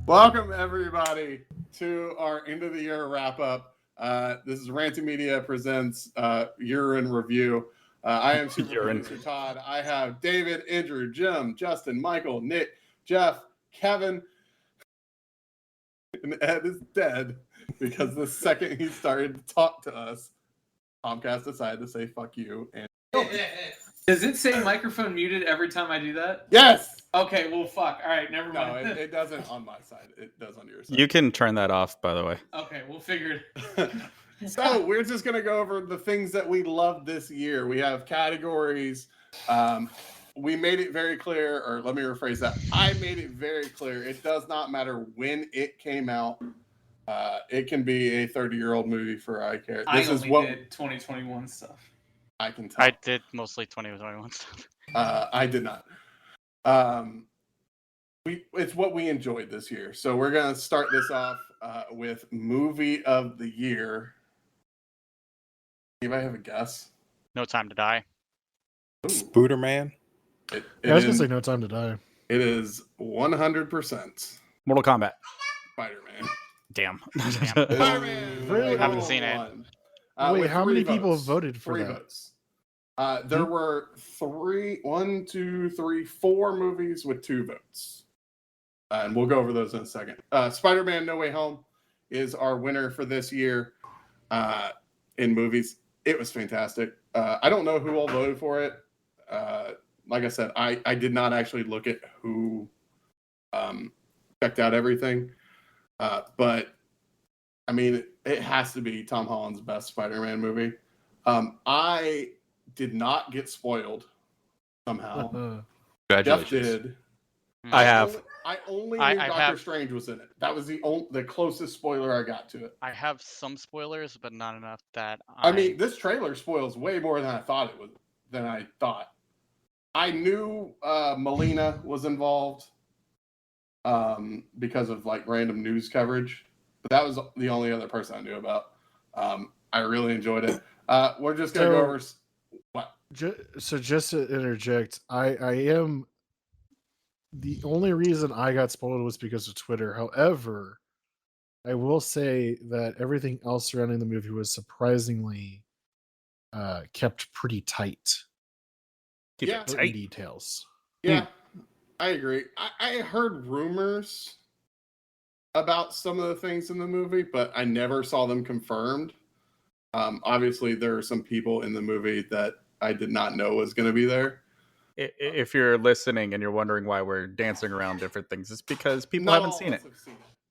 Welcome, everybody, to our end of the year wrap up. This is Ranting Media presents Year in Review. I am Super Producer Todd. I have David, Andrew, Jim, Justin, Michael, Nick, Geoff, Kevin, and Ed is dead because the second he started to talk to us, Comcast decided to say fuck you. And does it say microphone muted every time I do that? yes. Okay, well, fuck. All right, never mind. No, it doesn't on my side. It does on your side. You can turn that off, by the way. Okay, we'll figure it. So we're just going to go over the things that we loved this year. We have categories. We made it very clear, or let me rephrase that. I made it very clear. It does not matter when it came out. It can be a 30-year-old movie for I care. This is what did 2021 stuff. I can tell. I did mostly 2021 stuff. I did not. It's what we enjoyed this year. So we're going to start this off with movie of the year. Anybody have a guess? No Time to Die. Spooderman. I was going to say No Time to Die. It is 100% Mortal Kombat. Spider-Man. Damn. Spider-Man. Really? Haven't seen it. Wait, how many people voted for 3 that? votes. There were 4 movies with 2 votes. And we'll go over those in a second. Spider-Man No Way Home is our winner for this year in movies. It was fantastic. I don't know who all voted for it. Like I said, I did not actually look at who checked out everything. But, I mean, it has to be Tom Holland's best Spider-Man movie. I did not get spoiled somehow. Congratulations. Geoff did. I have. I only knew Doctor Strange was in it. That was the closest spoiler I got to it. I have some spoilers, but not enough that I mean, this trailer spoils way more than I thought it would. I knew Melina was involved because of like random news coverage, but that was the only other person I knew about. I really enjoyed it. We're just gonna go over what. So just to interject, I am. The only reason I got spoiled was because of Twitter. However, I will say that everything else surrounding the movie was surprisingly kept pretty tight. Tight details. Yeah, I agree. I heard rumors about some of the things in the movie, but I never saw them confirmed. Obviously, there are some people in the movie that I did not know was going to be there. If you're listening and you're wondering why we're dancing around different things, it's because people haven't seen it.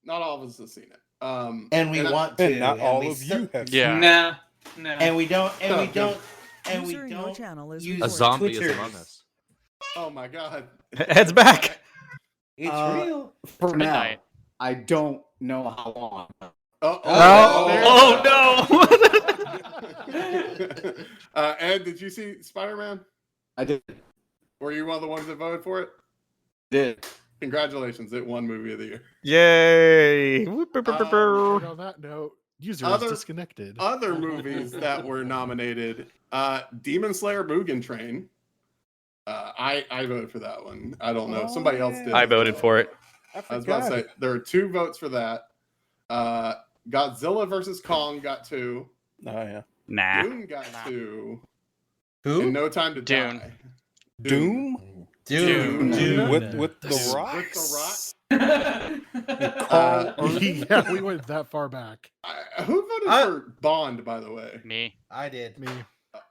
Not all of us have seen it. And we want to. Not all of you have seen Yeah. it. No. And we don't use A zombie Twitter. is among us. Oh my god. Ed's back. It's real. For now, Midnight. I don't know how long. No. Ed, did you see Spider-Man? I did. Were you one of the ones that voted for it? Did. Congratulations, it won Movie of the Year. Yay. And on that note, user is disconnected. Other movies that were nominated, Demon Slayer Mugen Train. I voted for that one. I don't know if somebody else did. I voted for it. I was about to say, there are 2 votes for that. Godzilla vs. Kong got 2. Oh, yeah. Nah. Dune got 2. Who? And No Time to Dune. Die. Doom? Dude. With the Rock? With the Rock? Yeah, we went that far back. Who voted for Bond, by the way? Me. I did. Me.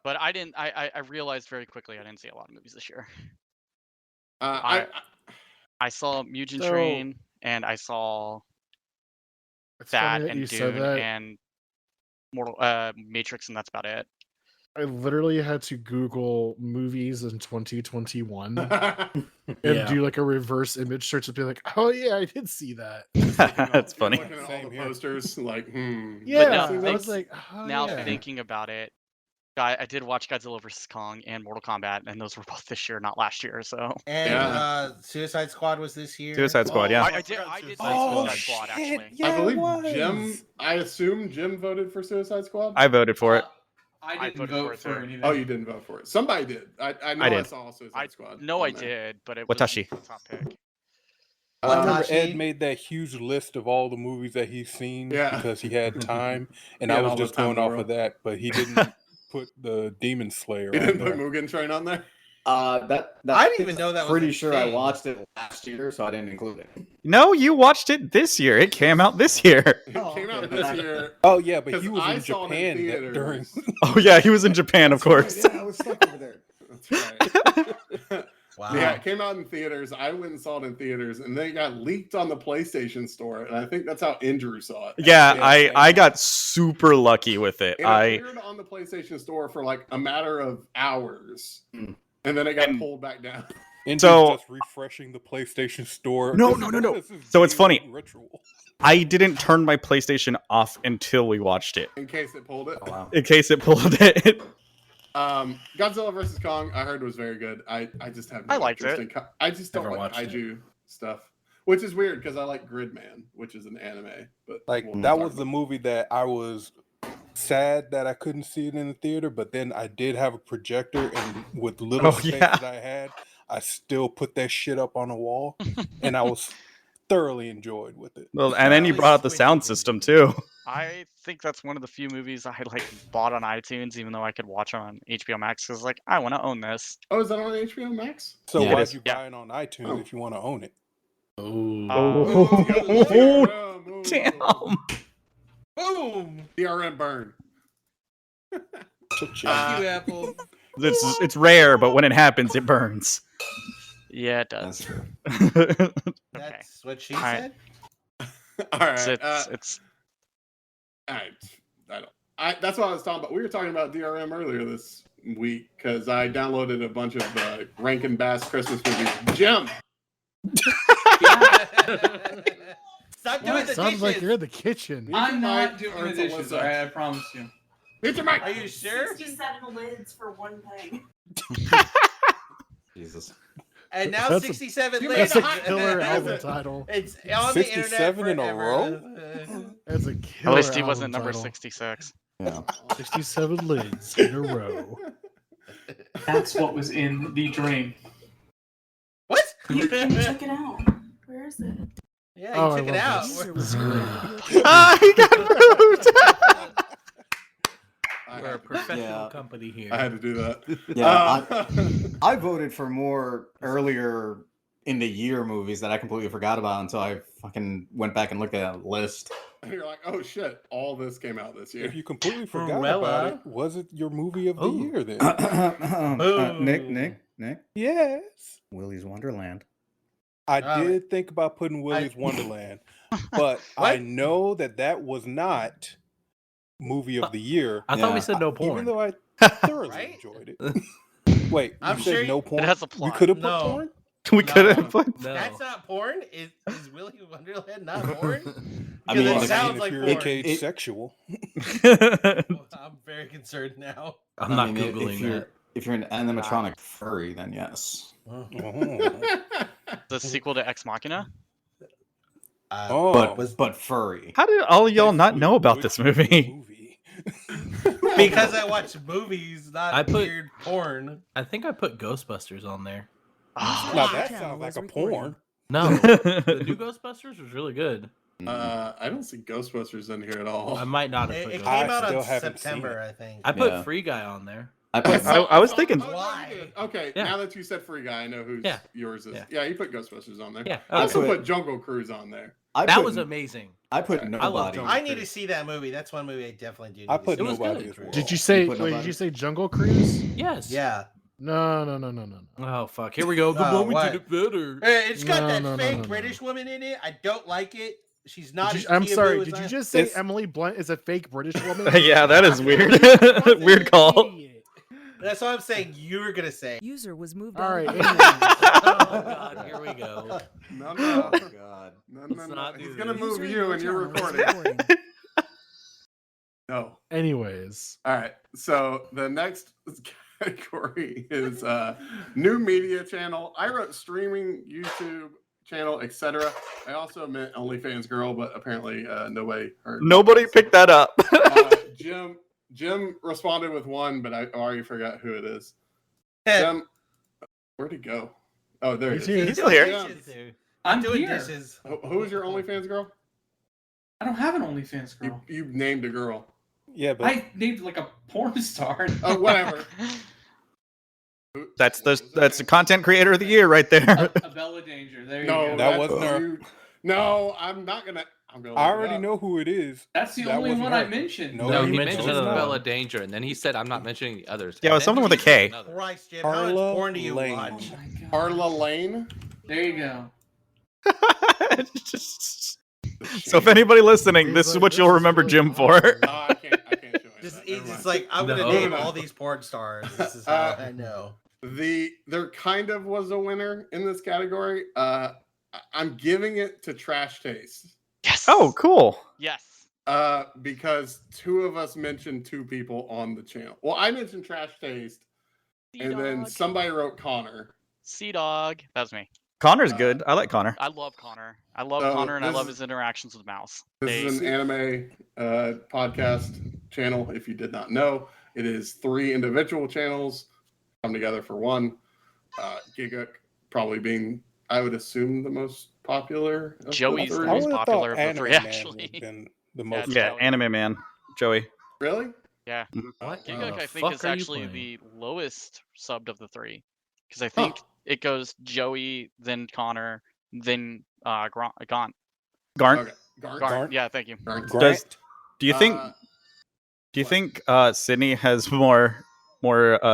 But I didn't. I realized very quickly I didn't see a lot of movies this year. I I saw Mugen So- Train, and I saw It's that funny and you said Dune that. and Matrix, and that's about it. I literally had to Google movies in 2021 and Yeah. do like a reverse image search and be like, oh yeah, I did see that. That's funny. Looking at all Same the here. posters, like, Yeah, now I was thanks- like, oh, Now yeah. thinking about it, I did watch Godzilla vs. Kong and Mortal Kombat, and those were both this year, not last year. So And Yeah. Suicide Squad was this year. Suicide Squad, yeah. I did say Oh, Suicide Squad shit. actually. Yeah, I believe it was. Jim. I assume Jim voted for Suicide Squad. I voted for it. I didn't voted vote for it for too. anything. Oh, you didn't vote for it. Somebody did. I know. I did. saw Suicide Squad. No, on I there. did, but it Watashi. was the top pick. I remember Watashi. Ed made that huge list of all the movies that he's seen Yeah. because he had time, and He I had was all the just time in going the off world. of that, but he didn't put the Demon Slayer You on didn't put there. Mugen Train on there? That I didn't even know that was Pretty a sure I thing. watched it last year, so I didn't include it. No, you watched it this year. It came out this year. It came out okay. this year. Oh yeah, but 'Cause he was I in saw it in Japan during. theaters. Oh yeah, he was in Japan, of course. Yeah, I was stuck over there. That's right. Wow. Yeah, it came out in theaters. I went and saw it in theaters, and then it got leaked on the PlayStation Store, and I think that's how Andrew saw it. Yeah, Yeah, I got super lucky with it. It appeared on the PlayStation Store for like a matter of hours, Mm. and then it got And- pulled back down. And So- just refreshing the PlayStation Store. No, This no, is- no, no. this is So it's day funny. one Ritual. I didn't turn my PlayStation off until we watched it, In case it pulled it. Oh, wow. in case it pulled it. Godzilla vs Kong, I heard was very good. I just have I liked interest it. in I just don't Never like watched it. kaiju stuff, which is weird because I like Gridman, which is an anime. But Like we'll that talk was about the movie that I was sad that I couldn't see it in the theater, but then I did have a projector, and with little Oh, space yeah. that I had, I still put that shit up on the wall, and I was thoroughly enjoyed with it. Well, and then you Really brought out the switchy sound movie. system too. I think that's one of the few movies I like bought on iTunes, even though I could watch it on HBO Max. Because like I want to own this. Oh, is that on HBO Max? So Yeah, it why'd is. you Yeah. buy it on iTunes Oh. if you want to own it? Oh, damn. Boom. DRM burn. Cha-ching. Uh, Thank you, Apple. It's rare, but when it happens, it burns. Yeah, it That's does. true. That's what she Alright. said. All right. It's All right. That's what I was talking about. We were talking about DRM earlier this week because I downloaded a bunch of Rankin Bass Christmas movies. Jim, Stop doing the Sounds like dishes. you're in the kitchen. I'm not Mike doing or the it's dishes. Alyssa? All right, I promise you. Mute your mic. Are you sure? 67 lids for one thing. Jesus. And now That's a- 67 You lids. That's a Hot- killer That's album it. title. It's on the internet 67 in a forever. row? That's a at killer least he album wasn't number title. 66. Yeah. 67 lids in a row. That's what was in the dream. What? You took it out. Where is it? Yeah, Oh, you I took it love out. this. User This is great. Ah, he got moved. We're a professional Yeah. company here. I had to do that. Yeah, Uh, I voted for more earlier in the year movies that I completely forgot about until I fucking went back and looked at that list. and you're like, oh shit, all this came out this year. If you completely forgot Cruella. about it, was it your movie of the Ooh. year then? Nick. Yes. Willy's Wonderland. I Oh, did think about putting Willy's Wonderland, but I What? know that was not movie of the year, I thought Yeah. we said no even porn. though I thoroughly Right? enjoyed it. Wait, I'm you sure said you- no porn? It has a We plot. could have put No. porn? We could have put. No. That's not porn? Is Willy Wonderland not porn? I Because mean, it if- sounds if like you're porn. engaged sexual. I'm very concerned now. I'm I not mean, googling that. if you're an animatronic furry, then yes. Oh. The sequel to Ex Machina. Oh. But furry. How did all y'all not know about this movie? Because I watch movies, not I put- weird porn. I think I put Ghostbusters on there. Now that sounds like a porn. No, the new Ghostbusters was really good. I don't see Ghostbusters in here at all. I might not have It, put it Ghostbusters. came out still on haven't seen September, it. I think. I put Yeah. Free Guy on there. I put I was thinking. Oh, no, Why? you did. Okay, Yeah. now that you said Free Guy, I know whose Yeah. yours is. Yeah. Yeah, you put Ghostbusters on there. Yeah, I also put- put Jungle Cruise on there. I that put- was amazing. I put I nobody. love Jungle I need to see that movie. That's one movie I definitely do. Need I to put see. It was nobody good. as well. Did you say? You put Wait, did nobody? you say Jungle Cruise? Yes. Yeah. No. Oh fuck! Here we go. Oh, we what? did it better. Hey, it's got No, that no, no, fake no, no. British woman in it. I don't like it. She's not. as I'm peekaboo sorry. as Did you I- just say It's- Emily Blunt is a fake British woman? Yeah, that is weird. Weird call. That's what I'm saying. You were gonna say. User was moved All right. Oh god! Here we go. No, Oh no. god. No, Let's no, no. not He's do going to this. move User you and you're recording. No. Anyways, All right. So the next category is new media channel. I wrote streaming, YouTube channel, etc. I also meant OnlyFans girl, but apparently nobody heard. Nobody picked that up. Jim responded with one, but I already forgot who it is. Hey, Jim, where'd he go? Oh, there he He's is. here. He's still here. Jim, I'm doing here. dishes. Who's your OnlyFans girl? I don't have an OnlyFans girl. You named a girl. Yeah, but I named like a porn star. Oh, whatever. That's the content creator of the year right there. A Bella Danger. There you No, go. That wasn't her. you. No, I'm not gonna. I'm gonna. I look it already up. know who it is. That's the That only wasn't one her. I mentioned. No, No, you he mentioned mentioned another Bella one. Danger, and then he said, "I'm not mentioning the others." Yeah, it was And then something with a he said K. another. Christ, Jim, how much Carla porn do you Lane. watch? Oh my God. Carla Lane. There you go. So if anybody listening, He's this is like, what "This you'll is remember really Jim for. awkward." Oh, I can't show you. Just, that. he's Never just mind. like, I'm gonna No. name No. all these porn stars. This is how I know. There kind of was a winner in this category. I'm giving it to Trash Taste. Yes. Oh, cool. Yes. Because two of us mentioned two people on the channel. Well, I mentioned Trash Taste, and then somebody wrote Connor. Sea Dog. That was me. Connor's good. I like Connor. I love Connor. I love So Connor, and I this love is- his interactions with Mouse. This is an anime podcast channel. If you did not know, it is 3 individual channels come together for one. Giga probably being, I would assume, the most popular. Of Joey's the the three. most I would've popular thought of the three, Anime Man actually. would've been the most. Yeah, Yeah, Joey. Anime Man. Joey. Really? Yeah. What Giga, the I think, fuck is are you actually playing? the lowest subbed of the 3. Because I think it goes Joey, then Connor, then Gaunt. Garnt. Okay. Garnt. Garnt. Yeah, thank you. Garnt. Grant. Do you think? Do you think Sydney has more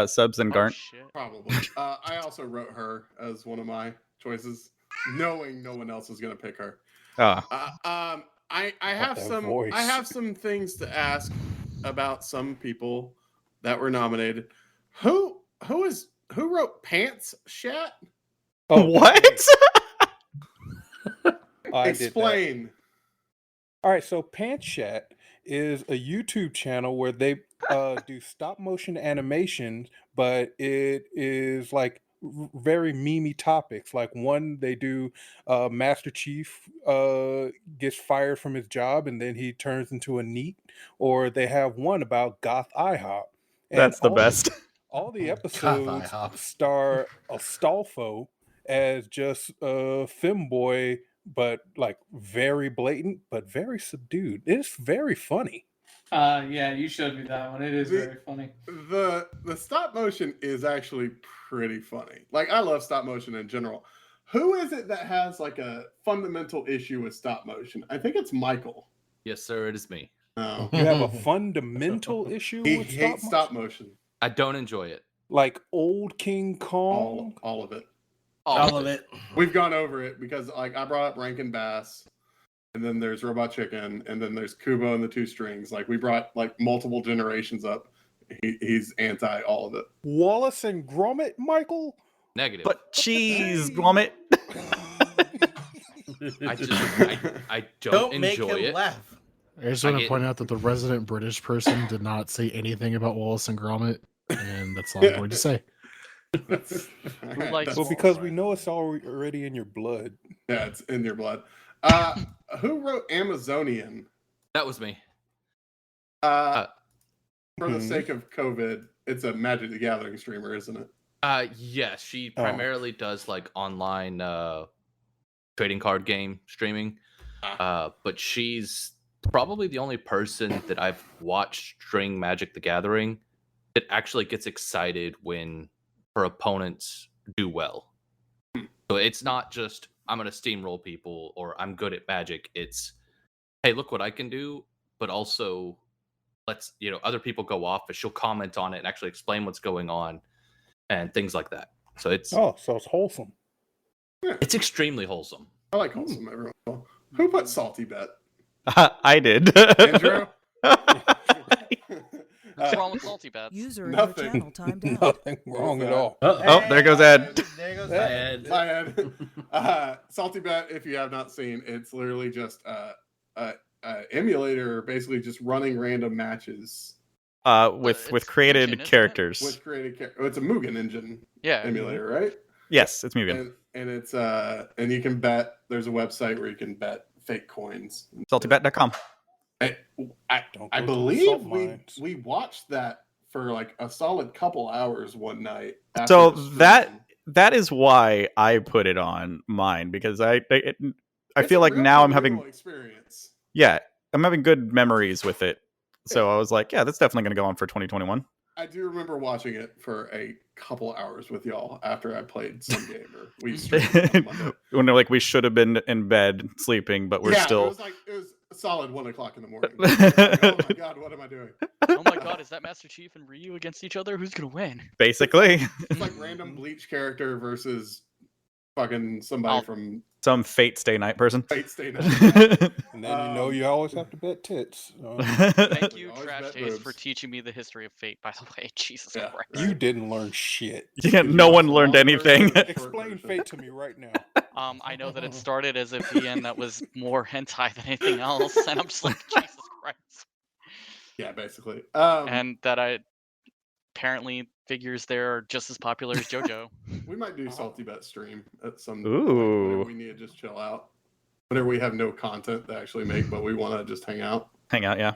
subs than Oh, Garnt? shit. Probably. I also wrote her as one of my choices, knowing no one else was going to pick her. Ah, I have that some voice. I have some things to ask about some people that were nominated. Who wrote Pants Shat? Oh, what? I did that. Explain. All right, so Pants Chat is a YouTube channel where they do stop motion animations, but it is like very memey topics. Like one, they do Master Chief gets fired from his job and then he turns into a NEET, or they have one about Goth IHOP. And That's the all best. all the God, episodes IHOP. star Astolfo as just a femboy, but like very blatant, but very subdued. It's very funny. Yeah, you showed me that one. It is very funny. The stop motion is actually pretty funny. Like, I love stop motion in general. Who is it that has like a fundamental issue with stop motion? I think it's Michael. Yes, sir. It is me. No. You have a fundamental issue He with hates stop motion? motion. I don't enjoy it. Like old King Kong? All of it. All of it. We've gone over it because like I brought up Rankin Bass, and then there's Robot Chicken, and then there's Kubo and the Two Strings. Like we brought like multiple generations up. He's anti all of it. Wallace and Gromit, Michael? Negative. But cheese, Gromit. I don't Make enjoy him it. laugh. I just I want to get- point out that the resident British person did not say anything about Wallace and Gromit, and that's all I'm going to say. Who likes Well, because we know it's already in your blood. Yeah, it's in your blood. Who wrote Amazonian? That was me. For the Mhm. sake of COVID, it's a Magic the Gathering streamer, isn't it? Yes, she Oh. primarily does like online trading card game streaming. But she's probably the only person that I've watched string Magic the Gathering that actually gets excited when her opponents do well. So it's not just I'm gonna steamroll people or I'm good at Magic. It's hey, look what I can do, but also let's other people go off, but she'll comment on it and actually explain what's going on and things like that. So it's Oh, so it's wholesome. it's extremely wholesome. I like wholesome everyone. Who put Salty Bet? I did. Andrew? What's wrong with Salty Bets? User in Nothing. your channel timed out. Nothing wrong at all. Oh, there goes Ed. There goes Ed. Hi, Ed. Salty Bet, if you have not seen, it's literally just a emulator, basically just running random matches With It's created Mugen, isn't it? characters. with created. It's a Mugen engine Yeah. emulator, right? Yes, it's Mugen. And it's and you can bet. There's a website where you can bet fake coins. Saltybet.com. I Don't I go to the believe salt we mines. we watched that for like a solid couple hours one night. after So the stream. that that is why I put it on mine, because I It's feel a like real now I'm communal having experience. I'm having good memories with it. So I was like, yeah, that's definitely going to go on for 2021. I do remember watching it for a couple hours with y'all after I played some game or we streamed it on Monday. When they're like, we should have been in bed sleeping, but we're It still. was a solid 1 o'clock in the morning. Like, oh my god, what am I doing? Oh my god, is that Master Chief and Ryu against each other? Who's gonna win? Basically, It's like random Bleach character versus fucking somebody from some Fate Stay Night person. Fate Stay Night. And then you always have to bet tits. Thank you, always Trash bet Taste, boobs. for teaching me the history of Fate, by the way. Jesus Yeah, Christ. You didn't learn shit. Yeah, Did no you one watch the learned long anything. version or the short Explain version? Fate to me right now. I know that it started as a VN that was more hentai than anything else, and I'm just like, Jesus Christ. Yeah, basically. And that I apparently figures there are just as popular as JoJo. We might do Salty Bet stream at some Ooh. point whenever we need to just chill out. Whenever we have no content to actually make, but we want to just hang out. Hang out, yeah.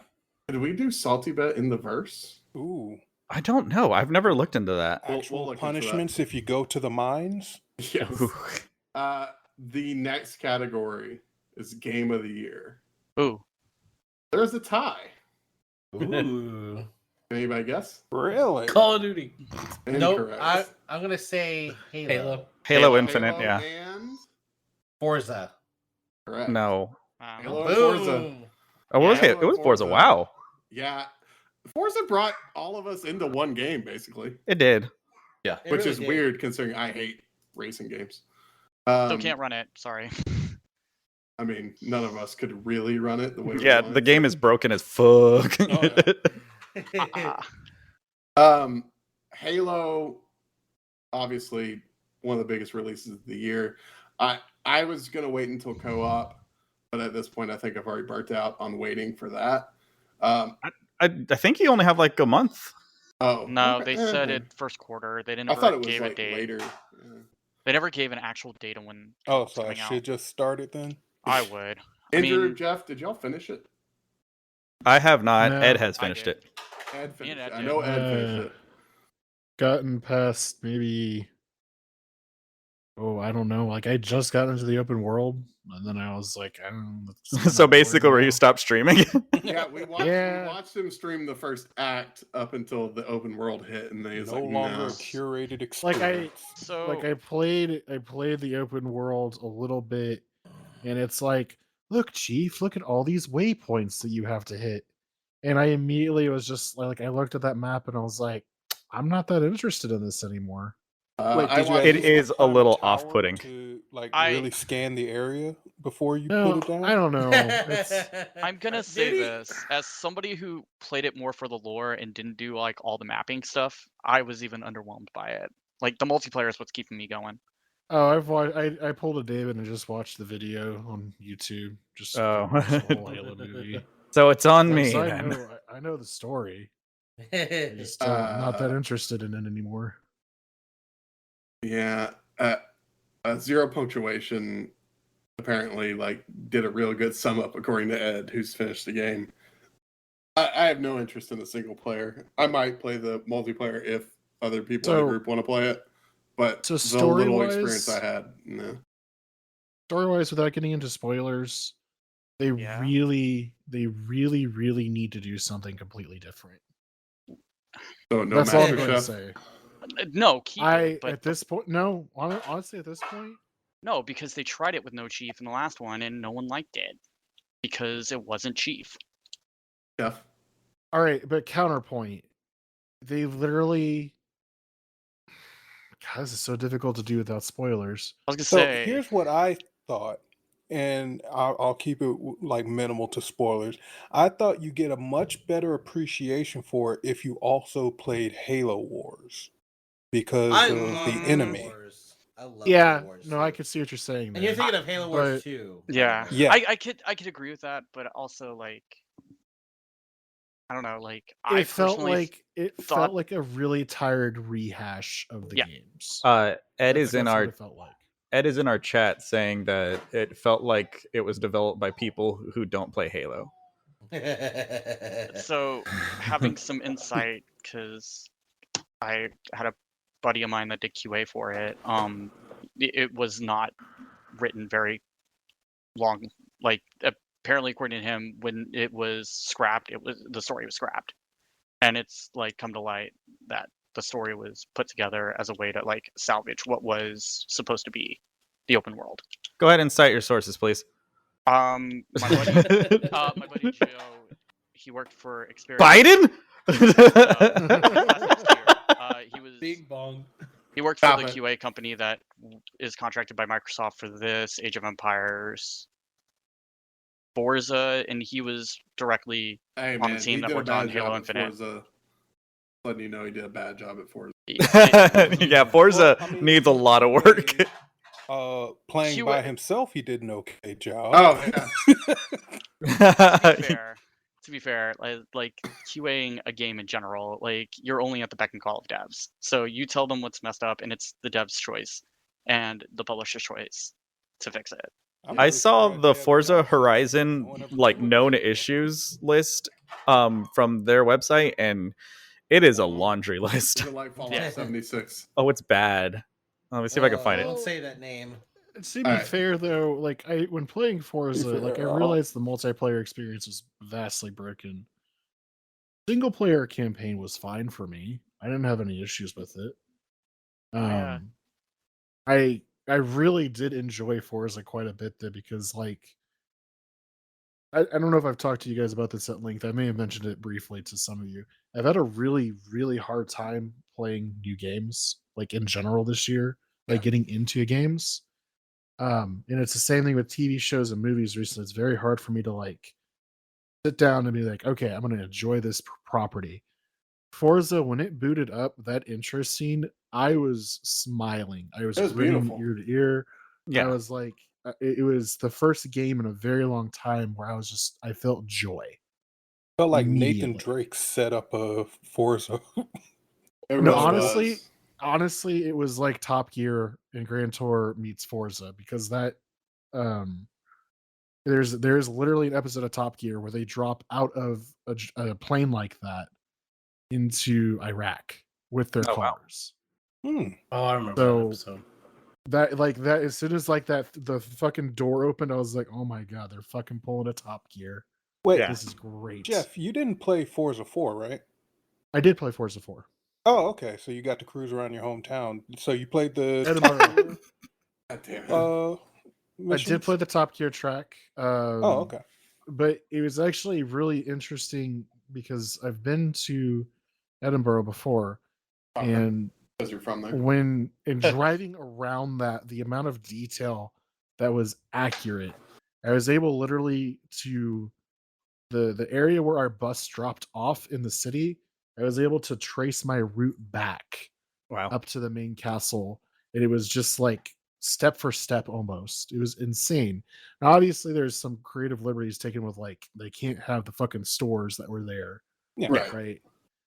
Did we do Salty Bet in the verse? Ooh. I don't know. I've never looked into that. Actual look into that. punishments if you go to the mines? Yes. The next category is Game of the Year. Ooh. There's a tie. Ooh. Anybody guess? Really? Call of Duty. Nope. Incorrect. I'm gonna say Halo. Halo Infinite, Halo yeah. And Forza. correct. No. Halo and Forza. Boom. Oh, what was Yeah, it? It was Forza. Forza. Wow. Yeah. Forza brought all of us into one game, basically. It did. Yeah. It Which really is did. weird considering I hate racing games. Still can't run it. Sorry. I mean, none of us could really run it the way we Yeah, want the it game to. is broken as fuck. Halo, obviously one of the biggest releases of the year. I was gonna wait until co-op, but at this point, I think I've already burnt out on waiting for that. I think you only have like a month. Oh No, okay. they said it first quarter. They didn't I thought ever it was gave a like date. later. They never gave an actual date on when Oh, it's so I coming out. should just start it then? I would. Andrew, mean- Jeff, did y'all finish it? I have not. No. Ed has I finished did. it. Ed finished Ed it. I did. know Ed finished it. Gotten past maybe, I don't know. Like I just got into the open world, and then I was like, I don't know. it's So not basically, where boring you now. stop streaming. Yeah, we Yeah. watched him stream the first act up until the open world hit, and then he was No like, longer no. a curated Like experience. So I played the open world a little bit, and it's like, look, Chief, look at all these waypoints that you have to hit. And I immediately was just like, I looked at that map and I was like, I'm not that interested in this anymore. Wait, I did you watched- It at least is a climb little tower off-putting. to like I- really scan the area before you No, put it down? I don't know. It's, I'm gonna say Did he? this as somebody who played it more for the lore and didn't do like all the mapping stuff. I was even underwhelmed by it. Like the multiplayer is what's keeping me going. I've watched. I pulled a David and just watched the video on YouTube. Just Oh. watched the whole Halo movie. So it's on me So then. I know the story. I just I'm not that interested in it anymore. Yeah, Zero Punctuation apparently like did a real good sum up according to Ed, who's finished the game. I have no interest in the single player. I might play the multiplayer if other people in the So- group want to play it, but so the little story-wise- experience I had, no. Story wise, without getting into spoilers, they Yeah. really need to do something completely different. So no That's all I'm Master going to Chef. say. No, keep it, but At this point, no. Honestly, at this point, no, because they tried it with no Chief in the last one and no one liked it because it wasn't Chief. Yeah. all right. But counterpoint, they literally. God, this is so difficult to do without spoilers. I was gonna So say here's what I thought, and I'll keep it like minimal to spoilers. I thought you get a much better appreciation for it if you also played Halo Wars because I of love the Halo enemy. Wars. I love Yeah, Halo Wars. no, I can see what you're saying. And you're there. thinking of Halo Wars But- 2. yeah. Yeah. I could agree with that, but also like I don't know, like I It felt personally like thought- a really tired rehash of the Yeah. games. Ed That's- is in that's what our it felt like. Ed is in our chat saying that it felt like it was developed by people who don't play Halo. so having some insight because I had a buddy of mine that did QA for it, it was not written very long. Like apparently, according to him, when it was scrapped, the story was scrapped, and it's like come to light that the story was put together as a way to like salvage what was supposed to be the open world. Go ahead and cite your sources, please. My buddy Joe, he worked for Experience. Biden? He was Big bong. He worked for Stop the it. QA company that is contracted by Microsoft for this, Age of Empires, Forza, and he was directly Hey on man, the team he that did a worked on bad Halo job at Infinite. Forza. Letting you know he did a bad job at Forza. Yeah, Forza Well, I mean, needs a lot of work. Playing QA by himself, he did an okay job. Oh yeah. To be fair, like QAing a game in general, like you're only at the beck and call of devs. So you tell them what's messed up, and it's the dev's choice and the publisher's choice to fix it. I'm I really saw surprised the they have Forza devs. No Horizon one ever like told us. known issues list from their website, and it is a laundry list. Is it like Fallout Yeah. 76? Oh, it's bad. Let me see if I can find Don't it. say that name. To be Alright. fair, though, like when playing Forza, like I fair. realized the multiplayer experience was vastly broken. Single player campaign was fine for me. I didn't have any issues with it. Yeah. I really did enjoy Forza quite a bit though, because like I don't know if I've talked to you guys about this at length. I may have mentioned it briefly to some of you. I've had a really, really hard time playing new games, like in general this year, like getting into games. And it's the same thing with TV shows and movies recently. It's very hard for me to like sit down and be like, okay, I'm going to enjoy this property. Forza, when it booted up that intro scene, I was smiling. I was It was grinning beautiful. ear to ear. I Yeah. was like, it was the first game in a very long time where I felt joy. Felt like Nathan immediately. Drake set up a Forza. It No, really honestly, was. honestly, it was like Top Gear and Grand Tour meets Forza, because that there's literally an episode of Top Gear where they drop out of a plane like that into Iraq with their Oh, wow. cars. Hmm. Oh, I remember So- that episode. That as soon as like that the fucking door opened, I was like, oh my god, they're fucking pulling a Top Gear. Wait, Yeah. This is great. Jeff, you didn't play Forza 4, right? I did play Forza 4. Oh, okay. So you got to cruise around your hometown. So you played the Edinburgh. Top Gear, God damn it. I missions? did play the Top Gear track. Oh, okay. But it was actually really interesting because I've been to Edinburgh before, Okay. and Because you're from there. when in driving around that, the amount of detail that was accurate, I was able literally to the area where our bus dropped off in the city, I was able to trace my route back Wow. up to the main castle, and it was just like step for step almost. It was insane. Now, obviously, there's some creative liberties taken with like they can't have the fucking stores that were there, Yeah. Right.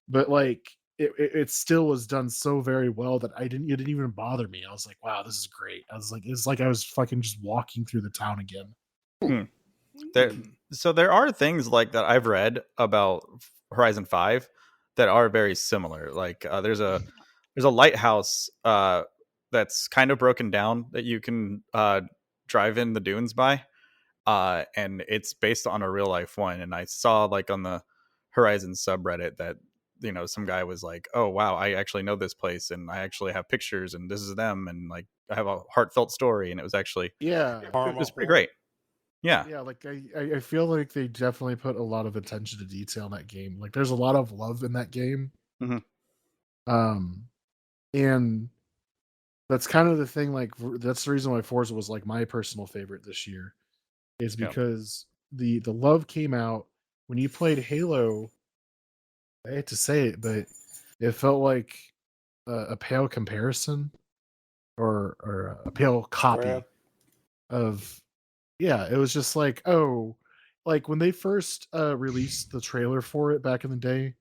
but like it still was done so very well that it didn't even bother me. I was like, wow, this is great. I was like, it's like I was fucking just walking through the town again. There, so there are things like that I've read about Horizon 5 that are very similar. Like there's a lighthouse that's kind of broken down that you can drive in the dunes by, and it's based on a real life one. And I saw like on the Horizon subreddit that some guy was like, oh wow, I actually know this place, and I actually have pictures, and this is them, and like I have a heartfelt story, and it was actually Yeah. it was pretty great. Yeah. Yeah, like I feel like they definitely put a lot of attention to detail in that game. Like there's a lot of love in that game. Mhm. And that's kind of the thing. Like that's the reason why Forza was like my personal favorite this year, is Yeah. because the love came out when you played Halo. I hate to say it, but it felt like a pale comparison or a pale copy Grab. of. Yeah, it was just like, oh, like when they first released the trailer for it back in the day,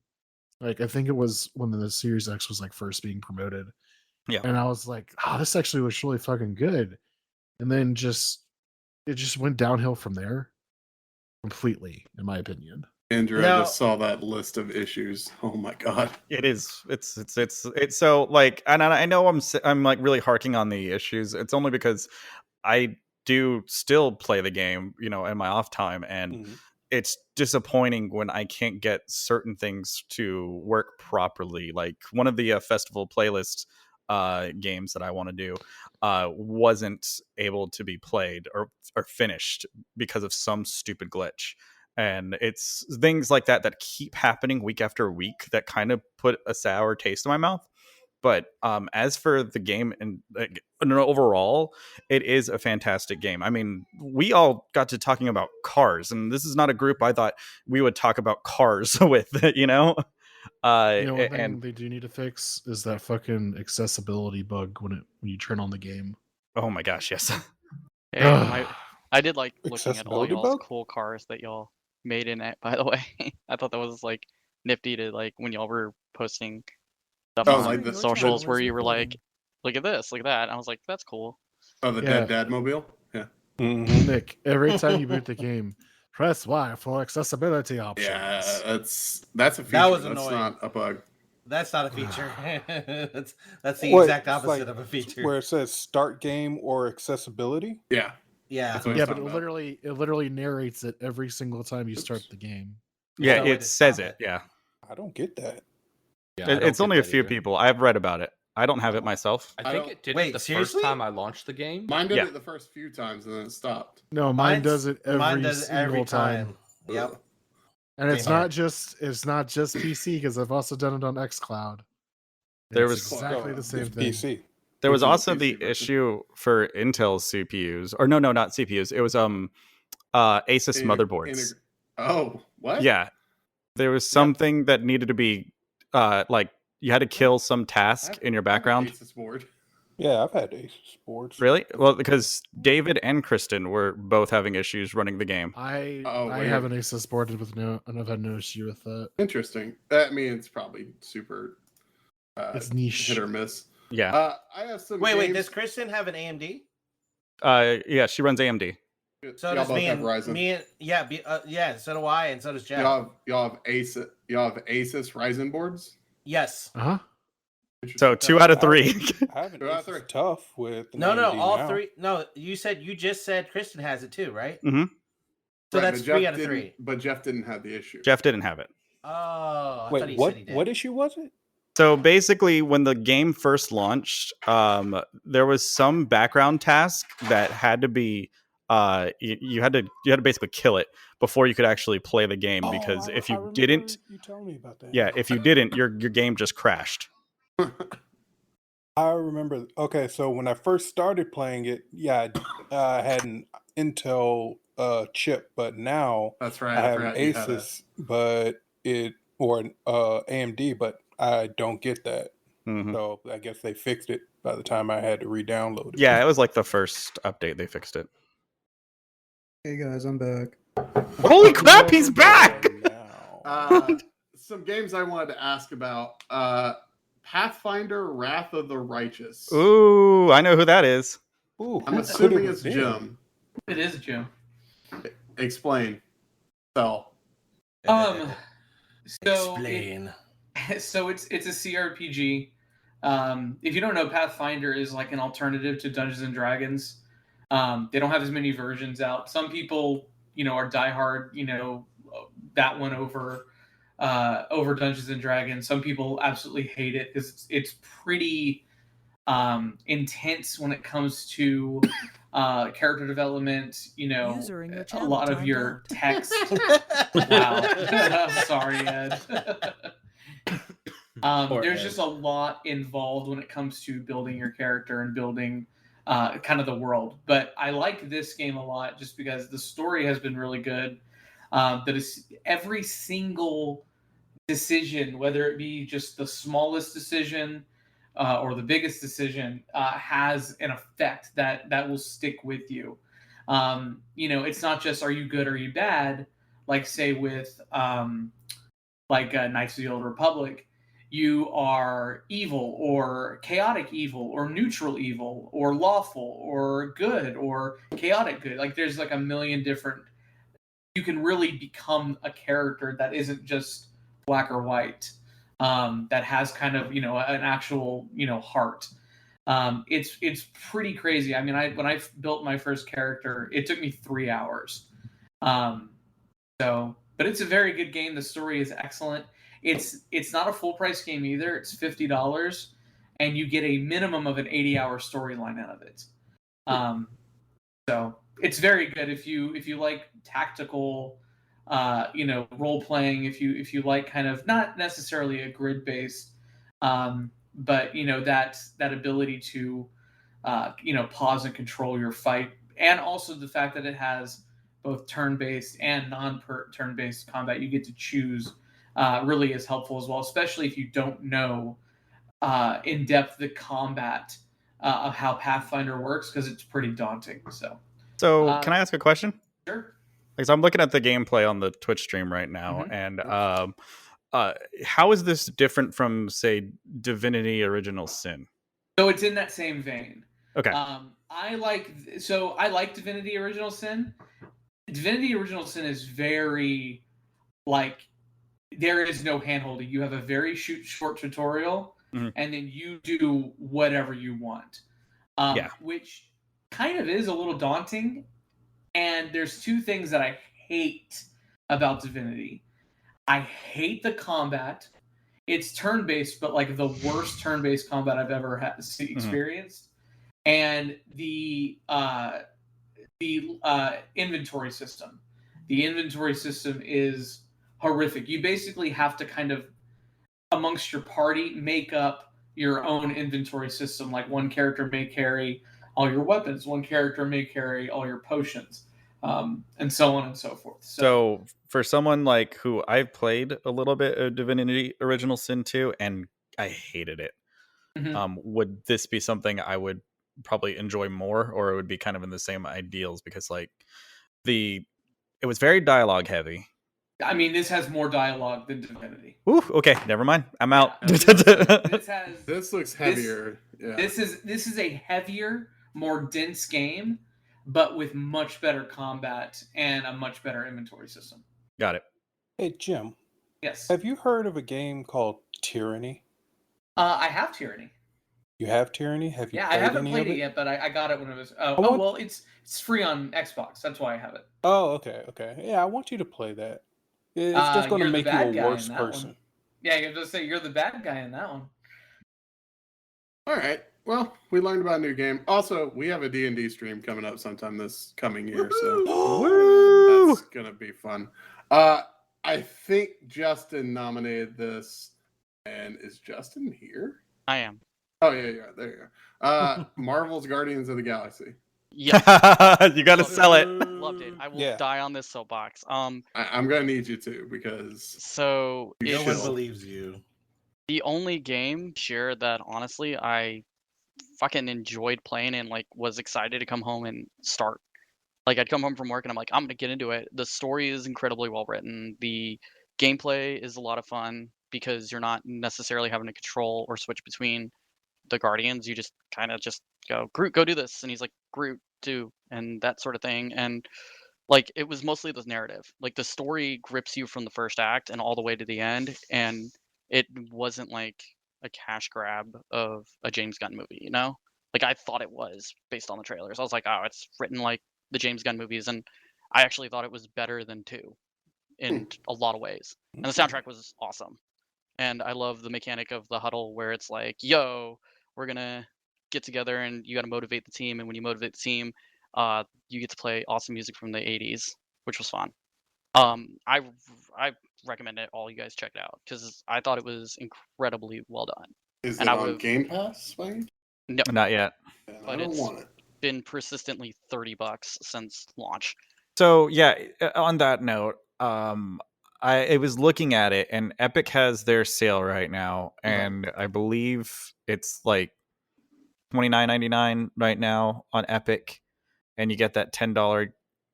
like I think it was when the Series X was like first being promoted. Yeah. And I was like, oh, this actually looks really fucking good. And then it just went downhill from there completely, in my opinion. Andrew, Now- I just saw that list of issues. Oh my god. It is. It's so like, and I know I'm like really harking on the issues. It's only because I do still play the game, you know, in my off time, and Mhm. it's disappointing when I can't get certain things to work properly. Like one of the festival playlist games that I want to do wasn't able to be played or finished because of some stupid glitch. And it's things like that that keep happening week after week that kind of put a sour taste in my mouth. But as for the game and overall, it is a fantastic game. I mean, we all got to talking about cars, and this is not a group I thought we would talk about cars with, you know? You know, one thing And they do need to fix is that fucking accessibility bug when you turn on the game. oh my gosh, yes. Hey, I did like looking at all Accessibility y'all's bug? cool cars that y'all made in it. By the way, I thought that was like nifty to like when y'all were posting stuff Oh, on like the socials where you were like, "Look at this, look at that." And I was like, "That's cool." Oh, the Yeah. Dead Dad Mobile? Yeah. Mhm. Nick, every time you boot the game, press Y for accessibility options. Yeah, that's a feature. That was That's annoying. not a bug. That's not a feature. that's the Wait, exact it's opposite like of a feature. Where it says start game or accessibility. Yeah. Yeah. That's what Yeah, it's but talking it about. literally narrates it every single time you start the game. Yeah, no way it to says stop it. Yeah. I don't get that. Yeah, I don't It's get only a that few either. people. I've read about it. I don't have it myself. I I think don't- it did Wait, it the seriously? first time I launched the game. Mine did Yeah. it the first few times and then it stopped. No, mine Mine's- does it every mine does it single every time. Yep. And it's Same here. not just PC because I've also done it on XCloud. There It's was- exactly the same It's thing. PC. There was Which is a also PC the version. issue for Intel CPUs, or no, not CPUs. It was Asus motherboards. Oh, what? Yeah, there was something that needed to be like you had to kill some task in your background. Asus board. Yeah, I've had Asus boards. Really? Well, because David and Kristen were both having issues running the game. I weird. have an Asus board and I've had no issue with that. Interesting. I mean, it's probably super It's niche. hit or miss. Yeah. I have some. Wait, games. does Kristen have an AMD? Yeah, she runs AMD. So Y'all does both me have and Ryzen. yeah, so do I, and so does Jeff. Y'all have Asus. Y'all have Asus Ryzen boards. Yes. Uh-huh. So 2 out of 3. I have an 2 out of Asus 3. Tough with an No, AMD all now. 3. No, you just said Kristen has it too, right? Mhm. So Right, that's but Jeff 3 out of didn't- 3. But Jeff didn't have the issue. Jeff didn't have it. Oh, I thought Wait, he what? said he did. What issue was it? So basically, when the game first launched, there was some background task that had to be you had to basically kill it before you could actually play the game, because if I you remember didn't, you telling me about that. yeah, if you didn't, your game just crashed. I remember. Okay, so when I first started playing it, yeah, I had an Intel chip, but now That's right. I I have an forgot you had it. Asus, but or an AMD, but I don't get that. Mhm. So I guess they fixed it by the time I had to re-download it. Yeah, it was like the first update they fixed it. Hey guys, I'm back. Holy crap, he's back! Now. Some games I wanted to ask about. Pathfinder: Wrath of the Righteous. Ooh, I know who that is. Ooh, I'm who assuming could've it's been? Jim. It is Jim. Explain. So. So Explain. So it's a CRPG. If you don't know, Pathfinder is like an alternative to Dungeons and Dragons. They don't have as many versions out. Some people, are diehard, that one over Dungeons and Dragons. Some people absolutely hate it because it's pretty intense when it comes to character development. User in your A channel lot of timed your out. text. Wow. I'm sorry, Ed. There's just a lot involved when it comes to building your character and building kind of the world. But I like this game a lot just because the story has been really good. That is every single decision, whether it be just the smallest decision or the biggest decision, has an effect that will stick with you. It's not just are you good or are you bad, like say with Knights of the Old Republic. You are evil or chaotic evil or neutral evil or lawful or good or chaotic good. Like there's like a million different you can really become a character that isn't just black or white, that has kind of an actual heart. It's pretty crazy. I mean, when I built my first character, it took me 3 hours. But it's a very good game. The story is excellent. It's not a full price game either. It's $50, and you get a minimum of an 80-hour storyline out of it. So it's very good if you like tactical, role playing. If you like kind of not necessarily a grid based, but that ability to pause and control your fight, and also the fact that it has both turn-based and non-turn-based combat. You get to choose, really is helpful as well, especially if you don't know in depth the combat of how Pathfinder works, because it's pretty daunting. So can I ask a question? Sure. Because I'm looking at the gameplay on the Twitch stream right now, and how is this different from, say, Divinity: Original Sin? So it's in that same vein. Okay. I like Divinity: Original Sin. Divinity: Original Sin is very there is no handholding. You have a very short tutorial, and then you do whatever you want. Which kind of is a little daunting. And there's two things that I hate about Divinity. I hate the combat. It's turn-based, but like the worst turn-based combat I've ever experienced. And the inventory system. The inventory system is horrific. You basically have to kind of, amongst your party, make up your own inventory system. Like one character may carry all your weapons, one character may carry all your potions, and so on and so forth. So for someone like who I've played a little bit of Divinity: Original Sin 2, and I hated it, would this be something I would probably enjoy more, or it would be kind of in the same ideals? Because it was very dialogue heavy. I mean, this has more dialogue than Divinity. Ooh, okay, never mind. I'm out. This looks heavier. This is a heavier, more dense game, but with much better combat and a much better inventory system. Got it. Hey, Jim. Yes. Have you heard of a game called Tyranny? I have Tyranny. You have Tyranny? Have you? Yeah, played I haven't any played of it yet, but I got it when it was. Well, it's free on Xbox. That's why I have it. Oh, okay. Yeah, I want you to play that. It's just going to make you a worse person. One. Yeah, you have to say you're the bad guy in that one. All right. Well, we learned about a new game. Also, we have a D&D stream coming up sometime this coming year, so that's gonna be fun. I think Justin nominated this, and is Justin here? I am. Oh yeah, there you are. Marvel's Guardians of the Galaxy. Yeah, you got to sell it. Loved it. I will die on this soapbox. I'm gonna need you to, because no one believes you. The only game, sure, that honestly I fucking enjoyed playing and was excited to come home and start. I'd come home from work and I'm like, I'm gonna get into it. The story is incredibly well written. The gameplay is a lot of fun because you're not necessarily having to control or switch between the Guardians. You just kind of just go, Groot, go do this, and he's like, Groot, do, and that sort of thing. And it was mostly the narrative. The story grips you from the first act and all the way to the end, and it wasn't like a cash grab of a James Gunn movie, I thought it was based on the trailers. I was like, oh, it's written like the James Gunn movies, and I actually thought it was better than 2 in a lot of ways. And the soundtrack was awesome. And I love the mechanic of the huddle where it's like, yo, we're gonna get together and you got to motivate the team, and when you motivate the team, you get to play awesome music from the 80s, which was fun. I recommend it all. You guys check it out because I thought it was incredibly well done. Is it on Game Pass, Wayne? No, not yet. But it's been persistently $30 since launch. So yeah, on that note, I was looking at it, and Epic has their sale right now, and I believe it's like $29.99 right now on Epic, and you get that $10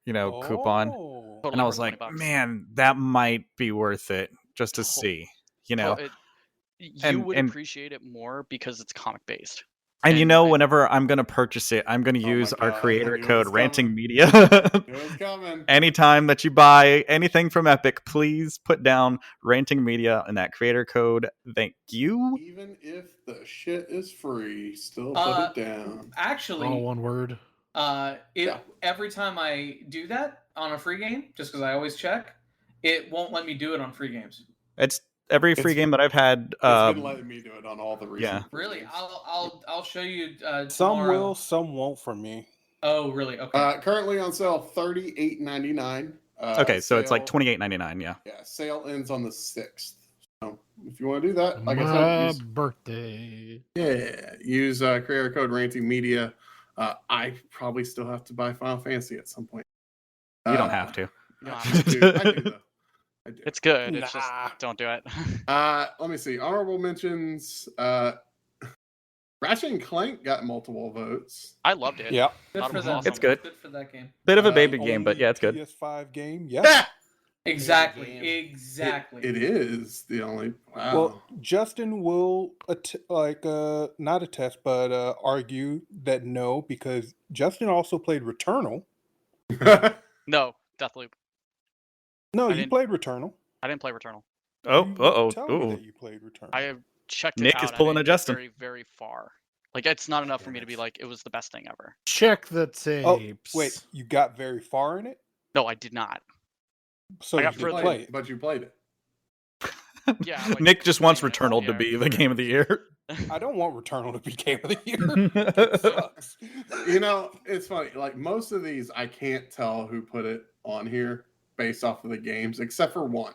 coupon. Totally, and I was like, $20. man, that might be worth it just to see, You would appreciate it more because it's comic based. And you And know, I- whenever I'm going to purchase it, I'm going to Oh my use our God, I creator knew it code was Ranting coming. Media. It was coming. Anytime that you buy anything from Epic, please put down Ranting Media in that creator code. Thank you. Even if the shit is free, still put it down. All Actually, one word. every time I do that on a free game, just because I always check, it won't let me do it on free games. It's every free game that I've had. It's been letting me do it on all the recent. yeah. free Really, games. I'll show you Some tomorrow. will, some won't for me. Oh, really? Okay. Currently on sale, $38.99. Okay, so it's like sale- $28.99. Yeah. Yeah, sale ends on the 6th. So if you want to do that, like I My said, birthday. use creator code Ranting Media. I probably still have to buy Final Fantasy at some point. You don't have to. No, I do though. I do. it's good. It's Nah. just don't do it. Let me see. Honorable mentions. Ratchet and Clank got multiple votes. I loved it. Yeah. Good Thought it for was them. awesome. It's good. Good for that game. Bit of a baby game, but Only yeah, it's good. PS5 game. Yeah. Exactly. game. Exactly. It is the only. Wow. Well, Justin will not attest, but argue that no, because Justin also played Returnal. No, Deathloop. No, I you didn't- played Returnal. I didn't play Returnal. Oh, You uh-oh. Tell me Ooh. that you played Returnal. I have checked it Nick out. is and pulling I a didn't get Justin. very, very far. Like it's not enough for Damn me it. to be like it was the best thing ever. Check the tapes. Oh, wait, you got very far in it, No, I did not. so I you got did further. play it. But you played it. Yeah, like Nick just wants 20 minutes, Returnal to yeah. be the game of the year. I don't want Returnal to be Game of the Year. It sucks. You know, it's funny. Like most of these, I can't tell who put it on here based off of the games, except for one.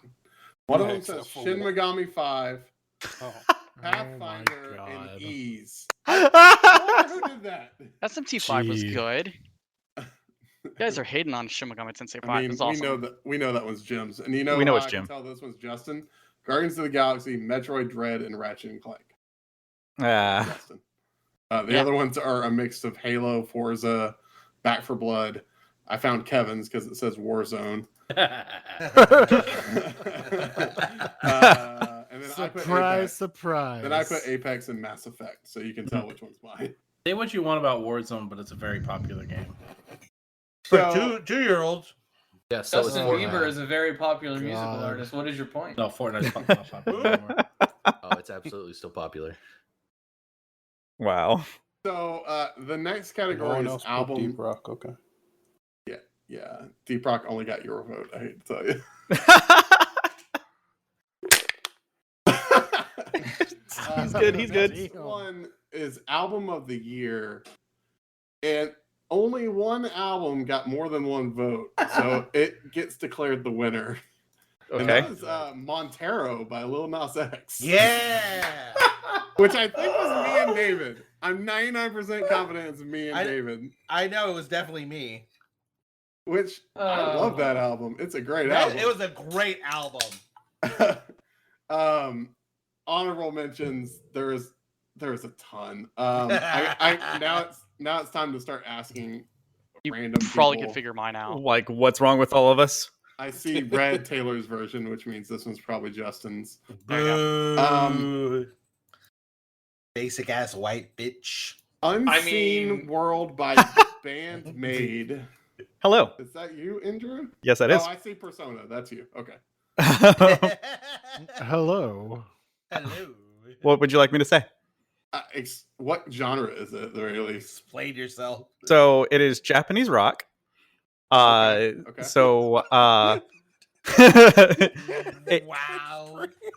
One of Yeah, them says except for Shin one. Megami 5, Oh. Pathfinder, God. and Ease. I wonder who did that. SMT5 was Gee. good. You guys are hating on Shin Megami Tensei 5. I mean, It's awesome. we know that one's Jim's, and you know We know how it's I can Jim. tell this one's Justin. Guardians of the Galaxy, Metroid Dread, and Ratchet and Clank. Ah, Justin. The Yeah. other ones are a mix of Halo, Forza, Back for Blood. I found Kevin's because it says Warzone. And then I put Surprise, Apex. surprise. Then I put Apex and Mass Effect, so you can tell which one's mine. Say what you want about Warzone, but it's a very popular game. So- For two-year-olds. Yeah, so it's Justin Fortnite. Bieber is a very popular musical God. artist. What is your point? No, Fortnite's not popular anymore. Oh, it's absolutely still popular. wow. So the next No category one is else put album. Deep Rock. Okay. Yeah, Deep Rock only got your vote. I hate to tell you. He's good, he's good. Next one is album of the year, and only one album got more than one vote, so it gets declared the winner. And Okay. that was Montero by Lil Nas X. Yeah. Which I think was me and David. I'm 99% confident it's me and I- David. I know it was definitely me. Which I love that album. It's a great That- album. It was a great album. Honorable mentions. There's a ton. Now it's time to start asking You random probably people. could figure mine out. Like, what's wrong with all of us? I see Red Taylor's version, which means this one's probably Justin's. Boo. Basic ass white bitch. Unseen World by Bandmade. Hello. Is that you, Andrew? Yes, that is. Oh, I see Persona. That's you. Okay. Hello. Hello. What would you like me to say? What genre is it, at the very least? Explain yourself. So it is Japanese rock. Okay. So Wow.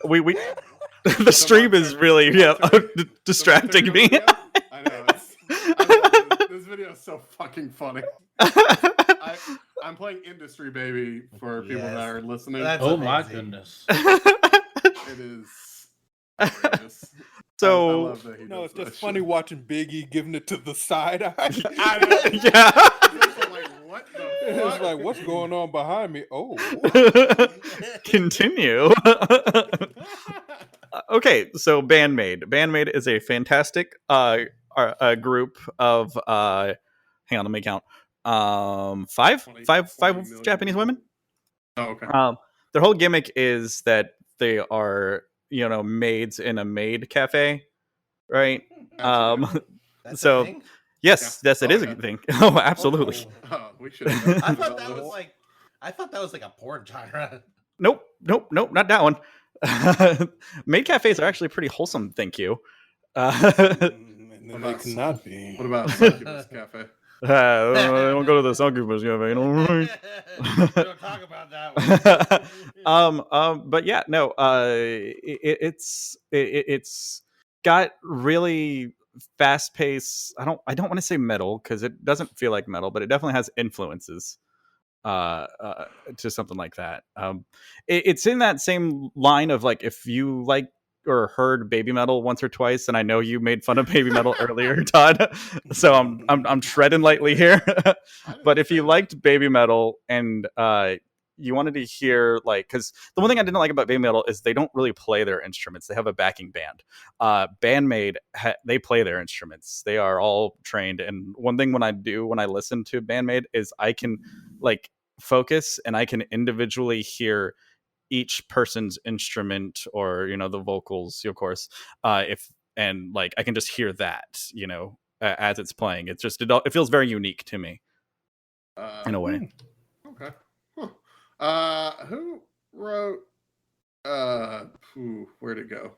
we the stream is really distracting me. I know. This video is so fucking funny. I'm playing Industry Baby for people that are listening. That's Oh my amazing. goodness. It is outrageous. I So love that he No, does it's just that funny shit. watching Biggie giving it to the side eye. I know. yeah. I'm like, what the It's fuck? like, what's going on behind me? Oh, Continue. Okay, so Bandmade. Bandmade is a fantastic group of hang on, let me count. 5 million Japanese women. Oh, okay. Their whole gimmick is that they are, maids in a maid cafe, right? That's So- a thing? Yes, yes, it is a thing. Oh, absolutely. Oh, we should have I thought that was like a porn genre. Nope, not that one. Maid cafes are actually pretty wholesome, thank you. And then they cannot be. What about Succubus Cafe? I don't go to the Succubus cafe. You know? We don't talk about that one. But yeah, no. It's got really fast pace. I don't want to say metal because it doesn't feel like metal, but it definitely has influences to something like that. It's in that same line of like if you like or heard baby metal once or twice, and I know you made fun of baby metal earlier, Todd. So I'm treading lightly here. But if you liked baby metal and you wanted to hear like, because the one thing I didn't like about baby metal is they don't really play their instruments. They have a backing band. Bandmade, they play their instruments. They are all trained. And one thing when I listen to Bandmade is I can like focus and I can individually hear each person's instrument or the vocals, of course, if and like I can just hear that as it's playing. It's just it feels very unique to me in a way. Okay. Who wrote where'd it go?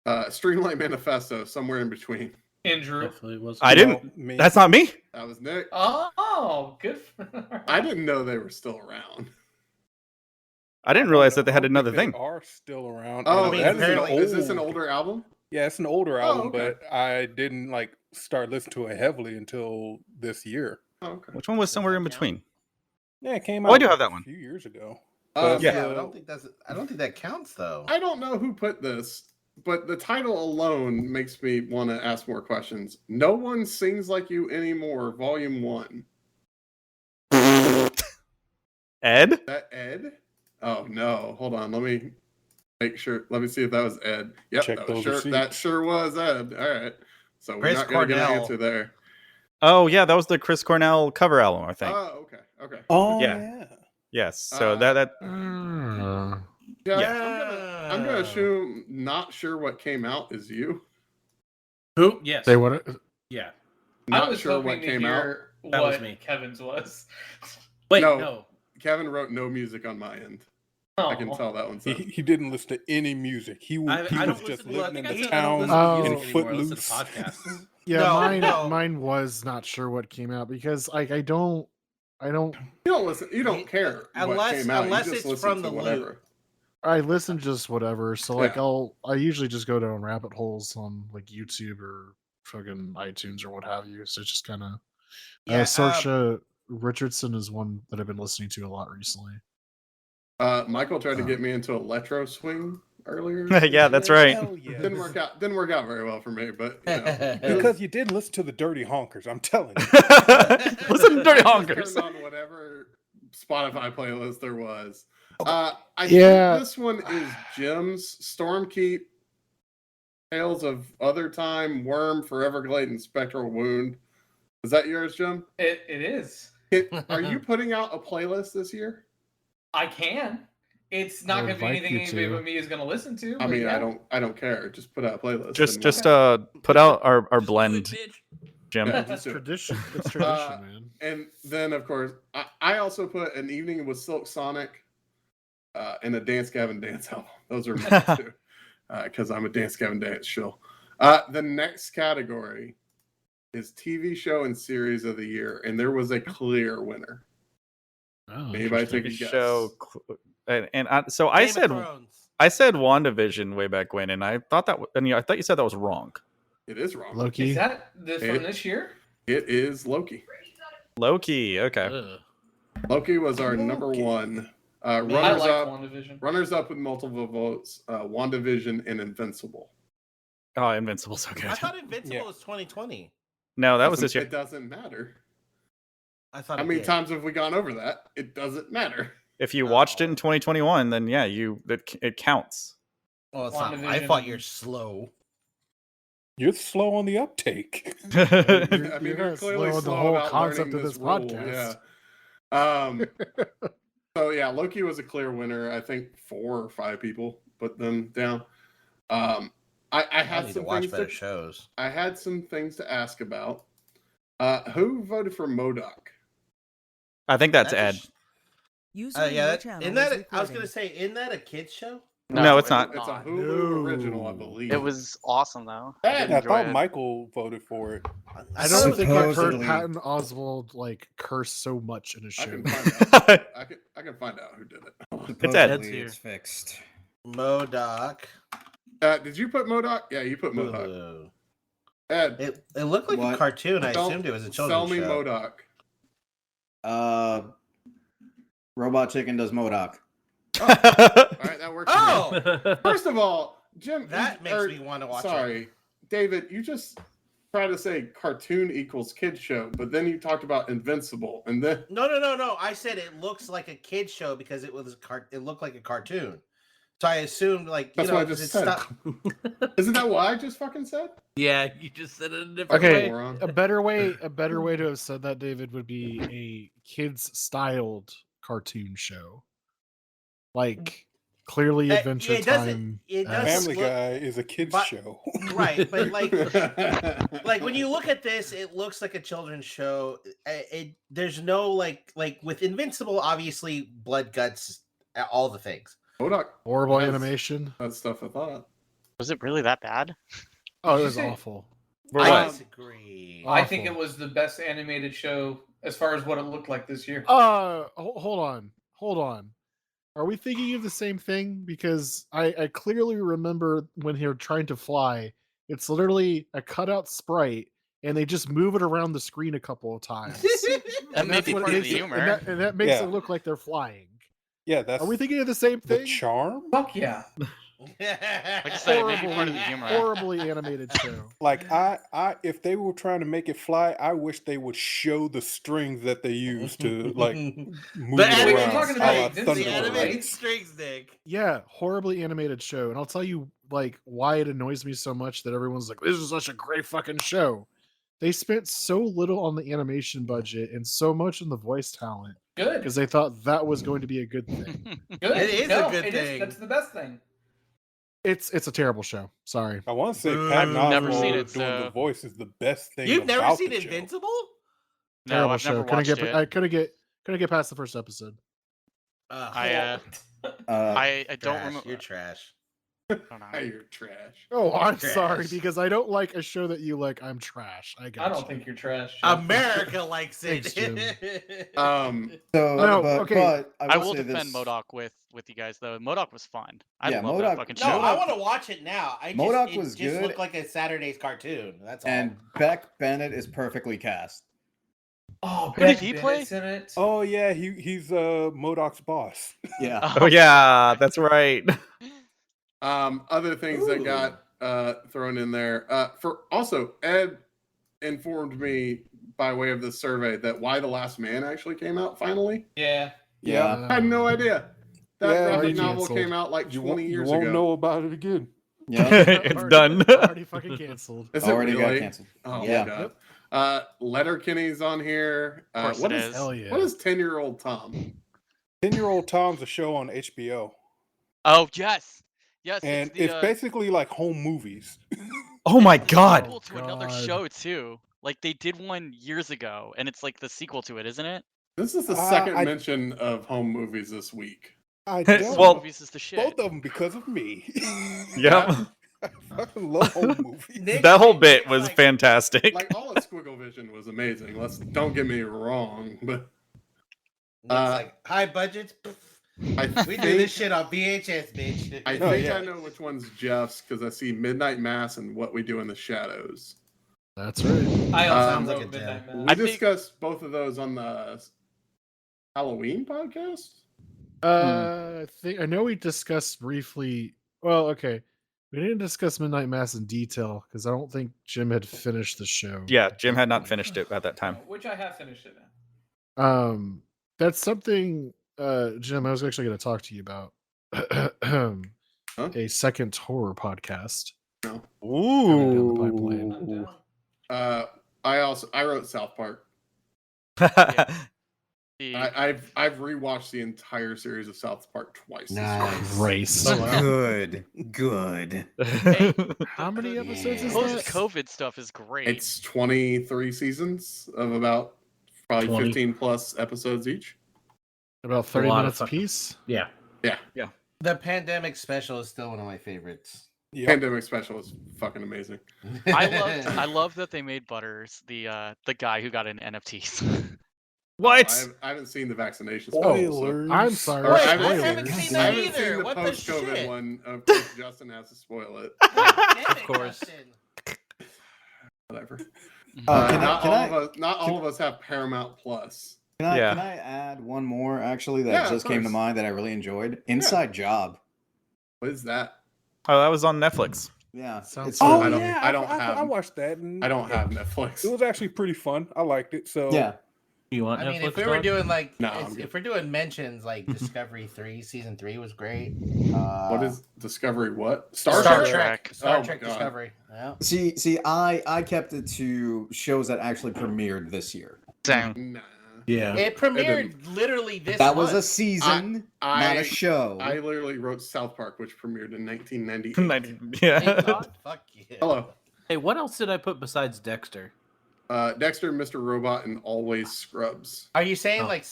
Streamlight Manifesto, somewhere in between. Andrew. Definitely was. I didn't. That's not me. That was Nick. Oh, good. I didn't know they were still around. I didn't realize that they had I don't another think thing. they are still around. Oh, And that is this an older album? Yeah, it's an older album, okay. but I didn't like start listening to it heavily until this year. Oh, okay. Which one was somewhere in between? Yeah, it came Oh, out I do have that one. a few years ago. Yeah, I don't think that counts though. I don't know who put this, but the title alone makes me want to ask more questions. No One Sings Like You Anymore, Volume 1. Ed? Is that Ed? Oh no, hold on. Let me make sure. Let me see if that was Ed. Yep, Check those receipts. that sure was Ed. All right. So we're Chris not going to get an Cornell. answer there. Oh yeah, that was the Chris Cornell cover album, I think. Oh, okay. Oh Yeah. yeah. Yes. So that Yeah, I'm gonna assume not sure what came out is you. Who? Yes. They would. Yeah. I Not was sure hoping what to came out. hear That was what me. Kevin's was. Wait, No. no. Kevin wrote no music on my end. I can tell that one's He didn't listen to any music. He I was don't just listen. Well, I living think in I the said I don't town listen to Oh. and music anymore. I listen to footloose. podcasts. Yeah, No. mine was not sure what came out because like I don't. You don't listen. You don't care what came out. Unless You just it's listen from to the whatever. loop. I listen to just whatever. So like Yeah. I usually just go down rabbit holes on like YouTube or fucking iTunes or what have you. So it's just kind of Yeah, Saoirse Richardson is one that I've been listening to a lot recently. Michael tried to get me into electro swing earlier. yeah, that's right. Hell yeah. Didn't work out. Didn't work out very well for me, but Because you didn't listen to the Dirty Honkers, I'm telling you. Listen to Dirty I Honkers. just turned on whatever Spotify playlist there was. I Yeah. think this one is Jim's Stormkeep, Tales of Other Time, Worm, Forever Glade, and Spectral Wound. Is that yours, Jim? It is. Are you putting out a playlist this year? I can. It's not I going would to be like anything you anybody to. but me is going to listen to. I but mean, yeah. I don't care. Just put out a playlist. Just and put out our blend, Jim. Yeah. It's tradition. It's tradition, man. And then, of course, I also put An Evening with Silk Sonic and a Dance Gavin Dance album. Those are mine too, because I'm a Dance Gavin Dance shill. The next category is TV show and series of the year, and there was a clear winner. Oh, Anybody interesting. take a guess? Show, so I Game of said Thrones. WandaVision way back when, and I thought I thought you said that was wrong. It is wrong. Loki. Is that from It- this year? It is Loki. Loki. Okay. Ugh. Loki was our number one. I Runners like up. WandaVision. Runners up with multiple votes. WandaVision and Invincible. Oh, Invincible's so good. I thought Invincible Yeah. was 2020. No, that was this year. It doesn't matter. I thought. How it many did. times have we gone over that? It doesn't matter. If you watched it in 2021, then yeah, it counts. Well, it's not. I WandaVision. thought you're slow. You're slow on the uptake. You're I mean, kinda you're clearly slow on the slow whole about concept learning of this rule, podcast. Yeah. So yeah, Loki was a clear winner. I think 4 or 5 people put them down. I I had need to some watch things better to, shows. I had some things to ask about. Who voted for MODOK? I think that's That's a Ed. sh- User in your yeah, channel isn't is that? I was recording. gonna say, isn't that a kids show? No, it's not. It's a not. Hulu original, I No. believe. It was awesome though. I Ed, did Yeah, I enjoy thought it. Michael voted for it. I don't think I've heard Supposedly. Patton Oswalt like curse so much in a I show. can find out. I can find out who did it. It's Ed. Supposedly here. it's fixed. MODOK. Did you put MODOK? Yeah, you put MODOK. Hulu. Ed, It looked like a What? cartoon. I sell- assumed it was a sell children's me show. MODOK. Robot Chicken does MODOK. All right, that works. for me. Oh, First of all, Jim, that makes me want to watch Sorry, David, you just try to say cartoon equals kid show, but then you talked about Invincible, and then it. No. I said it looks like a kid show because it was it looked like a cartoon. So I assumed like That's what I just said. Isn't that what I just fucking said? Yeah, you just said it in a different Okay, way. Moron. a better way to have said that, David, would be a kids styled cartoon show, like clearly Adventure it doesn't- Time. it doesn't Family look- Guy is a kids but- show. Right, but like when you look at this, it looks like a children's show. There's no like with Invincible, obviously blood, guts, all the things. MODOK Horrible has animation. that stuff I thought. Was it really that bad? Oh, it Did you was say- awful. For I what? disagree. I think it Awful. was the best animated show as far as what it looked like this year. Hold on. Are we thinking of the same thing? Because I clearly remember when you're trying to fly, it's literally a cutout sprite, and they just move it around the screen a couple of times. That And may that's be what part of makes the it- humor. and that makes Yeah. it look like they're flying. Yeah, that's Are we thinking of the same the thing? charm. Fuck yeah. Like I said, it may be part of the humor. Horribly animated show. Like I, if they were trying to make it fly, I wish they would show the strings that they use to like move The it animated around. talking a about la Invincible, the Thunderbird. animated right? strings, Nick. Yeah, horribly animated show. And I'll tell you like why it annoys me so much that everyone's like, this is such a great fucking show. They spent so little on the animation budget and so much on the voice talent Good. because they thought that was going to be a good thing. Good. It is a good thing. That's the best thing. It's a terrible show. Sorry. I want to say I've Patton never Oswalt seen it, doing so- the voice is the best thing. You've never about seen the show. Invincible? No, Terrible I've show. never watched it. I couldn't get past the first episode. I don't Trash. remember. You're trash. I don't know. Hey, you're trash. Oh, I'm Trash. sorry because I don't like a show that you like. I'm trash. I got I don't think you're trash. America likes it. Thanks, Jim. So, No, but, okay. but I will say defend this, MODOK with you guys though. MODOK was fun. I Yeah, love MODOK- that fucking No, show. I want to watch it now. MODOK It was just good. looked like a Saturday's cartoon. That's all. and Beck Bennett is perfectly cast. Oh, Who did Beck he Bennett's play? in it. Oh yeah, he's MODOK's boss. Yeah. Oh yeah, that's right. Other things that got thrown in there. For also, Ed informed me by way of the survey that Why the Last Man actually came out finally. Yeah. Yeah. I had no idea. That Yeah, graphic already novel canceled. came out like You 20 won't, years you won't ago. know about it again. Yeah. It's done. Already fucking canceled. Is it Already got really? canceled. Oh Yeah. my god. Letterkenny's on here. Of course What it is is. Hell yeah. what is 10-year-old Tom? 10-Year-Old Tom's a show on HBO, Oh yes, yes. and it's, it's basically like home movies. Oh my it's the god. sequel to another God. show too. Like they did one years ago, and it's like the sequel to it, isn't it? This is the Uh, second I- mention of home movies this week. I Well, don't. Well- Movies is the shit. Both of them because of me. Yep. I fucking love home movies. Nick- That whole Nick bit is was like- fantastic. Like all at Squiggle Vision was amazing. Don't get me wrong, but Nick's like high budgets. I We think do this shit on VHS, bitch. I Oh, think yeah. I know which one's Jeff's because I see Midnight Mass and What We Do in the Shadows. That's right. I also Sounds like wrote a Midnight We Mass. I think- discussed both of those on the Halloween podcast. I know we discussed briefly. Well, okay, we didn't discuss Midnight Mass in detail because I don't think Jim had finished the show. Yeah, Jim had not finished it at that time. Which I have finished it now. That's something, Jim. I was actually going to talk to you about a second horror podcast. No. Coming down the pipeline. I'm down. I wrote South Park. I've rewatched the entire series of South Park twice. Nice. Grace. Good. Hey, How many episodes is post that? COVID stuff is great. It's 23 seasons of about probably 20. 15 plus episodes each. About A 30 lot of minutes a fucking- piece? Yeah. The pandemic special is still one of my favorites. Yep. Pandemic special is fucking amazing. I love that they made Butters the guy who got in NFTs. What? I haven't seen the vaccination special. so- Spoilers. I'm sorry. Or Wait, I I haven't haven't spoilers. seen I that haven't either. seen the What the post-COVID shit? one. Of course, Justin has to spoil it. Damn it, course. Justin. Whatever. Can Not all of us have Paramount Plus. Yeah. Can I add one more actually that Yeah, of just came to course. mind that I really enjoyed? Inside Job. What is that? Oh, that was on Netflix. Yeah. Sounds It's fun. Oh I don't- yeah, I don't have- I watched that. And I don't have Netflix. It was actually pretty fun. I liked it. So yeah. You want I mean, Netflix, if we were dog? doing like, No, I'm good. if we're doing mentions, like Discovery 3, season 3 was great. What is Discovery? What? Star Trek. Trek? Oh Star my Trek God. Discovery. Yeah. See, I kept it to shows that actually premiered this year. Same. Nah. Yeah. It premiered literally this That was a month. season, I- not a show. I literally wrote South Park, which premiered in 1998. Thank Yeah. God. Fuck you. Hello. Hey, what else did I put besides Dexter? Dexter, Mr. Robot, and Always Scrubs. Are you saying Oh. like,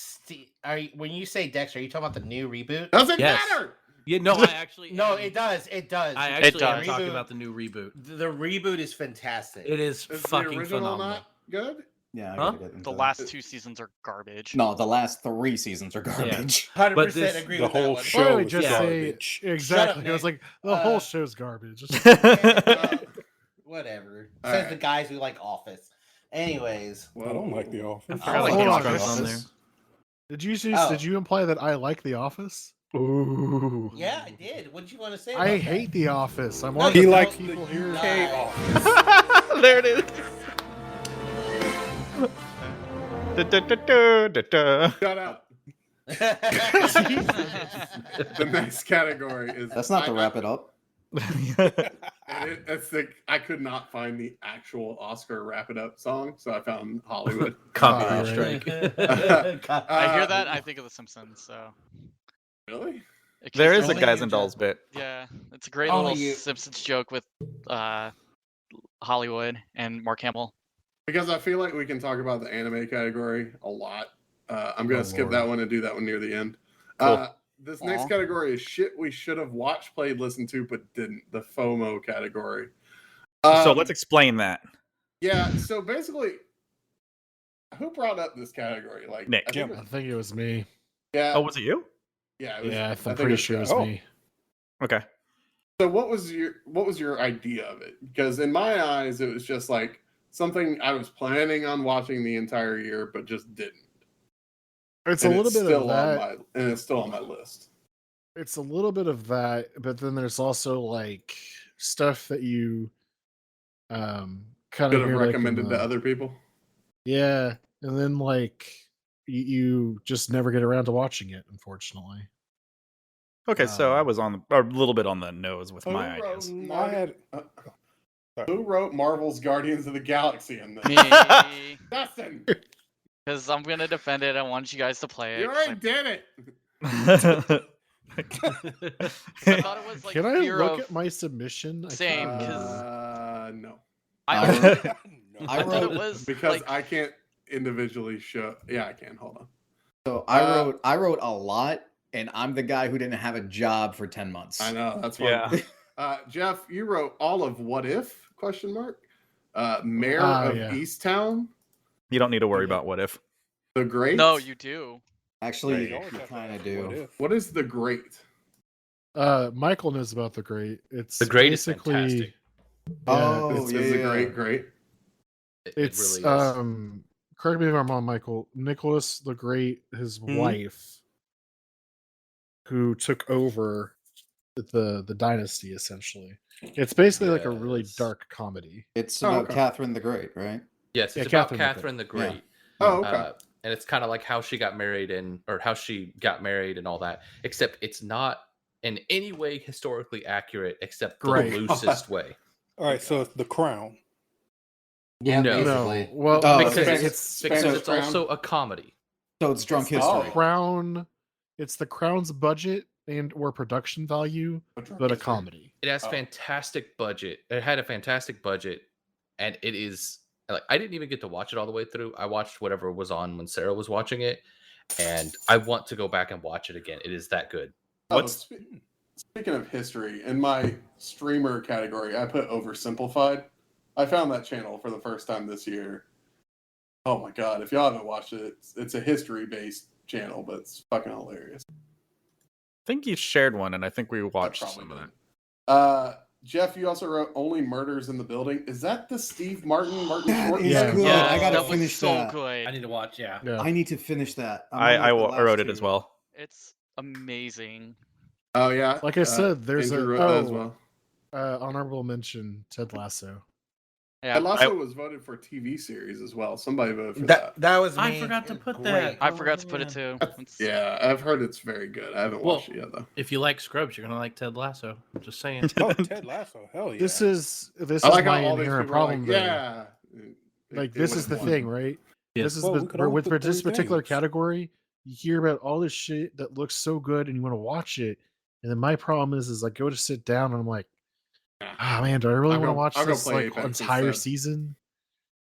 when you say Dexter, are you talking about the new reboot? Doesn't Yes. matter. Yeah, no, I actually No, am. it does. It does. I It actually does. am talking Reboot- about the new reboot. The reboot is fantastic. It is Is fucking the original phenomenal. not good? Yeah, I Huh? gotta get into The that. last 2 seasons are garbage. No, the last 3 seasons are garbage. 100% But this- agree the with whole that one. show Why don't we is just Yeah. say garbage. exactly? I was Nick. like, the whole show's garbage. Whatever. All Says right. the guys who like Office. Anyways. I don't like The Office. I forgot Hold like Game on, of Thrones on there. Office. Did you Oh. did you imply that I like The Office? Ooh. Yeah, I did. What did you want to say? I about hate that? The Office. I'm No, one of you He the likes people the here. UK Nice. Office. There it is. Da-da-da-da-da-da. Shut up. The next category is. That's not to wrap it up. It's the I could not find the actual Oscar Wrap It Up song, so I found Hollywood. Copyright Alright. strike. I hear that, I think of The Simpsons. So Really? There is a Only Guys you, and Dolls bit. yeah, it's a great Only little you. Simpsons joke with Hollywood and Mark Hamill. Because I feel like we can talk about the anime category a lot. I'm going Oh, to skip Lord. that one and do that one near the end. Cool. This next Aw. category is shit we should have watched, played, listened to, but didn't. The FOMO category. So Um, let's explain that. Yeah, so basically, who brought up this category? Like Nick. I think I think it was me. yeah, Oh, was it you? yeah, it was, Yeah, I I'm think pretty it sure it was Jeff. me. Okay. So what was your idea of it? Because in my eyes, it was just like something I was planning on watching the entire year, but just didn't. It's And a little bit of still that. and it's still on my list. It's a little bit of that, but then there's also like stuff that you kind Could of have recommended to other people. Yeah, and then like you just never get around to watching it, unfortunately. Okay, so I Um, was on a little bit on the nose with Who my wrote ideas. I had Who wrote Marvel's Guardians of the Galaxy in this? Me, Dustin, because I'm gonna defend it. I want you guys to play it. you 'cause already did it. I thought it was like Can I fear look of at my submission? I Same, can't 'cause- No, I, I always- wrote- I I thought it wrote was because like, I can't individually show. Yeah, I can. Hold on. so Uh, I wrote a lot, and I'm the guy who didn't have a job for 10 months. I know that's why. Yeah. Jeff, you wrote all of What If? Question mark. Mayor Ah, of yeah. Easttown, You don't need to worry about what if. The Great. no, you do. Actually, Right. you kind of do. What is The Great? Michael knows about The Great. It's The Great is basically fantastic. Oh, This yeah, is The yeah. Great. Great. it's it really is. correct me if I'm wrong, Michael. Nicholas the Great, his wife, who took over the dynasty essentially. It's basically like a really Yes. dark comedy. It's Oh, about okay. Catherine the Great, right? Yes, Yeah, it's about Catherine the Catherine the Great. Great. Oh, okay. And it's kind of like how she got married or how she got married and all that. Except it's not in any way historically accurate, except the Great. loosest way. All right, so it's The Crown. Yeah, No. basically. No, well, Oh, Because Spanish- it's Spanish because it's Crown? also a comedy. So it's drunk It's history. Crown. It's the Crown's budget and or production value, but a comedy. It has fantastic budget. It had a fantastic budget, and it is like I didn't even get to watch it all the way through. I watched whatever was on when Sarah was watching it, and I want to go back and watch it again. It is that good. Speaking of history, in my streamer category, I put Oversimplified. I found that channel for the first time this year. Oh my god! If y'all haven't watched it, it's a history-based channel, but it's fucking hilarious. I think you shared one, and I think we watched some of that. Geoff, you also wrote Only Murders in the Building. Is that the Steve Martin That Short? is good. I gotta finish so that. good. I need to watch. Yeah. I need to finish that. I wrote it as well. It's amazing. Oh yeah. Like I said, there's Andrew a wrote that as well. honorable mention. Ted Lasso. Yeah, Ted Lasso was voted for TV series as well. Somebody voted for that. That was me. I forgot to put that. I forgot to put it too. Yeah, I've heard it's very good. I haven't watched it yet though. If you like Scrubs, you're gonna like Ted Lasso. I'm just saying. Oh, Ted Lasso, hell yeah. This is I like my how all these inherent people are problem. like, though. yeah. Like They this is the would've thing, won. right? Yeah. This is Well, we could all with put this three particular things. category. You hear about all this shit that looks so good, and you want to watch it. And then my problem is I go to sit down, and I'm like, oh man, do I really want to watch I'll go this play like Apex entire instead. season?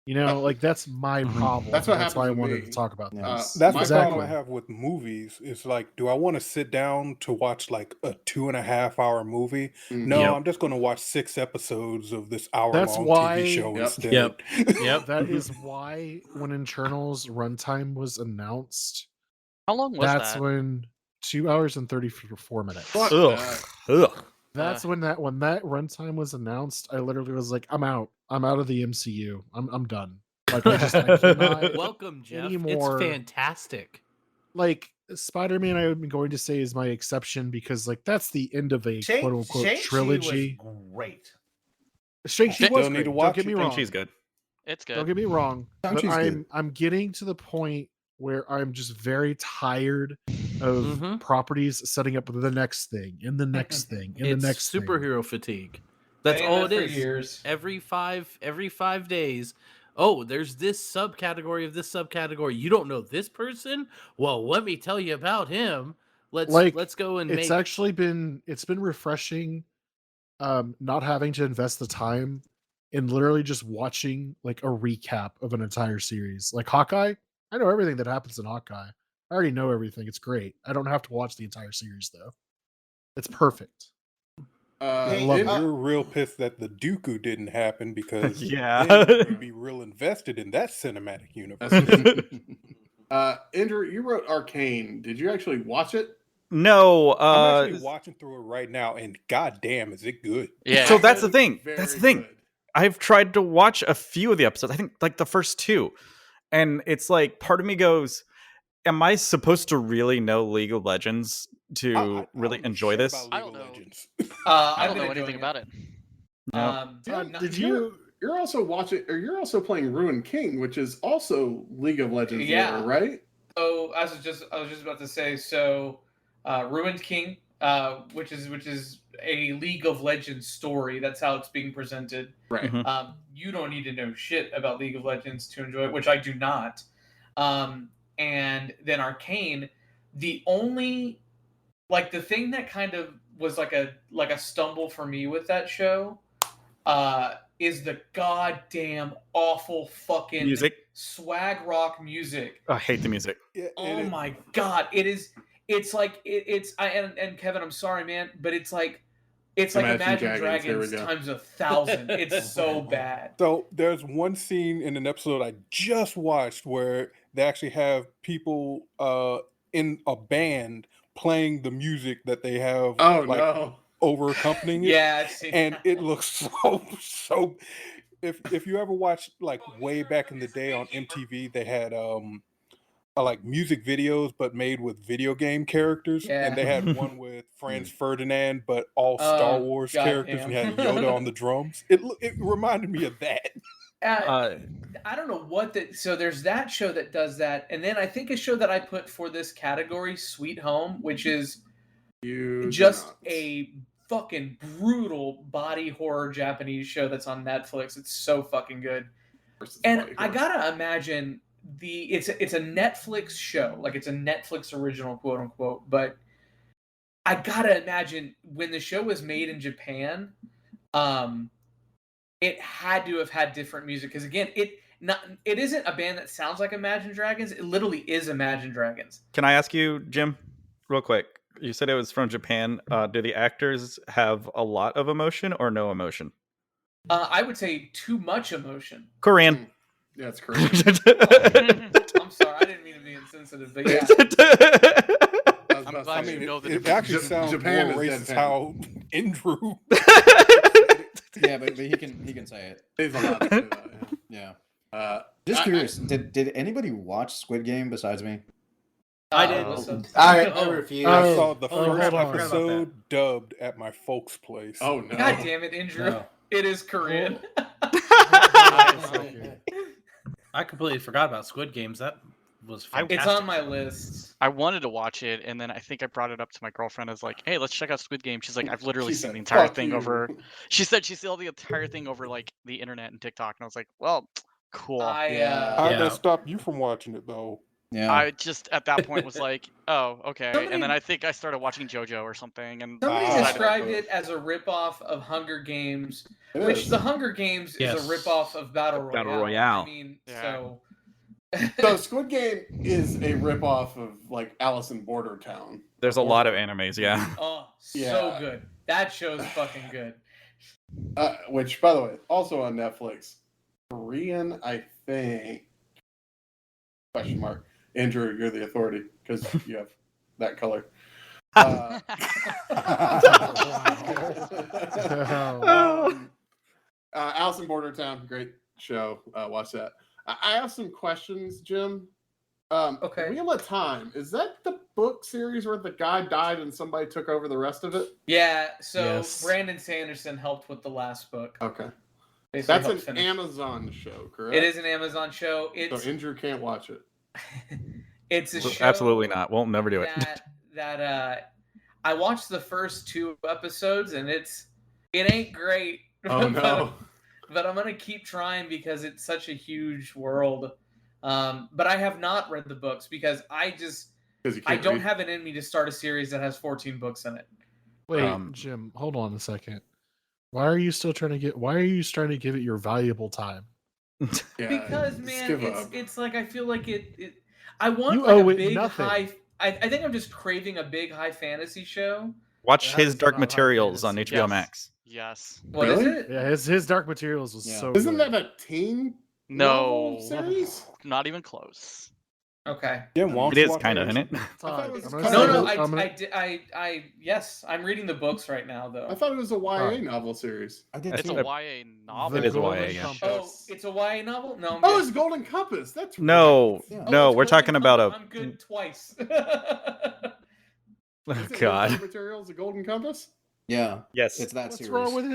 You know, like that's my problem. That's what why I happens with wanted me. to talk about this. That's the exactly. problem I have with movies. Is like, do I want to sit down to watch like a 2.5-hour movie? No, Yep. I'm just going to watch 6 episodes of this That's hour-long why- TV show Yep. instead. Yep. That is why when Internal's runtime was announced, How long was that's that? when 2 hours and 34 minutes. Fuck Ugh. that. Ugh. That's when that runtime was announced. I literally was like, I'm out. I'm out of the MCU. I'm done. Like I cannot Welcome, Jeff. anymore. It's fantastic. Like Spider-Man, I'm going to say is my exception because like that's the end of a quote unquote trilogy. Was great. Shang-Chi Still was need great. to Don't watch get me it. wrong. She's good. It's good. Don't get me wrong. But Shang-Chi's good. I'm getting to the point where I'm just very tired of properties setting up the next thing and the next thing and It's the next thing. superhero fatigue. That's Saying all that it for is. years. Every 5 days. Oh, there's this subcategory of this subcategory. You don't know this person? Well, let me tell you about him. Let's go and it's make. actually been refreshing not having to invest the time in literally just watching like a recap of an entire series. Like Hawkeye, I know everything that happens in Hawkeye. I already know everything. It's great. I don't have to watch the entire series though. It's perfect. Hey, love And it. you're real pissed that the Dooku didn't happen because Yeah. then you'd be real invested in that cinematic universe. Andrew, you wrote Arcane. Did you actually watch it? No. I'm actually watching through it right now, and goddamn, is it good? Yeah. So that's the thing. Very That's the thing. good. I've tried to watch a few of the episodes. I think like the first 2. And it's like part of me goes, am I supposed to really know League of Legends to I really don't know enjoy shit this? about I League don't of know. Legends. I don't know anything about it. No. Did you? You're also watching, or you're also playing Ruined King, which is also League of Legends, Yeah. lore, right? So I was just about to say, so Ruined King, which is a League of Legends story. That's how it's being presented. Right. Mhm. You don't need to know shit about League of Legends to enjoy it, which I do not. And then Arcane, the only like the thing that kind of was like a stumble for me with that show is the goddamn awful fucking Music. swag rock music. I hate the music. Oh my god, it's like it's and Kevin, I'm sorry, man, but it's like Imagine Dragons Here we go. times 1,000. It's so bad. So there's one scene in an episode I just watched where they actually have people in a band playing the music that they have over accompanying it. Yeah, I've seen and that. it looks so if you ever watched like way back in the day on MTV, they had like music videos but made with video game characters. Yeah. And they had one with Franz Ferdinand but all Star Oh, Wars goddamn. characters, and you had Yoda on the drums. It reminded me of that. I don't know what that. So there's that show that does that, and then I think a show that I put for this category, Sweet Home, which is just a fucking brutal body horror Japanese show that's on Netflix. It's so fucking good. And I gotta imagine it's a Netflix show, like it's a Netflix original, quote unquote. But I gotta imagine when the show was made in Japan, it had to have had different music because again, it isn't a band that sounds like Imagine Dragons. It literally is Imagine Dragons. Can I ask you, Jim, real quick? You said it was from Japan. Do the actors have a lot of emotion or no emotion? I would say too much emotion. Korean. Yeah, it's Korean. I'm sorry, I didn't mean to be insensitive, but yeah. I'm glad you know the it actually sounds Japan more is racist deadpan. how Andrew. Yeah, but he can say it. He's allowed to do that. Yeah. Just curious, did anybody watch Squid Game besides me? I did. Listen. I refuse. I saw the hold first on. episode dubbed at my folks' place. Oh no! God damn it, Andrew! No. It is Korean. I completely forgot about Squid Games. That was fantastic. It's on my list. I wanted to watch it, and then I think I brought it up to my girlfriend. I was like, "Hey, let's check out Squid Game." She's like, "I've literally She seen said, the entire "Fuck thing you." over." She said she saw the entire thing over like the internet and TikTok, and I was like, "Well, cool." How'd Yeah. that stop you from watching it though? Yeah. I just at that point was like, "Oh, okay." Somebody- And then I think I started watching JoJo or something, and Somebody Ah. described it as a ripoff of Hunger Games, It which is. the Hunger Games Yes. is a ripoff of Battle Royale. Battle Royale. I mean, Yeah. so So Squid Game is a ripoff of like Alice in Bordertown. There's a lot of animes, yeah. oh, so Yeah. good. That show's fucking good. Which, by the way, also on Netflix. Korean, I think. Question mark. Andrew, you're the authority because you have that color. Alice in Bordertown, great show. Watch that. I have some questions, Jim. Okay. Wheel of Time, is that the book series where the guy died and somebody took over the rest of it? Yeah, so Yes. Brandon Sanderson helped with the last book. Okay. Basically That's helped an finish. Amazon show, correct? It is an Amazon show. It's So Andrew can't watch it. it's a show Absolutely not. We'll never do it. that I watched the first 2 episodes and it ain't great. Oh no. But I'm gonna keep trying because it's such a huge world. But I have not read the books because I 'Cause you I can't don't read. have it in me to start a series that has 14 books in it. Wait, Jim, hold on a second. Why are you starting to give it your valuable time? Yeah, Because just man, give up. it's like I feel like it I want You like owe a it big nothing. high. I think I'm just craving a big high fantasy show. Watch That his is Dark not high Materials on fantasy. HBO Yes. Max. Yes. What is Really? it? Yeah, his Dark Materials was Yeah. so Isn't good. that a teen No. novel series? Not even close. Okay. Yeah, won't It you is watch kind of, it? isn't it? thought it was I'm gonna kind No, of- say no, that- I'm gonna- I yes, I'm reading the books right now though. I thought it was a YA Right. novel series. I did I It's think a that- YA novel. It is a Golden YA, yeah. Compass. Oh, it's a YA novel? No. I'm Oh, good. it's Golden Compass. That's No, right. Yeah. Oh, no, it's we're Golden talking about Compass. a. I'm good twice. Oh, Isn't his God. Dark Materials a Golden Compass? Yeah, Yes, it's that What's series. wrong with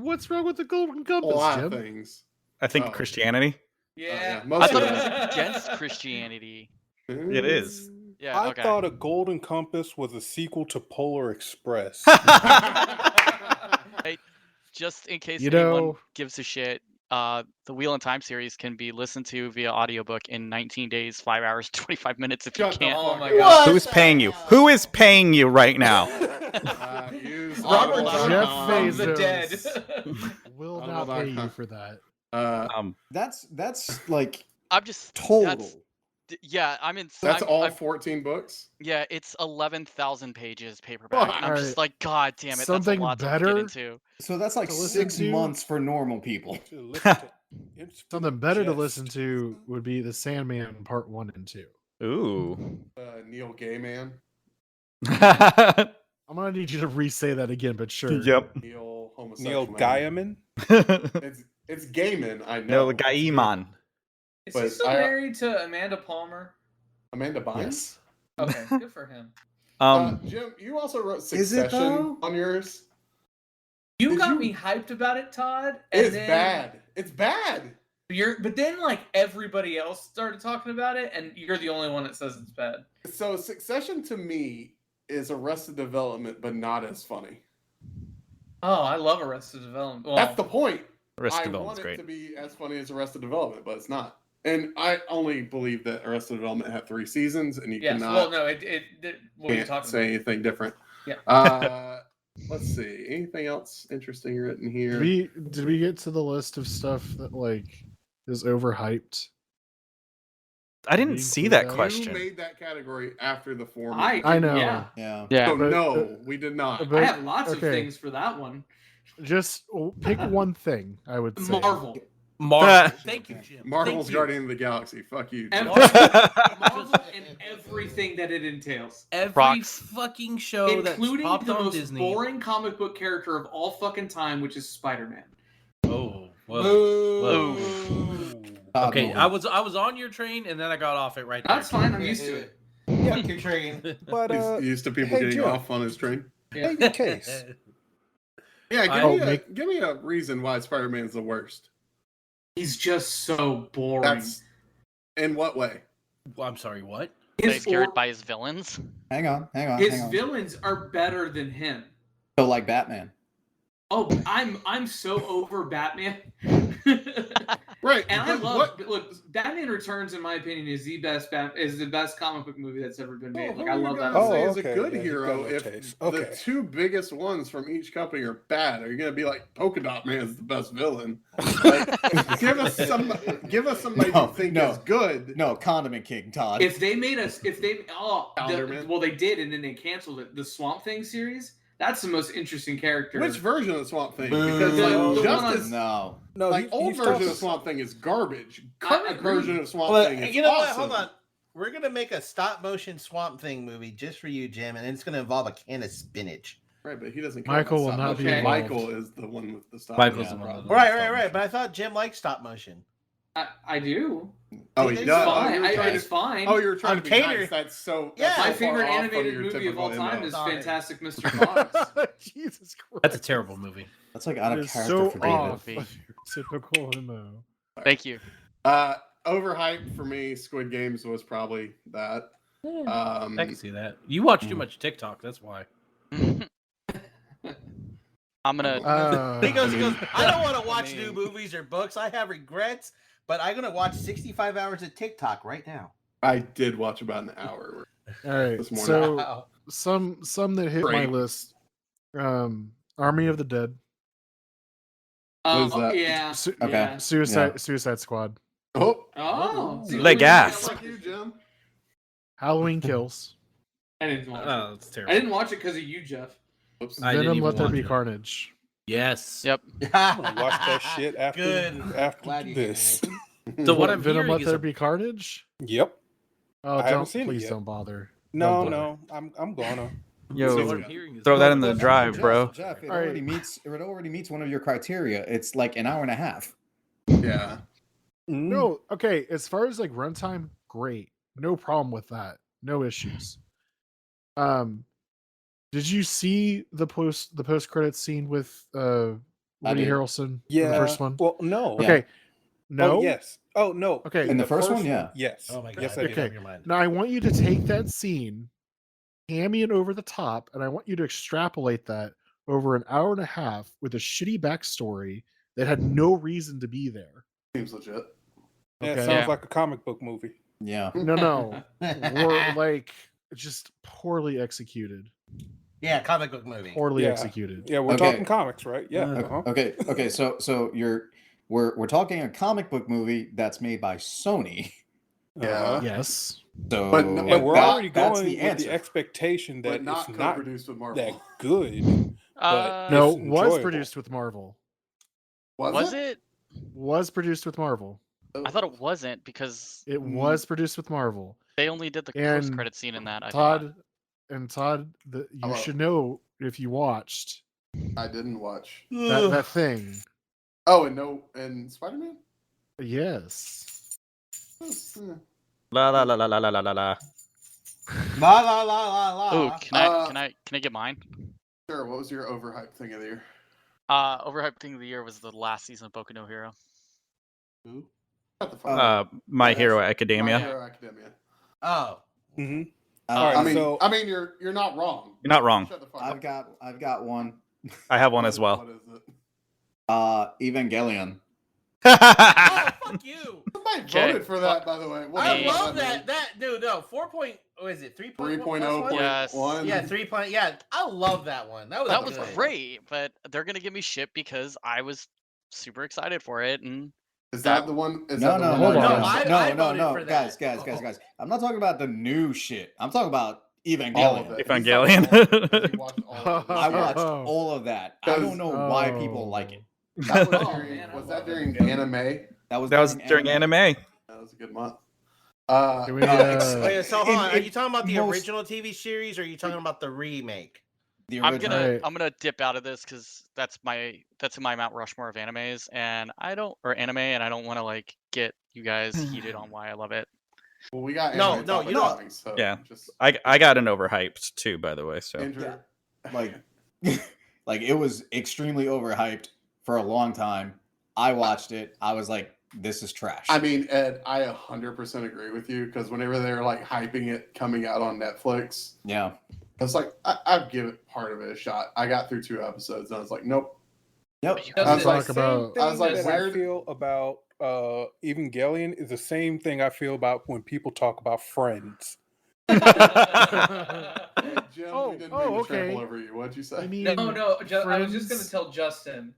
what's wrong with the Golden A Compass, lot Jim? of things. I think Oh. Christianity. yeah. yeah, most I of thought it it. was against Christianity. It is. Yeah. I Okay. thought a Golden Compass was a sequel to Polar Express. Just in case You anyone know- gives a shit, the Wheel in Time series can be listened to via audiobook in 19 days, 5 hours, 25 minutes if you Shut the can't. Oh my fuck god. Who's paying you? Who is paying you right now? Use Robert Audible.com. Jeff from the Bezos. dead. Will Audible.com. not pay you for that. That's like I'm just total. Yeah, I'm in. That's I'm, all I'm- 14 books? Yeah, it's 11,000 pages paperback, and I'm Alright. just like, God damn it, Something that's a lot better? to get into. So that's like To listen 6 to- months for normal people. To listen to Infinite Something better to Jest. listen to would be The Sandman Part 1 and 2. Ooh. Neil Gaiman. I'm gonna need you to re-say that again, but sure. Yep. Neil Homosexual. Neil Man. Gaiman. It's Gaiman, I know. No, Gaiman. Is he But still I- married to Amanda Palmer? Amanda Bynes? Yes. Okay, good for him. Jim, you also wrote Is it Succession though? on yours. You Did got you- me hyped about it, Todd. And It's then bad. It's bad. but then like everybody else started talking about it, and you're the only one that says it's bad. So Succession to me is Arrested Development, but not as funny. Oh, I love Arrested Development. Well, That's the point. Arrested I Development's want it great. to be as funny as Arrested Development, but it's not. And I only believe that Arrested Development had 3 seasons, and you Yes. cannot Well, no, what are you can't talking say about? anything different. Yeah. Let's see. Anything else interesting written here? Did we get to the list of stuff that like is overhyped? I didn't Did we see include that You question. made that category after the 4 I movies. I know. Yeah. Yeah. Yeah. So But, no, we did not. but- I have lots of okay. things for that one. Just pick one thing. I would say Marvel. Marvel. Thank you, Jim. Marvel's Thank you. Guardian of the Galaxy. Fuck you, Jim. Marvel and everything that it entails. Every Prox. fucking show that's Including popped the on most Disney. boring comic book character of all fucking time, which is Spider-Man. Oh, whoa. Okay, movie. I was on your train and then I got off it right there. That's fine. I'm used to it. Fuck your train. But He's used to people hey, getting Jim. off on his train. Yeah. make a case. Yeah, I- give me a reason why Spider-Man's the worst. He's just so boring. That's in what way? Well, I'm sorry, what? He's scared by his villains. Hang on. His villains are better than him. So like Batman. Oh, I'm so over Batman. Right. And I but love what- look, Batman Returns in my opinion is the best comic book movie that's ever been made. Oh, Like I love that Say movie. Oh, is a okay, good yeah, you hero got no if taste. the Okay. 2 biggest ones from each company are bad. Are you gonna be like Polka Dot Man's the best villain? Like, give us somebody you think is good. No, Condiment King, Todd. If they made us Calendar Man? well they did and then they canceled it. The Swamp Thing series, that's the most interesting character. Which version of Swamp Thing? Boo. Because The like one Justice, No. No, like old he's version talking- of Swamp Thing is garbage. I Current agree. version of Swamp Well, Thing is you know awesome. what? Hold on. We're gonna make a stop motion Swamp Thing movie just for you, Jim, and it's gonna involve a can of spinach. Right, but he doesn't. care Michael about will not stop be motion. involved. Michael is the one with the stop. Michael's motion the one problem. with Right. But I thought Jim liked stop motion. I do. Oh, It's he does. Fine. Oh, you were trying It's to- fine. Oh, you're trying I'm to be catering. nice. That's so. Yeah. That's My so far favorite off from animated your movie of all typical time MO. is Sorry. Fantastic Mr. Fox. Jesus Christ. That's a terrible movie. That's like out It of is character so for David. off of your typical MO. Thank you. Overhyped for me. Squid Games was probably that. I can see that. You watch too much TikTok, that's why. I'm gonna. He goes, I don't want to I watch mean- new movies or books. I have regrets, but I'm gonna watch 65 hours of TikTok right now. I did watch about an hour. All right. This morning. So Wow. some that hit my Great. list. Army of the Dead, What is that? Yeah. Su- Okay. Yeah. Suicide Squad, Oh, Oh. See, Leg I ass. like you, Jim. Halloween Kills, I didn't watch it. Oh, that's I terrible. didn't watch it because of you, Jeff. Oops. I didn't Venom, even Let There watch Be it. Carnage. Yes. Yep. I'm gonna watch that shit after Good. after Glad you this. did So what I'm Venom, hearing Let is There a- Be Carnage. Yep. Oh, I haven't don't seen it please yet. don't bother. No, Don't no, I'm gonna. Yo, So what I'm hearing is throw that in the But drive, bro. Jeff, it All right. already meets one of your criteria. It's like an hour and a half. Yeah. No, okay. As far as like runtime, great, no problem with that, no issues. Did you see the post credit scene with Woody did. Harrelson? in Yeah. the first one. Well, no. Okay, no. Oh, yes. Oh no. Okay. In the first one, yeah. Yes. Oh my god. Yes, I you did. made up your mind. Now I want you to take that scene, hammy it over the top, and I want you to extrapolate that over an hour and a half with a shitty backstory that had no reason to be there. Seems legit. Yeah, it Okay. sounds Yeah. like a comic book movie. Yeah. No, it. or like just poorly executed. Yeah, comic book movie. Poorly Yeah. executed. Yeah, we're Okay. talking comics, right? Yeah. uh-huh. Okay. So we're talking a comic book movie that's made by Sony. Yeah. Yes. So But no- And we're that- already that's going the with answer. the expectation that But not it's not co-produced with Marvel. that good. But No, it's was enjoyable. produced with Marvel. Was it? Was produced with Marvel. I thought it wasn't because It was produced with Marvel. they only did the And post-credit scene in that. I thought. Todd, you Hello. should know if you watched I didn't watch. that thing. Oh, and Spider-Man? Yes. La la la la la la la la la. La la la la la. Oh, can I get mine? Sure. What was your overhyped thing of the year? Overhyped thing of the year was the last season of Boku no Hero. Who? Shut the fuck up. My Yes. Hero My Academia. Hero Academia. Oh. Mm-hmm. All right, I mean, so- you're not wrong. You're not wrong. Shut the fuck I've up. got one. I have one What as is- well. What is it? Evangelion. Oh, fuck you! Somebody Okay. voted for that, by the way. We'll I talk about love that. movie. That dude, no, 4. What is it? 3.1? 3.0.1. Yes. Yeah, 3. Yeah, I love that one. That was That was good. great, but they're gonna give me shit because I was super excited for it, and Is that the one? Is No, that the no, one? no, Hold no, on. no, I no, voted no, for that. guys. I'm not talking about the new shit. I'm talking about Evangelion. All of it. Evangelion. He's talking all of it, 'cause he watched all of it. I watched Oh. all of that. I don't know why people like it. That was Oh, during, man, I was love that during it. anime? That was during anime. That was a good month. Can we, Wait, so hold on. Are in you talking about the most- original TV series, or are you talking about the remake? The I'm original. Right. gonna dip out of this because that's in my Mount Rushmore of animes, and I don't want to like get you guys heated on why I love it. Well, we got No, anime no, topics you don't. coming, so Yeah. just I got an overhyped too, by the way. So Andrew. Like, like it was extremely overhyped for a long time. I watched it. I was like, this is trash. I mean, Ed, I 100% agree with you because whenever they're like hyping it coming out on Netflix, yeah. it's like I'd give it part of it a shot. I got through 2 episodes and I was like, nope. Yep. I was like, talk about. I was like, that where? I feel about Evangelion is the same thing I feel about when people talk about Friends. Jim, Oh, we didn't oh, mean to okay. trample over you. What'd you say? I mean, No, I was just going to Friends- tell Justin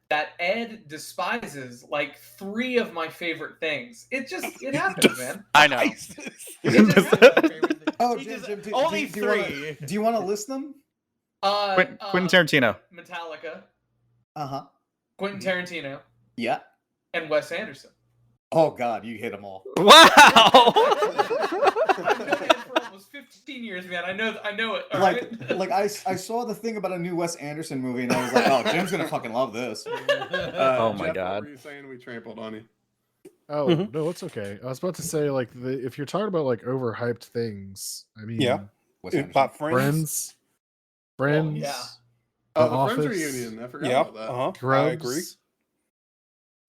that Ed despises like 3 of my favorite things. It happens, man. I know. It just happens. Oh, He Jim, just- Jim, only do you wanna- 3. Do you want to list them? Quentin Tarantino. Metallica, Uh-huh. Quentin Tarantino, Yeah. and Wes Anderson. Oh God, you hit them all. Wow. I've known Ed for almost 15 years, man. I know it. All right? Like I saw the thing about a new Wes Anderson movie, and I was like, oh, Jim's gonna fucking love this. Oh my Jeff, God. What were you saying? We trampled on you. Oh Mhm. no, it's okay. I was about to say like if you're talking about like overhyped things, I mean, Yeah. Wes Anderson. About Friends. Friends, yeah. Oh, The the Friends Office. reunion. I forgot Yeah. about that. I Grubs. agree.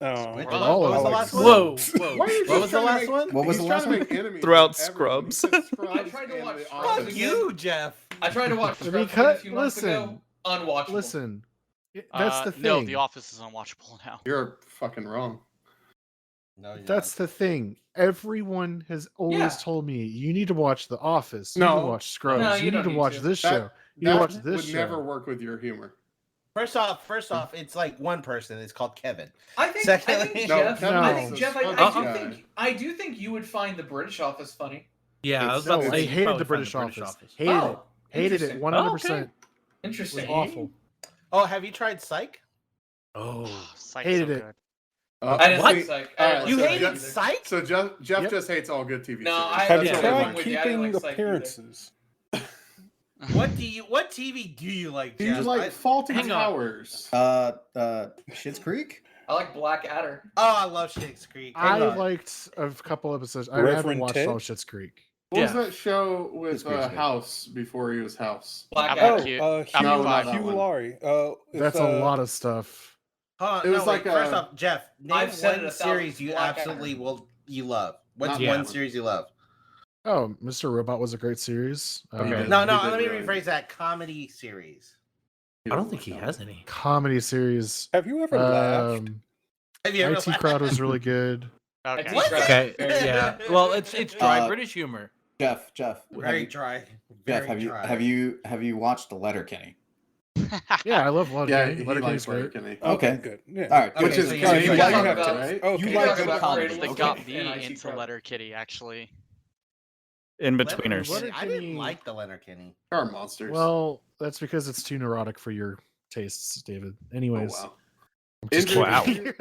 What all was of the them. last one? Whoa, Why are whoa. you What just was the trying to last make- one? What was He's the trying last to one? make enemies Throughout with everyone. Scrubs. He said I Scrubs tried to and watch The Scrubs Office. Fuck again. you, Jeff. I tried to watch Scrubs again a Because few months ago. Unwatchable. Listen, that's the thing. No, The Office is unwatchable now. You're fucking wrong. No, you're That's the thing. Everyone has always Yeah. told me you need to watch The Office. You need No. to watch Scrubs. No, you you need don't to need watch to. this That- show. You need to watch That this would show. never work with your humor. First off, it's like one person. It's called Kevin. I think Secondly- No, Jeff. Kevin I is think the Jeff. Scrubs guy. I do think you would find the British Office funny. Yeah, I was No, about to I say you hated probably the find British Office. Hated it. Oh, Hated it. interesting. 100%. It was Interesting. awful. Oh, have you tried Psych? Oh, Psych's hated so it. good. I didn't what? like Psych. All right, You so hated Jeff- Psych? So Jeff Yep. just hates all good TV No, series. I- Have you Yeah, That's what I'm tried with you. I didn't keeping like Psych either. appearances? What TV do you like, Do you Jeff? like Faulty Hang on. Towers? Schitt's Creek. I like Blackadder. Oh, I love Schitt's Creek. I Hang on. liked a couple episodes. I haven't Reverend watched Ted? all Schitt's Creek. What was Yeah. that show with It's pretty good. House before he was House? Blackadder. Cute. Hugh, Apple No, not pie. that Hugh one. Laurie. That's a lot of stuff. Hold on, It was no, like wait, first a- off, Jeff, name I've said it one 1,000 series you Blackadder. absolutely you love. What's Not one that one. series you love? Oh, Mr. Robot was a great series. Okay. No, He no, did let me really- rephrase that. Comedy series. I don't think he has any. Comedy series. Have you ever laughed? Have you ever IT Crowd was really good. Okay. What? Okay, yeah. Well, it's dry British humor. Jeff, Very dry. Very dry. have you watched Letterkenny? Yeah, I love Yeah, Letterkenny. he Letterkenny's likes great. Letterkenny. Okay. Good. Yeah. All right, Okay, Which is so you because like you like Letterkenny. it, right? Okay. You like talk good about comedy. Brady They Okay. got and me IT into Crowd. Letterkenny, actually. In Letterkenny- betweeners. I didn't like the Letterkenny. Are monsters. Well, that's because it's too neurotic for your tastes, David. oh, Anyways. wow. I'm just Andrew, Wow. did you-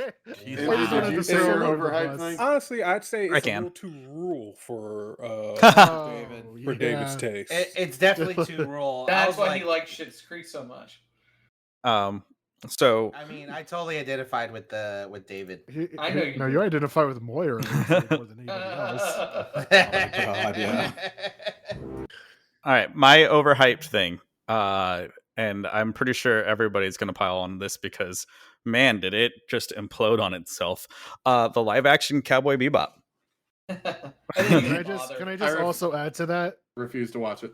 Wow. Andrew, did you say your overhyped thing? Honestly, I'd say I it's a can. little too rural for David. for David's taste. It's definitely too rural. I That's was why like, he likes Schitt's Creek so much. So I mean, I totally identified with David. I know you No, do. you identify with Moira more than anybody else. God, yeah. all right, my overhyped thing. And I'm pretty sure everybody's gonna pile on this because man, did it just implode on itself. The live action Cowboy Bebop. I didn't Can even I just bother. can I just I ref- also add to that Refuse to watch it.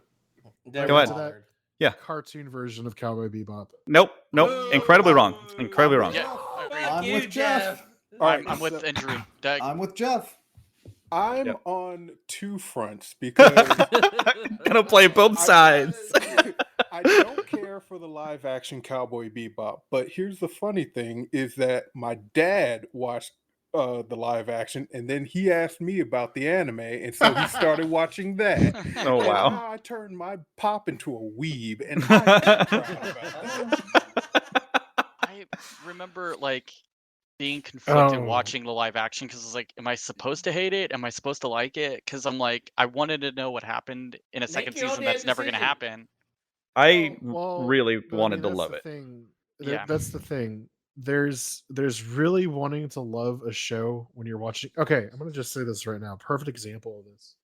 Never Go ahead. bothered. cartoon version of Cowboy Bebop? Nope. Incredibly wrong. Incredibly wrong. Yeah, Fuck agreed. I'm you, with Jeff. All right, I'm with so injury. Doug. I'm with Geoff. I'm Yep. on two fronts because Gonna play both sides. I don't care for the live action Cowboy Bebop, but here's the funny thing is that my dad watched the live action and then he asked me about the anime and so he started watching that. Oh And wow. I turned my pop into a weeb and I'm proud about that. I remember like being conflicted Oh. watching the live action because it's like, am I supposed to hate it? Am I supposed to like it? Because I'm like, I wanted to know what happened in a second your own season damn that's never going to decision. happen. I Well, really but I wanted mean, to that's love the it. thing. Yeah. That's the thing. There's really wanting to love a show when you're watching. Okay, I'm gonna just say this right now. Perfect example of this: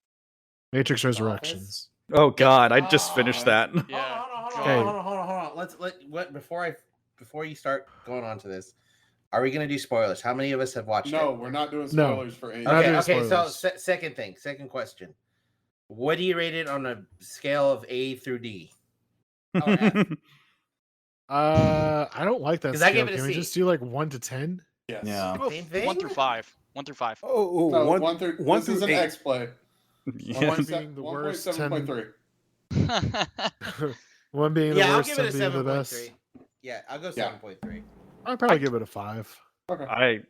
Matrix Resurrections. Oh god, I just finished that. Yeah. Hold on. Before you start going on to this, are we gonna do spoilers? How many of us have watched No, it? we're not doing No. spoilers for anything. We're not Okay, doing okay. So spoilers. second question. What do you rate it on a scale of A through D? Or F? I don't like that 'Cause I scale. give it a Can we C. just do like 1 to 10? Yes. Yeah. Go Same 1 thing? through 5. 1 through 5. Oh, No, one through one this is through an eight. X play. One being the worst, 7.3. One being the Yeah, I'll worst, give it a 10 being the best. 7.3. Yeah, I'll go Yeah. 7.3. I'd probably give it a 5. Okay.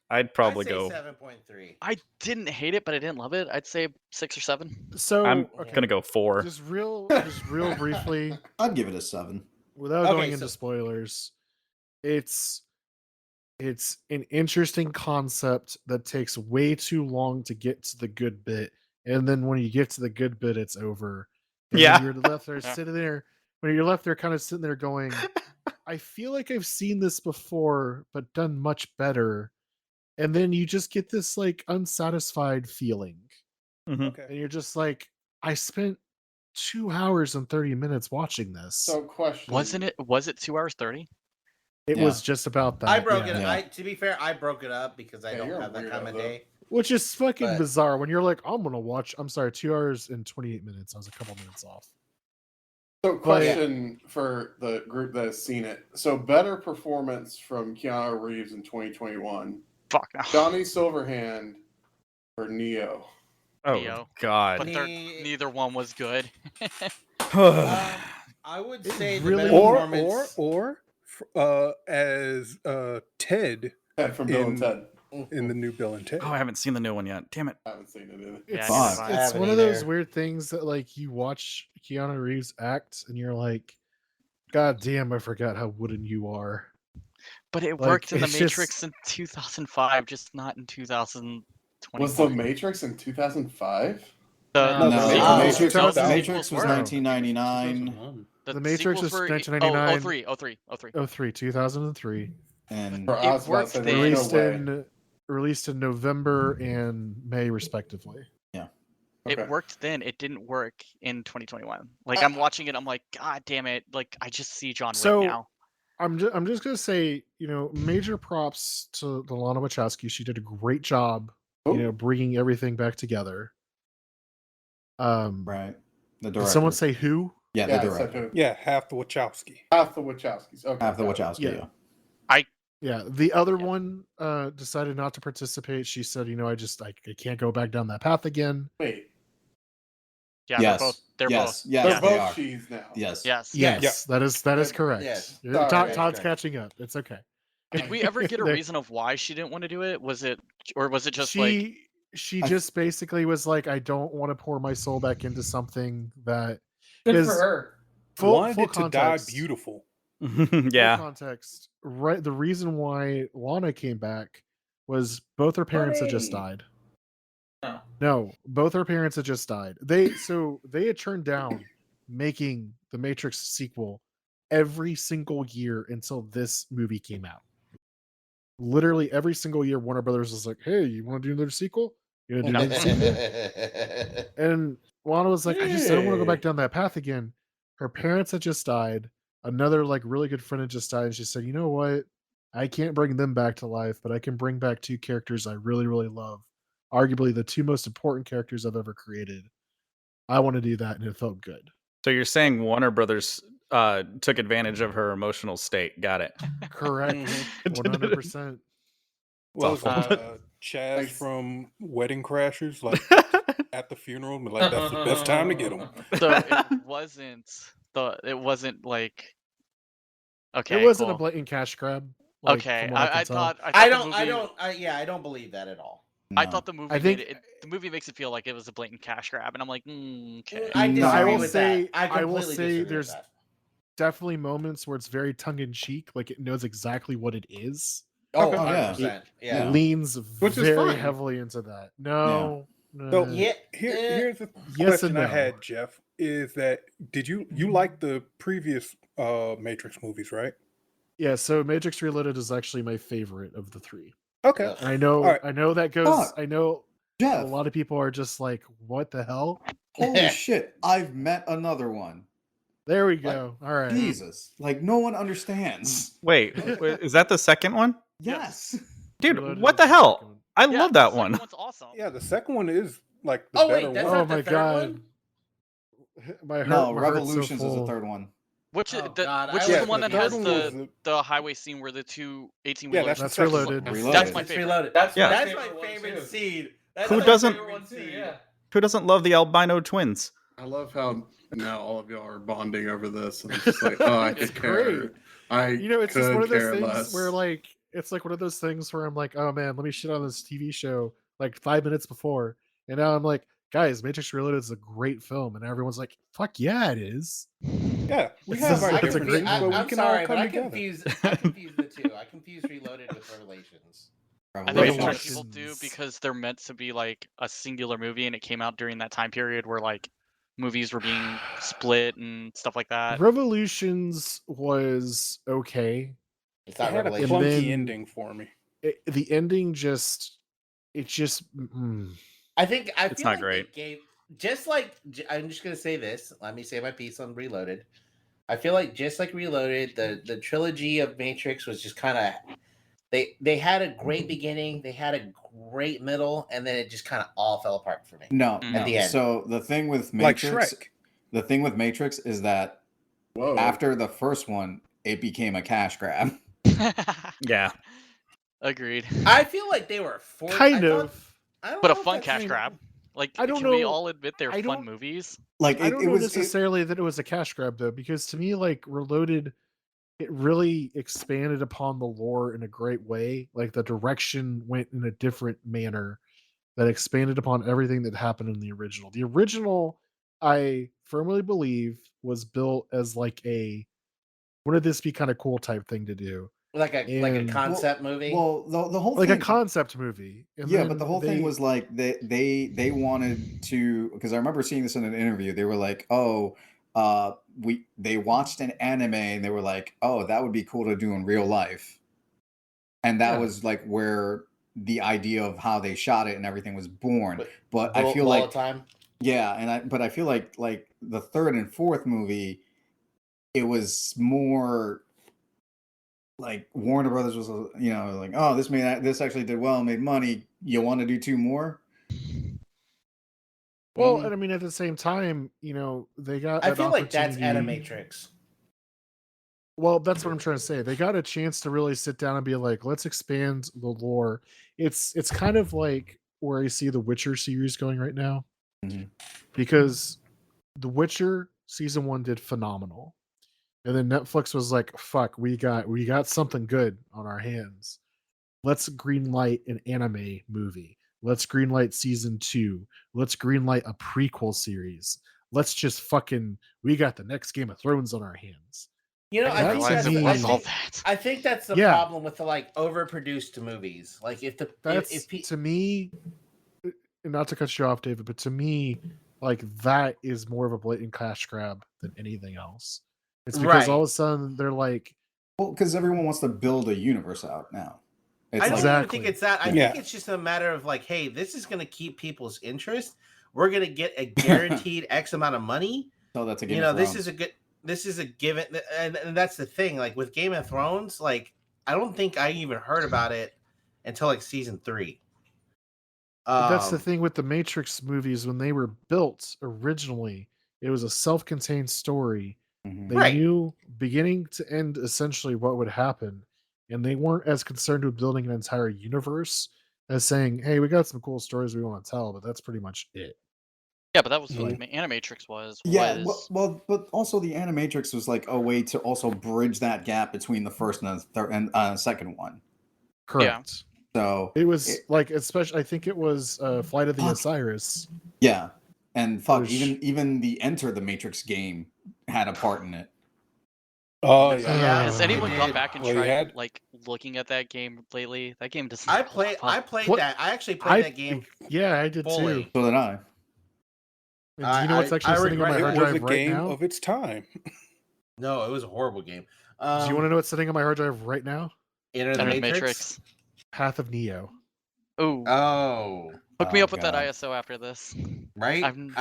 I'd probably I'd say go. 7.3. I didn't hate it, but I didn't love it. I'd say 6 or 7. So I'm okay, gonna go 4. just real briefly, I'd give it a 7. without Okay, going into so- spoilers. It's an interesting concept that takes way too long to get to the good bit, and then when you get to the good bit, it's over. And Yeah. then you're left there sitting there. When you're left there, kind of sitting there going, "I feel like I've seen this before, but done much better." And then you just get this like unsatisfied feeling, Mhm. Okay. and you're just like, "I spent 2 hours and 30 minutes watching this." So question. Was it 2 hours 30? It Yeah. was just about that. I broke yeah. it. Yeah. To be fair, I broke it up because I Yeah, don't you're a have that weirdo, kind of though. day. Which is fucking But- bizarre when you're like, I'm gonna watch. I'm sorry, 2 hours and 28 minutes. I was a couple minutes off. So question for the group that has seen it. So better performance from Keanu Reeves in 2021. Fuck no. Johnny Silverhand or Neo? Oh Neo. god. But neither one was good. I would say the really- better performance. As Ted Ted from Bill and Ted. in the new Bill and Ted. Oh, I haven't seen the new one yet. Damn it. I haven't seen it either. It's, neither Fuck. have I. I it's haven't one of those either. weird things that like you watch Keanu Reeves act and you're like, God damn, I forgot how wooden you are. But it Like, worked in The it's just- Matrix in 2005, just not in 2021. Was The Matrix in 2005? The No, No, Matrix, no, no. Matrix was 1999, The Matrix sequels was were 1999. 03. 2003. and Or I was about to worked say, then. there's no way. Released in November and May respectively. Okay. It worked then. It didn't work in 2021. Like I'm watching it, I'm like, God damn it! Like I just see John Wick So- now. I'm just gonna say, major props to Lana Wachowski. She did a great job, Oh. bringing everything back together. right, the Did director. someone say who? Yeah, Yeah, the I said director. who? Yeah, half the Wachowski. Half the Wachowskis. Okay. Half the got it. Wachowski. Yeah. Yeah. Yeah, the other one decided not to participate. She said, I can't go back down that path again. Wait. Yeah, Yes. they're yes. both. Yes, They're they both are. cheese now. Yes. Yes. Yes, that is correct. Yes. Sorry, Todd's correct. catching up. It's okay. Did we ever get a There- reason of why she didn't want to do it? Was it just she I- just basically was like, I don't want to pour my soul back into something that Good for is her. full Wanted to die context. beautiful. Full Yeah. context. Right. The reason why Lana came back was both her parents had just Money. died. Oh. No, both her parents had just died. They had turned down making the Matrix sequel every single year until this movie came out. Literally every single year, Warner Brothers was like, "Hey, you want to do another sequel? You gonna do another sequel?" And Lana was like, "I don't want to go back down that path again." Her parents had just died. Another like really good friend had just died, and she said, "You know what? I can't bring them back to life, but I can bring back two characters I really, really love. Arguably the two most important characters I've ever created. I want to do that," and it felt good. So you're saying Warner Brothers took advantage of her emotional state. Got it. Correct. Mhm. 100%. What was awful. it? Chaz Thanks. from Wedding Crashers, like at the funeral, but like that's the best time to get them. So it wasn't like It okay, wasn't a cool. blatant cash grab. Like, Okay, from what I I can tell. thought I the don't. movie, I don't believe that at all. I No. thought the movie I think- made it. The movie makes it feel like it was a blatant cash grab, and I'm like, okay. I No. disagree I will with say- that. I I will completely say disagree there's- with that. Definitely moments where it's very tongue in cheek, like it knows exactly what it is. Oh, Okay. 100%. It Yeah. leans Which is very fine. heavily into that. No. So Yeah. here's the Yes and question I no. had, Jeff. Is that did you like the previous Matrix movies, right? Yeah, so Matrix Reloaded is actually my favorite of the three. Okay. Ugh. And I know All right. I know that goes Fuck. I know a Jeff, lot of people are just like, what the hell? holy shit! I've met another one. There we go. All right. Jesus, like no one understands. Wait, is that the second one? Yes. Dude, Reloaded what is the second hell? one. I Yeah, love the that second one. one's awesome. Yeah, the second one is like the Oh, better wait, that's one. Oh not the my third god. one? My heart, No, my heart's so Revolutions is the full. third one. Which Oh, God, which I is Yeah, the one the that has third one was the highway scene where the two 18 Yeah, wheelers. That's second one. Reloaded. Reloaded. That's my It's favorite. Reloaded. That's Yeah. That's favorite my one, favorite too. scene. That's Who my doesn't- favorite one scene. Yeah. Who doesn't love the albino twins? I love how now all of y'all are bonding over this. And I'm just like, oh, I It's could care. great. I You know, it's just could one of those care things less. where like it's like one of those things where I'm like, oh man, let me shit on this TV show like 5 minutes before. And now I'm like, guys, Matrix Reloaded is a great film. And everyone's like, fuck yeah, it is. Yeah, we It's have a- our it's a differences, great but movie. we I'm can sorry, all but come I together. confuse the two. I confuse Reloaded with Revelations. I think a lot of Revolutions. people do Revelations. because they're meant to be like a singular movie, and it came out during that time period where like movies were being split and stuff like that. Revolutions was okay. It's It not had a Revelations. clunky then- ending for me. The ending just I it's feel not like great. They gave just like I'm just gonna say this. Let me say my piece on Reloaded. I feel like just like Reloaded, the trilogy of Matrix was just kind of they had a great beginning, they had a great middle, and then it just kind of all fell apart for me. No, At no. the end. So the thing with Like Matrix, Shrek. the thing with Matrix is that Whoa. after the first one, it became a cash grab. Yeah. Agreed. I feel like they were forced. kind of. I don't But a know if fun that's- cash grab. Like, I don't can we know- all admit they're I fun don't- movies? Like I it, don't it know was necessarily that it was a cash grab though, because to me, like Reloaded, it really expanded upon the lore in a great way. Like the direction went in a different manner that expanded upon everything that happened in the original. The original, I firmly believe, was built as like a wouldn't this be kind of cool type thing to do? like a And- concept movie. well, the whole Like thing, a concept movie. And yeah, then but the whole thing they- was like they wanted to, because I remember seeing this in an interview. They were like, oh, they watched an anime and they were like, oh, that would be cool to do in real life, and that Yeah. was like where the idea of how they shot it and everything was born. But I Bullet- feel Bullet like time. yeah, but I feel like the third and fourth movie, it was more like Warner Brothers was, like, oh, this actually did well, made money. You want to do two more? well, Mhm. and I mean at the same time, they got I that feel like that's opportunity- Animatrix. Well, that's what I'm trying to say. They got a chance to really sit down and be like, let's expand the lore. It's kind of like where I see the Witcher series going right now. Mhm. Because The Witcher season 1 did phenomenal. And then Netflix was like, fuck, we got something good on our hands. Let's greenlight an anime movie. Let's greenlight season 2. Let's greenlight a prequel series. Let's just we got the next Game of Thrones on our hands. You know, And I that think to that's me- I What's all think, that? I think that's the Yeah. problem with the like overproduced movies. Like if the That's if to me, not to cut you off, David, but to me, like that is more of a blatant cash grab than anything else. It's because all of a sudden they're like, Well, because everyone wants to build a universe out now. It's I don't like, even Exactly. think it's that. I Yeah. think it's just a matter of like, hey, this is going to keep people's interest. We're going to get a guaranteed X amount of money. oh, that's a Game You of know, this Thrones. is a given, and that's the thing. Like with Game of Thrones, like I don't think I even heard about it until like season 3. but that's the Um, thing with the Matrix movies when they were built originally. It was a self-contained story. Mhm. They Right. knew beginning to end essentially what would happen, and they weren't as concerned with building an entire universe as saying, "Hey, we got some cool stories we want to tell," but that's pretty much it. Yeah, but that was Mhm. what Animatrix was. Yeah, but also the Animatrix was like a way to also bridge that gap between the first and the third and second one. Correct. So It was like, especially, I think it was Flight of the Fuck. Osiris. yeah, and fuck, Which- even the Enter the Matrix game had a part in it. Oh Yeah, yeah. Has it anyone gone did. back and Well, you tried had- like looking at that game lately? That game doesn't. I hold played up. I actually played that game Yeah, I did fully. too. So did I. And do you know what's actually sitting on my It hard was a drive right game now? of its time. No, it was a horrible game. Do you want to know what's sitting on my hard drive right now? Enter the Enter the Matrix? Path of Neo. Ooh, Oh, hook me Oh, up with that God. ISO after this. right? I'm-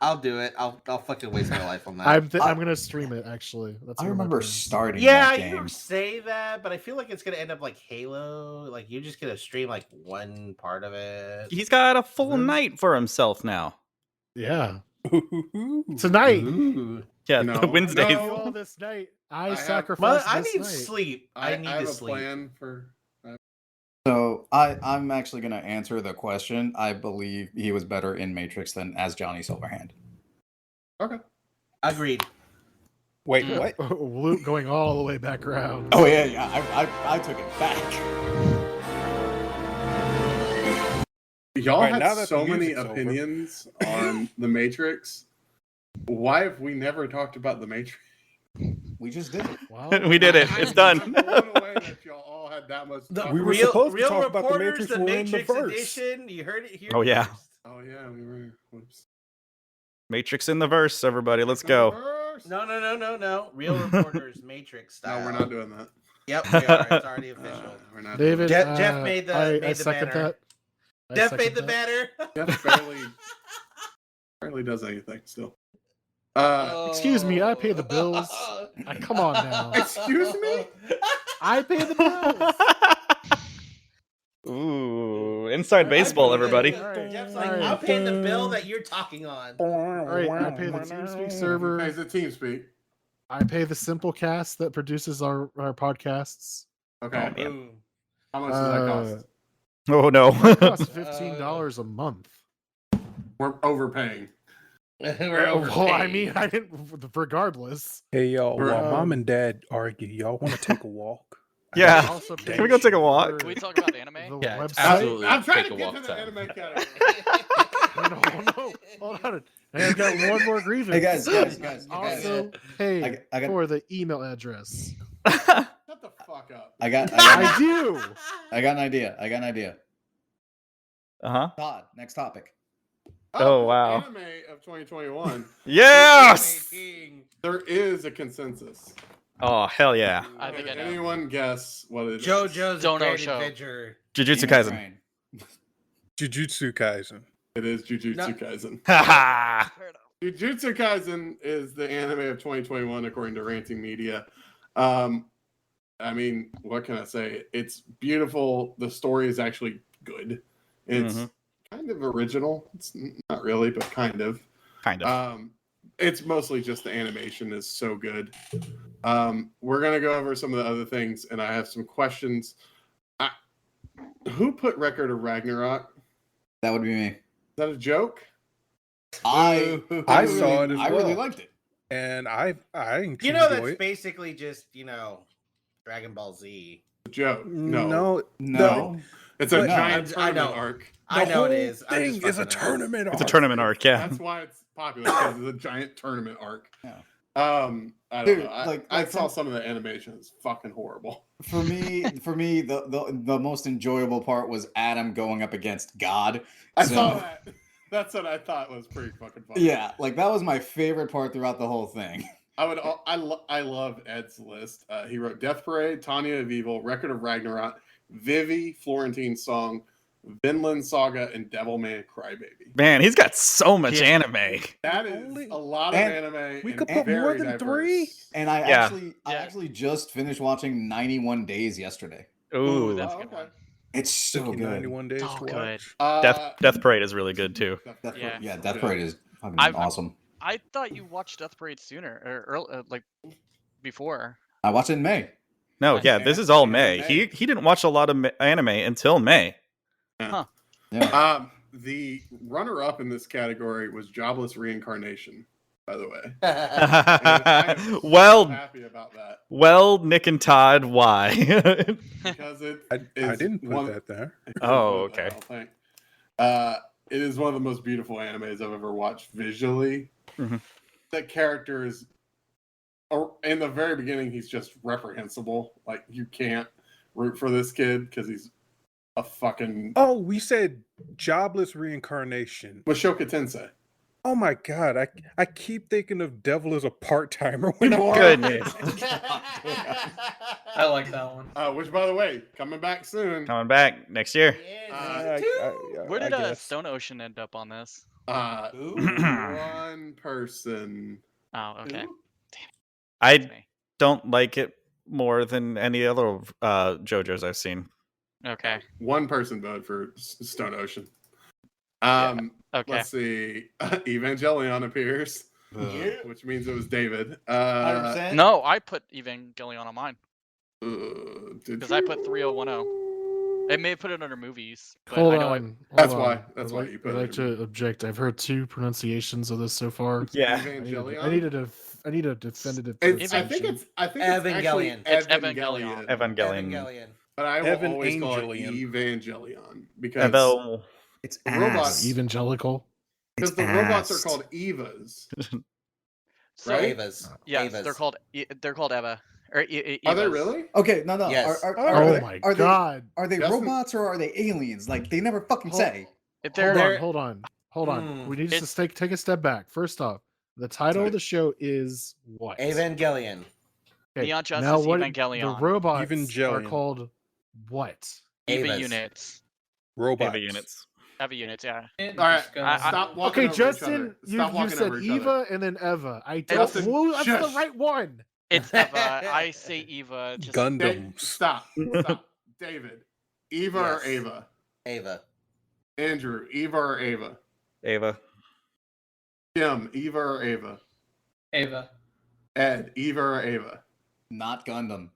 I'll do it. I'll fucking waste my life on that. I'm gonna stream it actually. That's I one of my remember plans. starting Yeah, that you game. say that, but I feel like it's gonna end up like Halo. Like you're just gonna stream like one part of it. He's got a full Mhm. night for himself now. Yeah, tonight. Ooh. Yeah, No, Wednesdays. no. All this night, I have- sacrificed I this need night. sleep. I need have to a sleep. plan for. So I'm actually gonna answer the question. I believe he was better in Matrix than as Johnny Silverhand. Okay. Agreed. Wait, Mm. what? Luke going all the way back around. Oh yeah. I took it back. Y'all Alright, had now that the so many music's over. opinions on the Matrix. Why have we never talked about the Matrix? We just did it. Wow. We did it. It's done. I'm blown away that y'all all had that much. to talk We were about. supposed to real talk about the reporters, Matrix the when we're in the Matrix verse. edition. You heard it here. Oh, yeah. first. Oh yeah, we were. Whoops. Matrix in the verse, everybody. Let's go. No. Real reporters, Matrix style. No, we're not doing that. Yep, we are. It's already official. We're not. David, Jeff made the- I made the second banner. that. I Jeff second made the that. banner. Doing Jeff barely does anything still. Excuse me, I pay the bills. Come on now. Excuse me? I pay the bills. Ooh, inside baseball, everybody. Jeff's like, Alright. I'm paying the bill that you're talking on. All right, I pay the TeamSpeak server. Pays the TeamSpeak. I pay the Simplecast that produces our podcasts. Okay. Oh, man. Ooh. How much does that cost? Oh no. It costs $15 a month. We're overpaying. We're over. Well, I mean, I didn't. Regardless, Hey y'all, while Um, mom and dad argue, y'all want to take a walk? Yeah. also Can we go take a walk? Can we talk about anime? The Yeah, it's website. absolutely I'm trying take to a get walk to the time. anime category. No, hold on. I've got one more grievance. Hey guys. Also, pay I got- for the email address. Shut the fuck up. I got I do. I got an idea. Uh-huh. Todd, next topic. Oh, wow. Anime of 2021. Yes. There is a consensus. Oh, hell yeah. I think I Can know. anyone guess what it is? JoJo's Don't know Great show. Adventure. Jujutsu Emo Kaisen. Train. Jujutsu Kaisen. It is Jujutsu No. Kaisen. Haha. Jujutsu Kaisen is the anime of 2021 according to Ranting Media. I mean, what can I say? It's beautiful. The story is actually good. It's Mhm. kind of original. It's not really, but kind of. Kind of. It's mostly just the animation is so good. We're gonna go over some of the other things, and I have some questions. Who put Record of Ragnarok? That would be me. Is that a joke? I saw it as I really well. liked it. And I You know, enjoy that's it. basically just Dragon Ball Z. A joke? No, No. it's a But- giant I tournament know. arc. I The know it whole is. I'm Thing just is a fucking tournament. It's a arc. tournament arc, yeah. That's why it's popular because it's a giant tournament arc. Yeah. I don't Dude, know. I like saw from- some of the animation. It's fucking horrible. For me, the most enjoyable part was Adam going up against God. I So- saw that. That's what I thought was pretty fucking funny. Yeah, like that was my favorite part throughout the whole thing. I love Ed's list. He wrote Death Parade, Tanya of Evil, Record of Ragnarok, Vivi, Florentine Song, Vinland Saga, and Devilman Crybaby. Man, he's got so much anime. That is Only- a lot of And anime. we and could put more very than diverse. 3? And I Yeah. actually just finished watching 91 Days yesterday. Ooh, that's Oh, a good okay. one. It's so Took you good. 91 days So to good. watch. Death Parade is really good too. Death Yeah. Parade, yeah, Death Parade is fucking I've- awesome. I thought you watched Death Parade sooner or early, like before. I watched it in May. No, Nice. yeah, this is all May. May. He didn't watch a lot of anime until May. Yeah. The runner-up in this category was Jobless Reincarnation, by the way. And I am so happy about that. Well, Nick and Todd, why? Because I didn't put that there. Oh, okay. It is one of the most beautiful animes I've ever watched visually. Mhm. The characters, in the very beginning, he's just reprehensible. Like, you can't root for this kid because he's a fucking... Oh, we said Jobless Reincarnation. Mashoka Tensei. Oh my god, I keep thinking of Devil as a part-timer when I'm Goodness. I like that one. Which, by the way, coming back soon. Coming back next year. Where did guess. Stone Ocean end up on this? One person. Oh, okay. I don't like it more than any other JoJo's I've seen. Okay. One person voted for Stone Ocean. Okay. Let's see. Evangelion appears, which means it was David. 100%? No, I put Evangelion on mine Did because I put 3010. It may have put it under movies. But Hold I know on. That's hold why. on. That's I'd why like- you put I'd it like to object. I've heard two pronunciations of this so far. Yeah. Evangelion. I need a definitive. I think it's Evangelion. actually It's Evangelion. Evangelion. But I will Evan always call it Angelion. Evangelion because Evo. It's the robots, Evangelical. because the robots are called Evas. So, Right? Avas. yes, Avas. they're called Eva. Or Are they Evas. really? Okay, no. Yes. Oh my god. Are they Justin- robots or are they aliens? Like they never fucking say. If they're Hold on. Hmm. We need to take a step back. First off, the title of the show is what? Evangelion. Okay, Neon Justice now what? Evangelion. The robots are Evangelion. called what? Eva Avas. units. Robots. Eva units. Eva units, yeah. All right, stop walking Okay, over each Justin, other. you Stop walking said over each Eva other. and then Eva. I don't. Justin, Whoa, that's shush. the right one. It's Eva. I say Eva. Just, Gundams. Stop. David. Eva or Yes. Ava? Ava. Andrew, Eva or Ava? Ava. Jim, Eva or Ava? Ava. Ed, Eva or Ava? Not Gundam.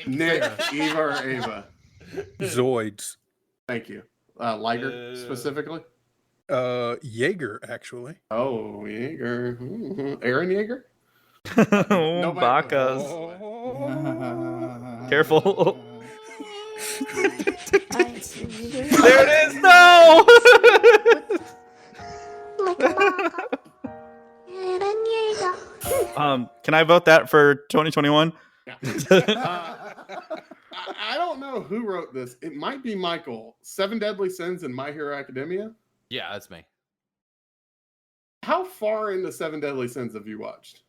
Nick, Eva or Ava? Zoids. Thank you. Liger, specifically? Jaeger, actually. Oh, Jaeger. Aaron Jaeger? Oh, Nobody- Bacchus. Oh. Careful. There There it is. No. Can I vote that for 2021? Yeah. I don't know who wrote this. It might be Michael. 7 Deadly Sins in My Hero Academia? Yeah, that's me. How far into 7 Deadly Sins have you watched?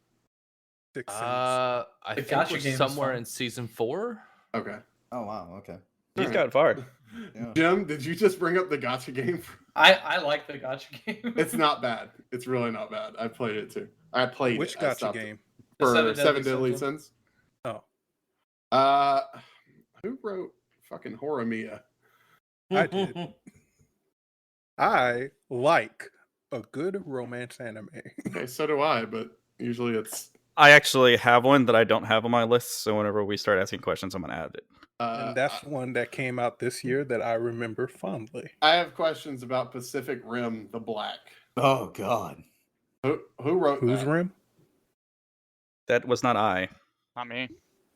6 cents. I The think gacha we're game is somewhere fun. in season 4. Okay. Oh wow, okay. He's Alright. got far. Yeah. Jim, did you just bring up the gotcha game? I like the gotcha game. It's not bad. It's really not bad. I played it too. I played Which it. I gotcha stopped game? The For 7 Seven Deadly Deadly Sins. Oh. Who wrote fucking Horimiya? I did. I like a good romance anime. Okay, so do I, but usually it's I actually have one that I don't have on my list, so whenever we start asking questions, I'm gonna add it. And that's one that came out this year that I remember fondly. I have questions about Pacific Rim: The Black. Oh god. Who wrote Whose that? rim? That was not I. not me.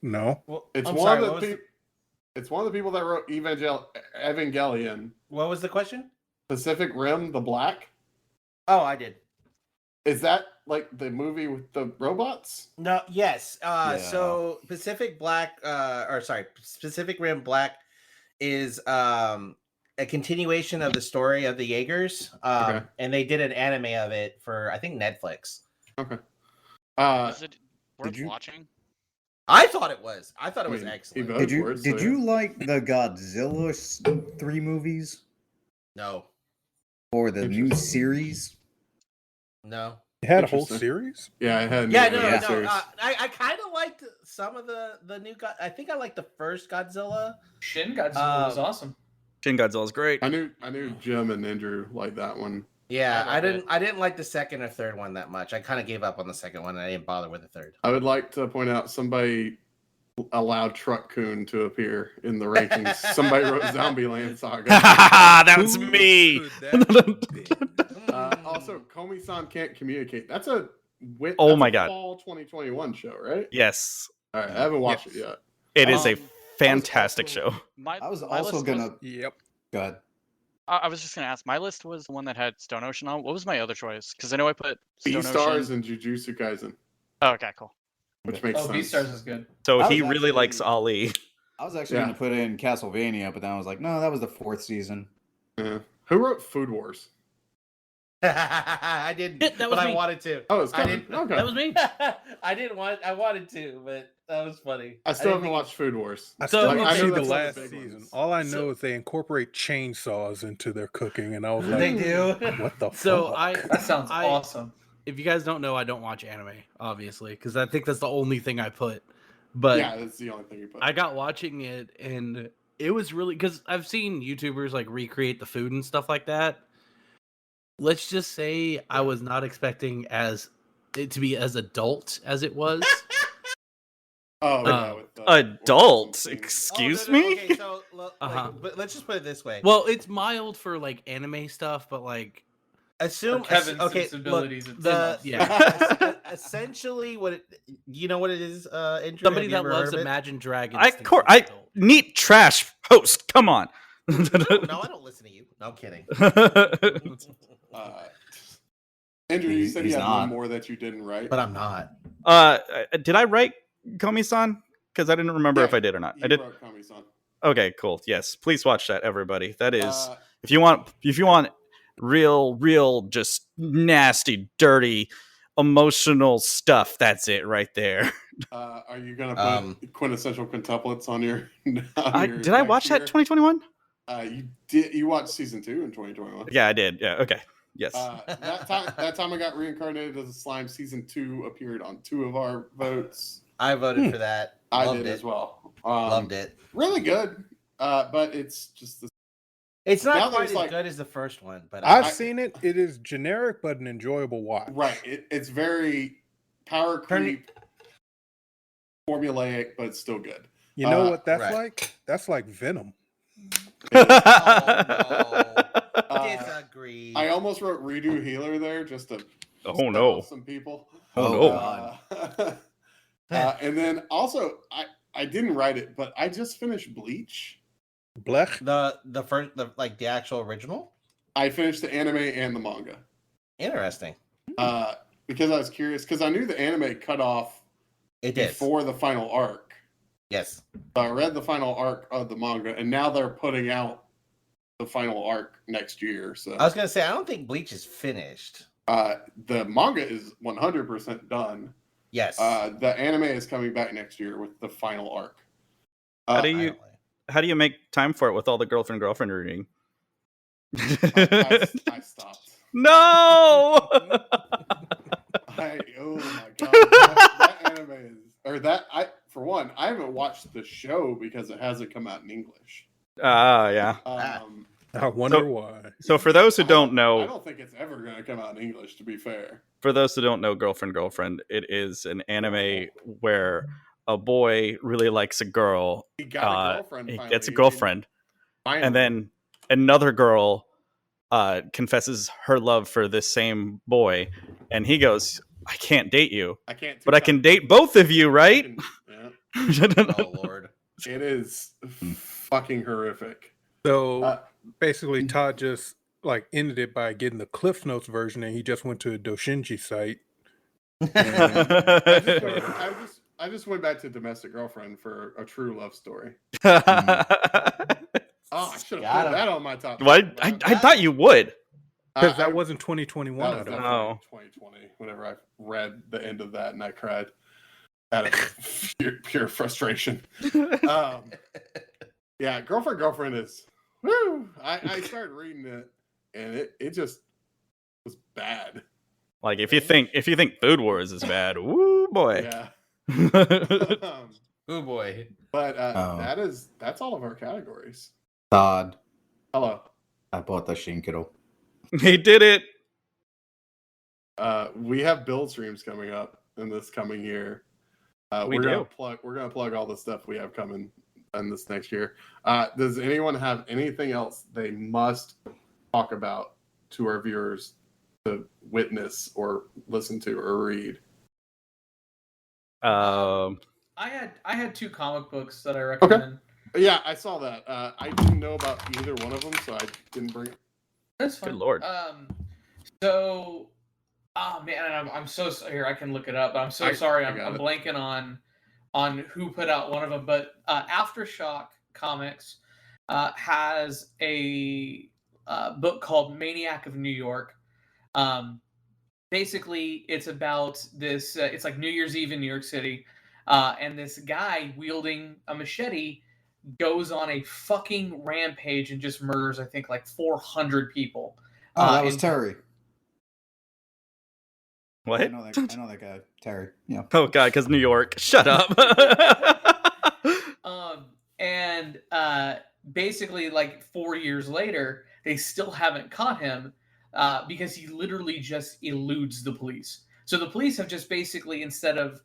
No. Well, It's I'm one sorry, of what the was It's one of the people that wrote Evangelion. what was the question? Pacific Rim: The Black. Oh, I did. Is that like the movie with the robots? No, yes. Yeah. So Pacific Rim Black is a continuation of the story of the Jaegers. Okay. And they did an anime of it for I think Netflix. Okay. Is it worth you- watching? I thought it was. I thought it I was mean, excellent. he Did you Upwards, did so you like the Godzilla 3 movies No. or the new series? No. It had a whole Interesting. series? Yeah, I had. Yeah, no. series. I kind of liked some of the new. I think I liked the first Godzilla. Shin Godzilla was Um, awesome. Shin Godzilla's great. I knew Jim and Andrew liked that one. Yeah, I loved I didn't like the second or third one that much. I kind of gave up on the second one and I didn't bother with the third. I would like to point out somebody allowed Truck Coon to appear in the rankings. Somebody wrote Zombieland Saga. That was me. Also, Komi-san can't communicate. That's a Oh that's my a God. fall 2021 show, right? Yes, All right, I haven't watched it yet. it is a Um, fantastic show. I was my also list gonna. Yep. Go ahead. I was just gonna ask. My list was the one that had Stone Ocean on. What was my other choice? Because I know I put Stone Beastars Ocean. and Jujutsu Kaisen, Oh, okay, cool. which makes Oh, sense. Beastars is good. So I he was really likes actually- Ali. I was actually Yeah. gonna put in Castlevania, but then I was like, no, that was the 4th season. Yeah. Who wrote Food Wars? I didn't, Shit, that but was I me. wanted to. Oh, it's I coming. didn't. Okay. That was me. I wanted to, but that was funny. I still didn't haven't think- watched Food Wars. I So, still okay. didn't I know see the that's one of last the big season. ones. All I know is they incorporate chainsaws into their cooking, and I was like, They do. what the So fuck? That sounds I- awesome. If you guys don't know, I don't watch anime, obviously, because I think that's the only thing I put. But Yeah, that's the only thing you put. I got watching it, and it was really because I've seen YouTubers like recreate the food and stuff like that. Let's just say I was not expecting it to be as adult as it was. Oh, yeah, with the Adults, orgasm scene. excuse Oh, no, no, me. Okay, so Uh-huh. but let's just put it this way. Well, it's mild for like anime stuff, but like Assume Kevin's okay. sensibilities, Look, it's the yeah. essentially what it, you know what it is. Andrew? somebody Have you that ever loves heard of it? Imagine Dragons. I thinks cor- it's I adult. neat trash host. Come on. No, I don't listen to you. No, I'm kidding. Andrew, you said He's you had not. one more that you didn't write. But I'm not. Did I write Komi-san? Because I didn't remember if Yeah, I did or not. You I did. wrote Kami-san. Okay, cool. Yes, please watch that, everybody. That is, Uh, if you want real, just nasty, dirty, emotional stuff. That's it right there. are you gonna put quintessential quintuplets on your? Did I watch that 2021? You did. You watched season 2 in 2021. Yeah, I did. Yeah. Okay. Yes. That time I got reincarnated as a slime. Season 2 appeared on 2 of our votes. I voted for that. I Loved did it. as well. Loved it. Really good. But it's just the It's Now not quite there's, as like- good as the first one, but I've I- seen it. It is generic but an enjoyable watch. right. It's very power Turn- creep, formulaic, but it's still good. You know what that's right. like? That's like Venom. disagree. I almost wrote redo healer there just to Oh, spell no. some people. Oh, no. And then also I didn't write it, but I just finished Bleach. Blech. the first the actual original. I finished the anime and the manga. Interesting. Because I was curious because I knew the anime cut off It did. before the final arc. Yes. So I read the final arc of the manga, and now they're putting out the final arc next year. So I was gonna say I don't think Bleach is finished. the manga is 100% done. Yes. The anime is coming back next year with the final arc. How do you Finally. how do you make time for it with all the girlfriend reading? I stopped. No. Oh my god, that anime is, or that for one, I haven't watched the show because it hasn't come out in English. Yeah. I wonder why. So for those who don't I know, don't think it's ever going to come out in English. To be fair, for those who don't know, girlfriend, it is an anime where a boy really likes a girl. he got a girlfriend. He finally. gets a girlfriend, Finally. and then another girl confesses her love for this same boy, and he goes, "I can't date you, I can't, but I can date both of you, right?" Oh Lord. It is fucking horrific. So basically, Todd just like ended it by getting the Cliff Notes version, and he just went to a Doshinji site. I just went back to Domestic Girlfriend for a true love story. Oh, I should have Got put him. that on my top. Why? 10, I thought you would. Because I- that wasn't 2021. That I was don't definitely know. 2020. Whenever I read the end of that, and I cried out of pure frustration. Yeah, girlfriend is. Woo! I started reading it, and it just was bad. Like if you think Food Wars is bad, woo boy. Yeah. Oh boy. But that's all of our categories. Todd, Hello. I bought the Shinkiro. He did it. We have build streams coming up in this coming year. We We're do. gonna plug all the stuff we have coming in this next year. Does anyone have anything else they must talk about to our viewers to witness or listen to or read? I had 2 comic books that I recommend. Yeah, I saw that. I didn't know about either one of them, so I didn't bring it. That's fine. Good lord. So, oh man, I'm so sorry. Here, I can look it up. But I'm so sorry. I'm blanking on who put out one of them. But Aftershock Comics has a book called Maniac of New York. Basically, it's about this. It's like New Year's Eve in New York City, and this guy wielding a machete goes on a fucking rampage and just murders, I think, like 400 people. Oh, that was Terry. What? I know that guy, Terry. Yeah. Oh god, because New York. Shut up. And basically, like 4 years later, they still haven't caught him because he literally just eludes the police. So the police have just basically, instead of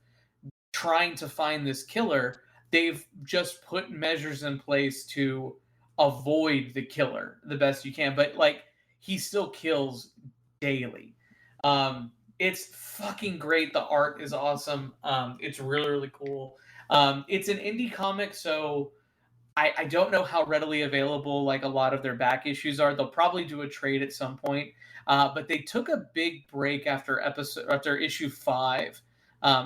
trying to find this killer, they've just put measures in place to avoid the killer the best you can. But like, he still kills daily. It's fucking great. The art is awesome. It's really, really cool. It's an indie comic, so I don't know how readily available like a lot of their back issues are. They'll probably do a trade at some point. But they took a big break after issue 5.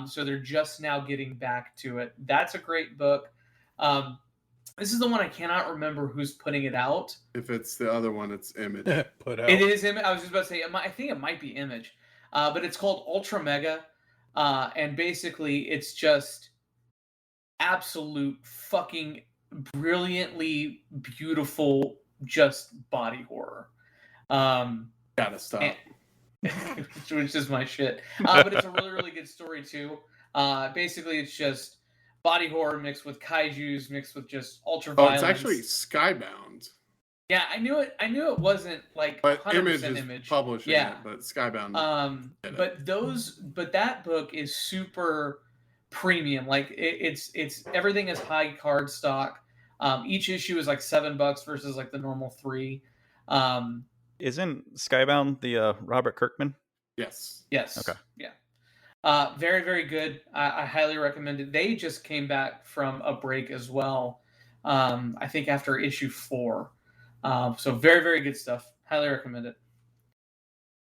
So they're just now getting back to it. That's a great book. This is the one I cannot remember who's putting it out. If it's the other one, it's Image. Put out. It is Image. I was just about to say, I think it might be Image. But it's called Ultra Mega. And basically, it's just absolute fucking brilliantly beautiful, just body horror. Gotta stop. Which is my shit. But it's a really, really good story too. Basically, it's just body horror mixed with kaijus, mixed with just ultra violence. Oh, it's actually Skybound. Yeah, I knew it. I knew it wasn't like but 100% Image is Image. publishing Yeah. it, but Skybound. But that book is super premium. Like it's everything is high card stock. Each issue is like $7 versus like the normal $3. Isn't Skybound the Robert Kirkman? Yes. Yes. Okay. Yeah. Very, very good. I highly recommend it. They just came back from a break as well. I think after issue 4. So very, very good stuff. Highly recommend it.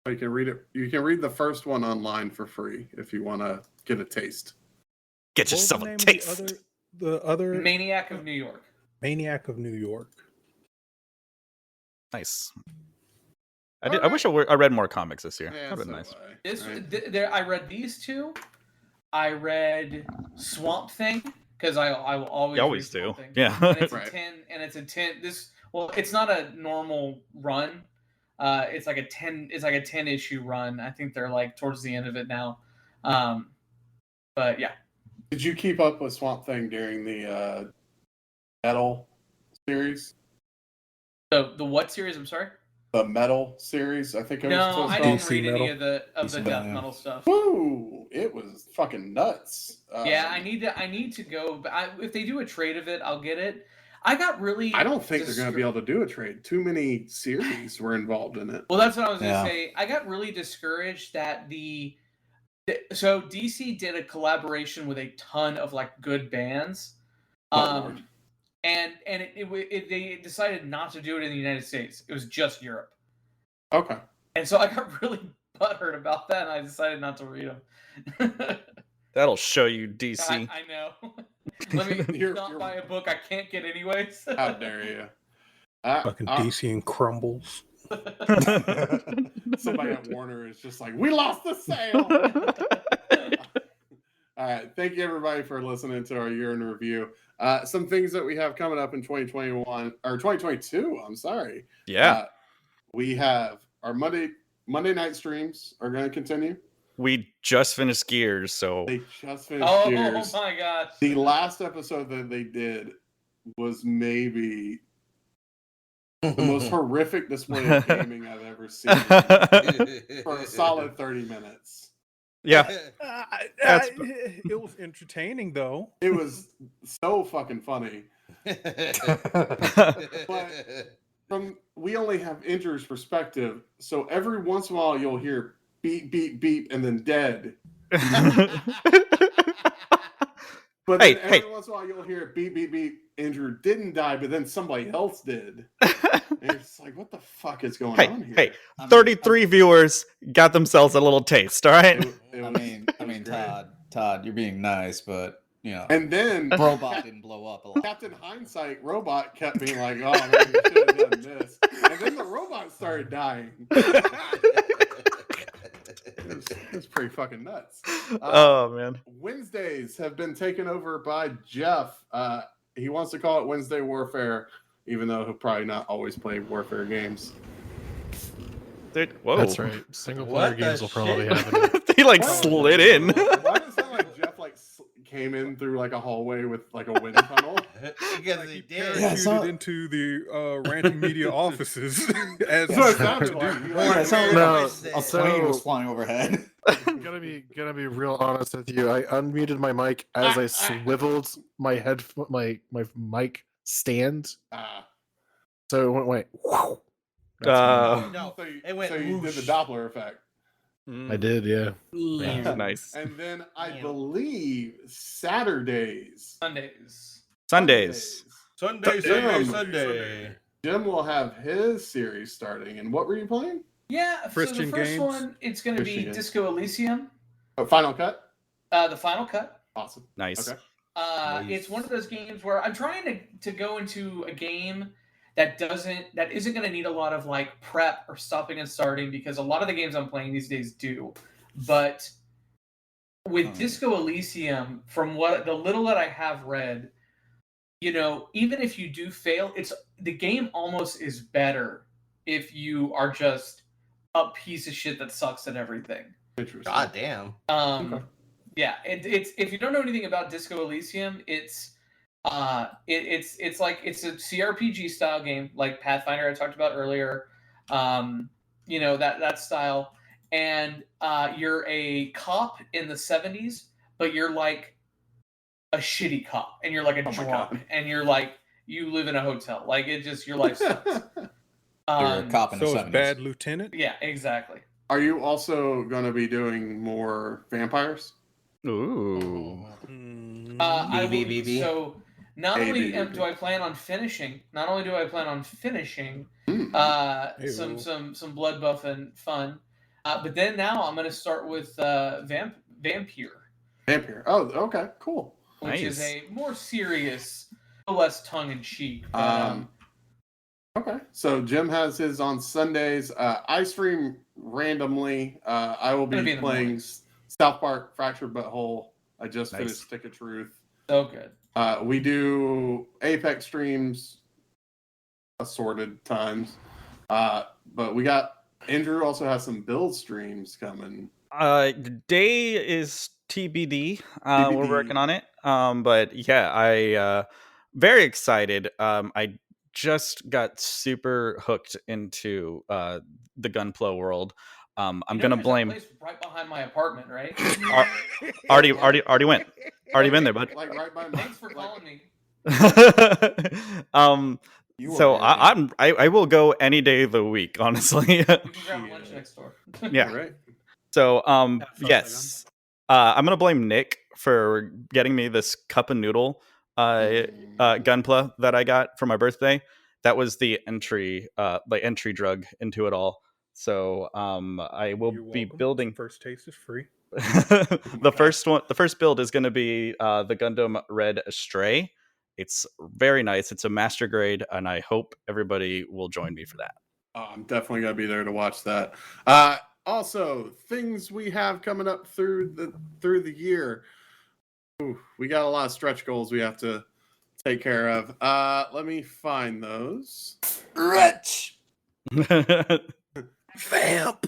You can read it. You can read the first one online for free if you want to get a taste. Get yourself a taste. The other Maniac of New York. Maniac of New York. Nice. I wish I read more comics this year. Yeah, That'd been nice. I read these 2. I read Swamp Thing because I will always. You always read do. Swamp Thing. Yeah. And it's a 10. It's not a normal run. It's like a 10. It's like a 10 issue run. I think they're like towards the end of it now. But yeah. Did you keep up with Swamp Thing during the Metal series? The what series? I'm sorry. The Metal series, I think it was. No, I didn't DC read Metal. any of the DC death Metal. metal stuff. Woo! It was fucking nuts. Yeah, I need to go. But if they do a trade of it, I'll get it. I got really. I don't think they're going to be able to do a trade. Too many series were involved in it. Well, that's what I was going to Yeah. say. I got really discouraged that so DC did a collaboration with a ton of like good bands, Lord. and they decided not to do it in the United States. It was just Europe, Okay. and so I got really butthurt about that, and I decided not to read them. That'll show you, DC. I know. Let me not buy a book I can't get anyways. How dare you? Fucking DC and crumbles. Somebody at Warner is just like, we lost the sale. All right. Thank you, everybody, for listening to our year in review. Some things that we have coming up in 2021 or 2022. I'm sorry. Yeah. We have our Monday night streams are going to continue. We just finished Gears, so They just finished Gears. Oh my gosh. The last episode that they did was maybe the most horrific display of gaming I've ever seen for a solid 30 minutes. Yeah. It was entertaining though. It was so fucking funny. We only have Andrew's perspective, so every once in a while you'll hear beep, beep, beep, and then dead. But then every once in a while you'll hear beep, beep, beep. Andrew didn't die, but then somebody else did. And it's like, what the fuck is going on here? Hey, 33 viewers got themselves a little taste, all right? I mean, Todd, you're being nice, but you know. And then Robot didn't blow up a lot. Captain Hindsight Robot kept being like, "Oh man, you should have done this," and then the robot started dying. It's pretty fucking nuts. Oh man. Wednesdays have been taken over by Geoff. He wants to call it Wednesday Warfare, even though he'll probably not always play Warfare games. Dude, whoa. That's right. Single player games will probably happen. He slid in. Why does it sound like Geoff came in through like a hallway with like a wind tunnel? Because he did. Parachuted into the Ranting Media offices. As So it sounded like a plane was flying overhead. gonna be real honest with you. I unmuted my mic as I swiveled my my mic stand. So it went. Whoosh. No, so it went. So you did the Doppler effect. I did, yeah. Nice. And then I believe Sundays. Sunday. Jim will have his series starting. And what were you playing? Yeah, Christian so the first games. one, it's going to be Christian Disco Elysium. Oh, Final Cut? The Final Cut. Awesome. Nice. Okay. It's one of those games where I'm trying to go into a game that isn't going to need a lot of like prep or stopping and starting, because a lot of the games I'm playing these days do. But with Disco Elysium, from the little that I have read, you know, even if you do fail, the game almost is better if you are just a piece of shit that sucks at everything. Interesting. God damn. Okay. Yeah, it's if you don't know anything about Disco Elysium, it's like it's a CRPG style game like Pathfinder I talked about earlier. You know, that style, and you're a cop in the 70s, but you're like a shitty cop, and you're like a drunk, and you're like you live in a hotel. Like your life sucks. You're a cop in the 70s. It's Bad Lieutenant. Yeah, exactly. Are you also going to be doing more vampires? Ooh. So not only do I plan on finishing some blood buff and fun, but then now I'm going to start with Vampire. Vampire. Oh, okay, cool. Which is a more serious, less tongue in cheek. Okay, so Jim has his on Sundays. I stream randomly. I will be playing South Park Fractured Butthole. I just finished Stick of Truth. So good. We do Apex streams assorted times. But we got Andrew also has some build streams coming. Day is TBD. We're working on it. But yeah, I very excited. I just got super hooked into the Gunpla world. I'm gonna blame. Place right behind my apartment, right? Already went. Already been there, bud. Like right by. Thanks for calling me. So I will go any day of the week, honestly. We can grab lunch next door. Yeah. Right. So yes, I'm gonna blame Nick for getting me this cup of noodle Gunpla that I got for my birthday. That was the entry drug into it all. So I will be building. First taste is free. The first build is going to be the Gundam Red Stray. It's very nice. It's a master grade, and I hope everybody will join me for that. I'm definitely gonna be there to watch that. Also, things we have coming up through the year. Ooh, we got a lot of stretch goals we have to take care of. Let me find those. Rich. Vamp,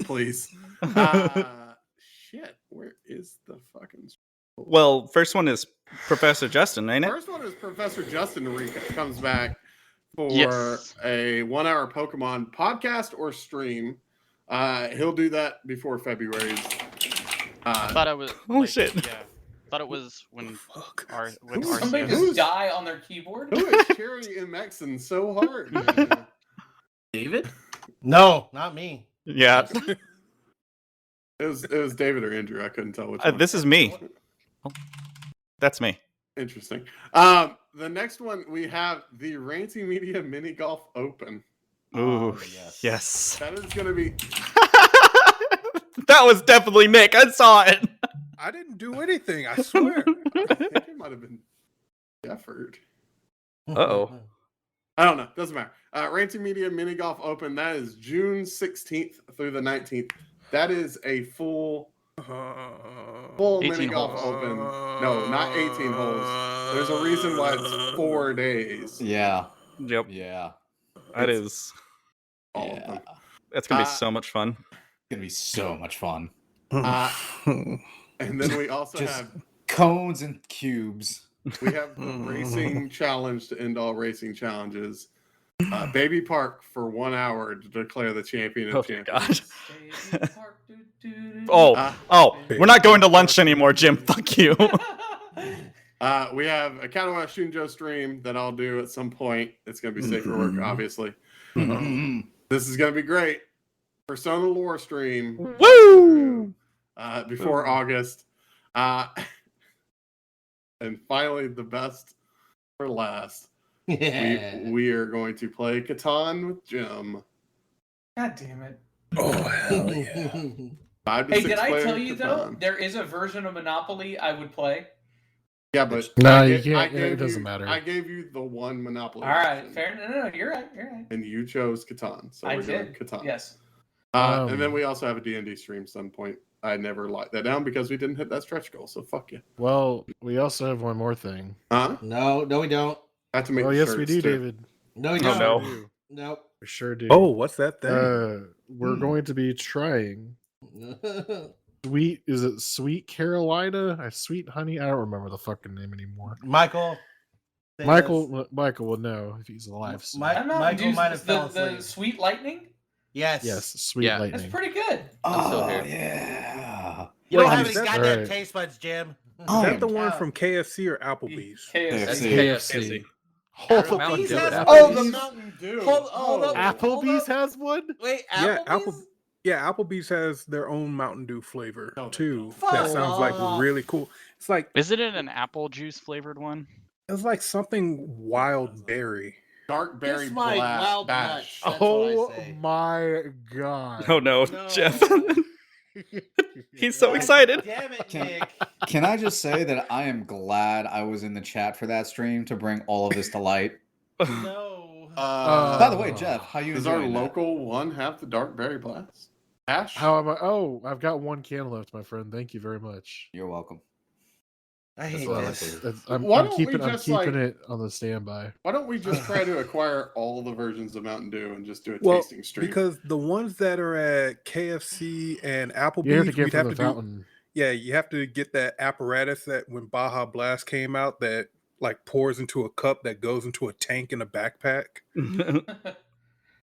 please. Shit, where is the fucking? Well, first one is Professor Justin, ain't it? First one is Professor Justin comes back for Yes. a 1 hour Pokemon podcast or stream. He'll do that before February's. I thought I was. Holy shit. Yeah. Thought it was when when Who is- Somebody RCS. just Who's- die on their keyboard. Who is Cherry MXing so hard? Man? David? No, not me. Yeah. It was David or Andrew. I couldn't tell which one. This is me. That's me. Interesting. The next one we have the Ranting Media Mini Golf Open. Ooh, yes. yes. That is going to be. That was definitely Nick. I saw it. I didn't do anything. I swear. I think it might have been effort. Uh-oh. I don't know. Doesn't matter. Ranting Media Mini Golf Open. That is June 16th through the 19th. That is a full 18 mini golf holes. open. No, not 18 holes. There's a reason why it's 4 days. Yeah. Yep. Yeah. That is. All of Yeah. them. That's gonna be Uh, so much fun. It's gonna be so much fun. And then we also Just have cones and cubes. the racing challenge to end all racing challenges. Baby Park for 1 hour to declare the champion of Oh my champions. god. Oh, Uh, we're not going to lunch anymore, Jim. Fuck you. We have a Katawa Shunjo stream that I'll do at some point. It's going to be safe for work, obviously. This is going to be great. Persona Lore stream. Woo! Before August. And finally, the best for last. We are going to play Catan with Jim. God damn it. Oh, hell yeah. 5 to Hey, 6 did I player tell you though? Catan. There is a version of Monopoly I would play. Yeah, but No, I you ga- I can't. It gave doesn't you- matter. I gave you the one Monopoly. All right, option, fair. No, you're right. You're right. and you chose Catan, so I we're doing did. Catan. Yes. And then we also have a D&D stream some point. I never locked that down because we didn't hit that stretch goal. So fuck you. Well, we also have one more thing. Huh? No, we don't. I have to make. Oh, the yes, we shirts, do, too. David. No, we Oh, don't. no. We do. Nope. We sure do. Oh, what's that thing? We're going to be trying sweet. Is it Sweet Carolina? Sweet Honey? I don't remember the fucking name anymore. Michael. say Michael will know if he's alive. this. soon. Mi- Michael Michael might have fell the asleep. Sweet Lightning. Yes. Yes, Sweet Yeah. Lightning. That's pretty good. I'm still Oh, here. yeah. You don't Wait, have is any that- goddamn Alright. taste buds, Jim. Oh, Is that the one cow. from KFC or Applebee's? KFC. KFC. Applebee's Dew has at one? Oh, the Applebee's? Mountain Dew. Hold up. Applebee's has one? Wait, Yeah, Applebee's? Yeah, Applebee's has their own Mountain Dew flavor No, they too. don't. That sounds like Fuck. really cool. It's like Isn't it an apple juice flavored one? it's like something wild berry. Dark berry Kiss my blast wild bash. nuts. That's Oh what I say. my god. Oh no, No. Jeff. He's so excited. Damn it, Can- Nick. Can I just say that I am glad I was in the chat for that stream to bring all of this to light? No. By the way, Jeff, how you does our enjoying that? local one have the dark berry blast? Ash? How am I? Oh, I've got one can left, my friend. Thank you very much. You're welcome. I hate So this. I'm Why don't we keeping just, like- it on the standby. Why don't we just try to acquire all the versions of Mountain Dew and just do a Well, tasting stream? because the ones that are at KFC and Applebee's, You have to we'd get have from to the fountain. yeah, you have to get that apparatus that when Baja Blast came out that like pours into a cup that goes into a tank in a backpack.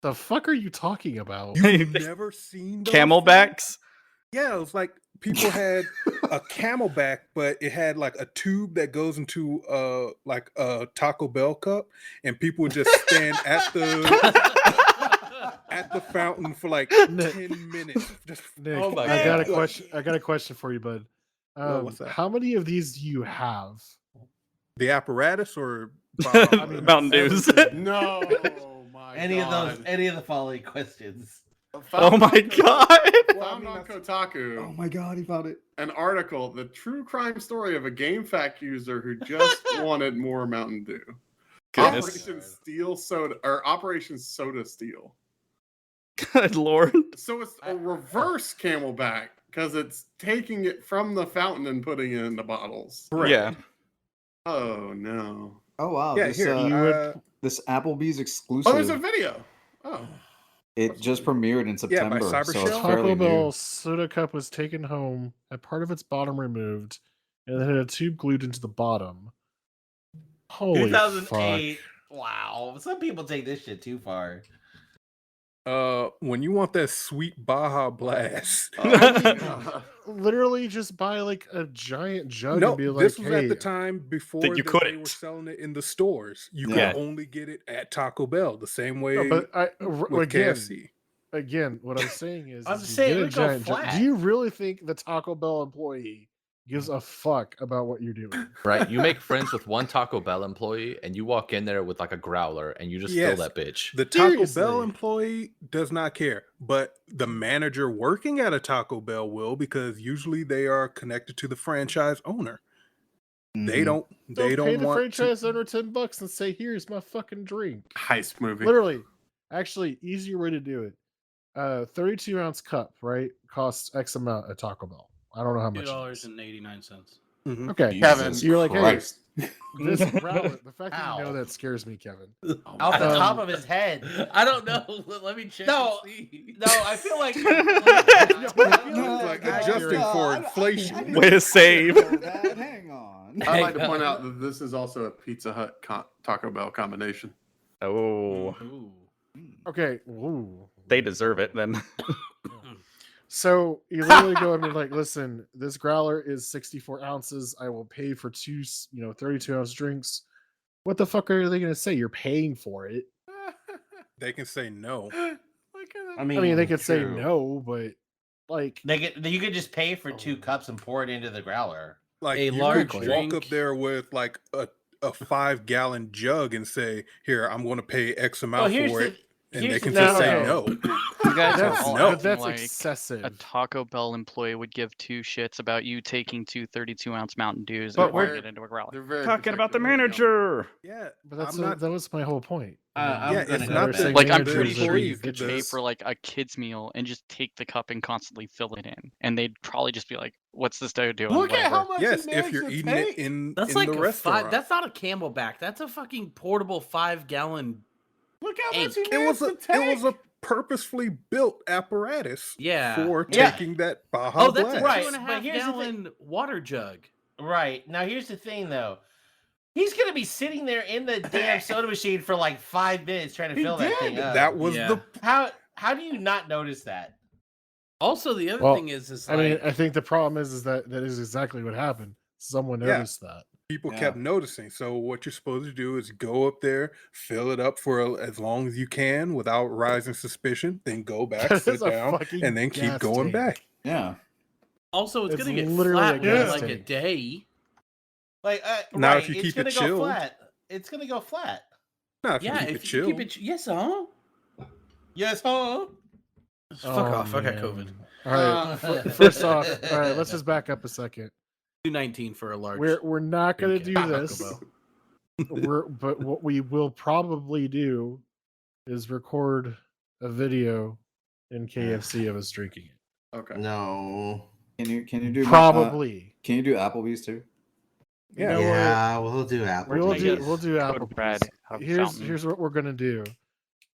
The fuck are you talking about? You've never seen those Camelbacks? Yeah, it was like people had a Camelback, but it had like a tube that goes into like a Taco Bell cup, and people would just stand at the fountain for like 10 minutes. Just Nick, Oh my I got a God. question. I got a question for you, bud. What's that? How many of these do you have? the apparatus or Mountain Dews. No, my Any God. of the following questions. Oh my god. Found on Kotaku Oh my god, he found it. an article, the true crime story of a GameFAQ user who just wanted more Mountain Dew. Goodness. Operation Steel Soda or Operation Soda Steel. Good lord. So it's a reverse Camelback because it's taking it from the fountain and putting it in the bottles. Yeah. Oh no. Oh wow, Yeah, this, here. this Applebee's exclusive. Oh, there's a video. Oh. It just premiered in Yeah, by September, so it's Cybershell? fairly Taco Bell new. soda cup was taken home, had part of its bottom removed, and then had a tube glued into the bottom. Holy 2008. fuck. Wow, some people take this shit too far. When you want that sweet Baja Blast, Literally just buy like a giant jug no, and be like, this was hey, at the time before you that they couldn't. were selling it in the stores. You Yeah. could only get it at Taco Bell, the same way no, but with again, KFC. again, what I'm saying is, I'm is just you saying, get it a would go giant jug. flat. Do you really think the Taco Bell employee gives a fuck about what you're doing? Right? You make friends with one Taco Bell employee, and you walk in there with like a growler, and you just Yes. fill that bitch. The Taco Bell Seriously. employee does not care, but the manager working at a Taco Bell will, because usually they are connected to the franchise owner. They Mhm. don't. They Pay don't the want franchise owner $10 and say, "Here's my fucking drink." Heist movie. Literally, actually, easier way to do it. 32-ounce cup, right? Costs X amount at Taco Bell. I don't know how much. $2.89. Mhm. Okay, Kevin, so you're like, hey, Christ. this growler. The fact that you know Ow. that scares me, Kevin. Off the Um, top of his head. I don't know. Let me check. No, and see. No, I feel like It's like adjusting for inflation. Way to save. Hang on. I'd like to point out that this is also a Pizza Hut Taco Bell combination. Oh, Ooh. Okay, ooh. they deserve it then. So you literally go and be like, listen, this growler is 64 ounces. I will pay for two, 32-ounce drinks. What the fuck are they going to say? You're paying for it. They can say no. I mean, they could say true. no, but like, You could just pay for 2 cups and pour it into the growler. Like A you large could drink. walk up there with like a 5-gallon jug and say, "Here, I'm going to pay X amount for it," and they can just say no. You guys that's, are all no. acting that's like excessive. a Taco Bell employee would give 2 shits about you taking 2 32-ounce Mountain Dews But and pouring we're- it into a growler. They're very Talking about the protective of manager. Yeah, But that's I'm not. that was my whole point. I'm Yeah, gonna it's go not to the- bed. Like, I'm the pretty sure you employees could that pay does- for like a kid's meal and just take the cup and constantly fill it in, and they'd probably just be like, "What's this dough doing?" Look at how Whatever. much Yes, he if managed you're to eating take. it in That's in like the a restaurant. That's not a Camelback. That's a fucking portable 5-gallon. Look how much he It was a purposefully built apparatus Yeah. for Yeah. taking that Baja Oh, that's a Blast. Right, 2.5 but here's the gallon water jug. Right. Now here's the thing though. He's gonna be sitting there in the damn soda machine for like 5 minutes trying to fill that thing up. That was Yeah. the How do you not notice that? Also, the other Well, thing is I mean, like, I think the problem is that is exactly what happened. Someone Yeah. noticed that. people Yeah. kept noticing. So what you're supposed to do is go up there, fill it up for as long as you can without rising suspicion, then go back, That sit is a down, fucking and then keep gas going tank. back. Yeah. also it's It's gonna get literally flat a within gas like a tank. day. Like Now, right, if you it's keep gonna it go chilled- flat. It's gonna go flat. Now, if Yeah, you keep it if you chill, keep it, yes, huh? Yes, huh? Fuck off! I got man. COVID. All right. First off, all right. Let's just back up a second. 219 for a large. We're not gonna drink do at Taco this. Bell. But what we will probably do is record a video in KFC of us drinking it. Okay. No. Can you do Probably. can you do Applebee's too? You know what? Yeah, we'll do Apple. We'll do Code Applebee's. red out of Here's fountain. what we're gonna do.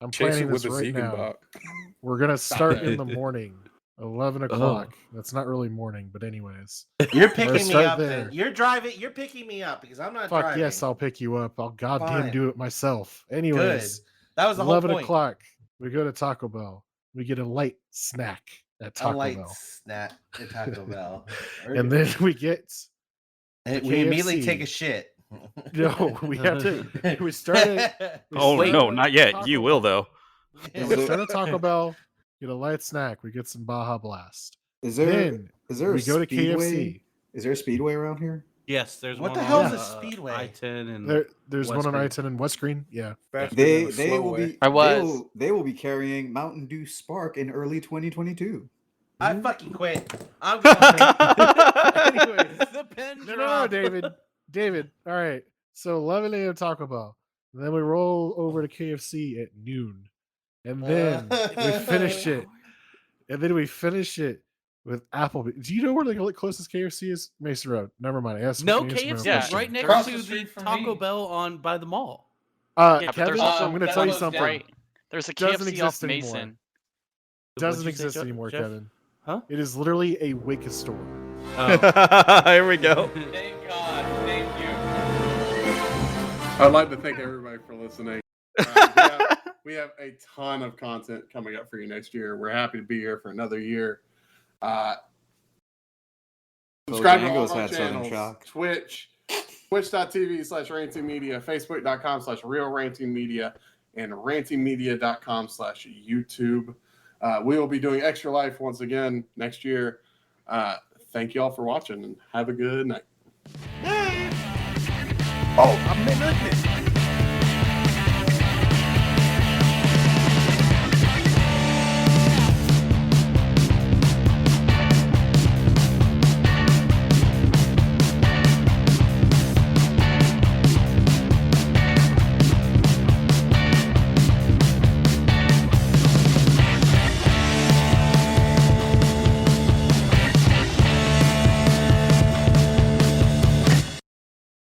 I'm chase planning it with this a right now. Ziegenbach. We're gonna start in the morning, 11 Oh. o'clock. That's not really morning, but anyways. You're Or picking me start up. there. Then. You're driving. You're picking me up because I'm not Fuck driving. yes, I'll pick you up. I'll goddamn Fine. do it myself. Good. Anyways, That was the whole 11 point. o'clock. We go to Taco Bell. We get a light snack at A Taco light Bell, snack at Taco Bell. and then we get And the we immediately KFC. take a shit. no. We have to. We started. Oh start no, at not yet. Taco You Bell. will though. We start at Taco Bell. Get a light snack. We get some Baja Blast. Is there Then a we go to speedway? KFC. Is there a speedway around here? Yes, there's What one. the hell on, is a speedway? I-10 and There's West one on Green. I-10 and West Green. Yeah. Faster They than a they slow will way. be I was. they will be carrying Mountain Dew Spark in early 2022. I fucking quit. I'm going. Anyways, The pen no, drop. David. All right. So 11 a.m. Taco Bell. And then we roll over to KFC at noon. And then we finish it. And then we finish it with Applebee's. Do you know where the closest KFC is? Mason Road. Never mind. I asked No, you to answer my own KFC Yeah. is question. right next Across to the the street from Taco me. Bell on by the mall. Yeah, but Kevin, there's also I'm going to that tell you goes something. down. right. There's a Doesn't KFC exist off anymore. Mason. Doesn't What'd you say, exist anymore, Jeff? Kevin. Huh? It is literally a Wicca store. Oh. Here we go. Thank God. Thank you. I'd like to thank everybody for listening. We have a ton of content coming up for you next year. We're happy to be here for another year. Subscribe to all of our channels. Twitch.tv/rantingmedia, Facebook.com/realrantingmedia, and rantingmedia.com/YouTube. We will be doing Extra Life once again next year. Thank you all for watching and have a good night. Oh, I'm in it.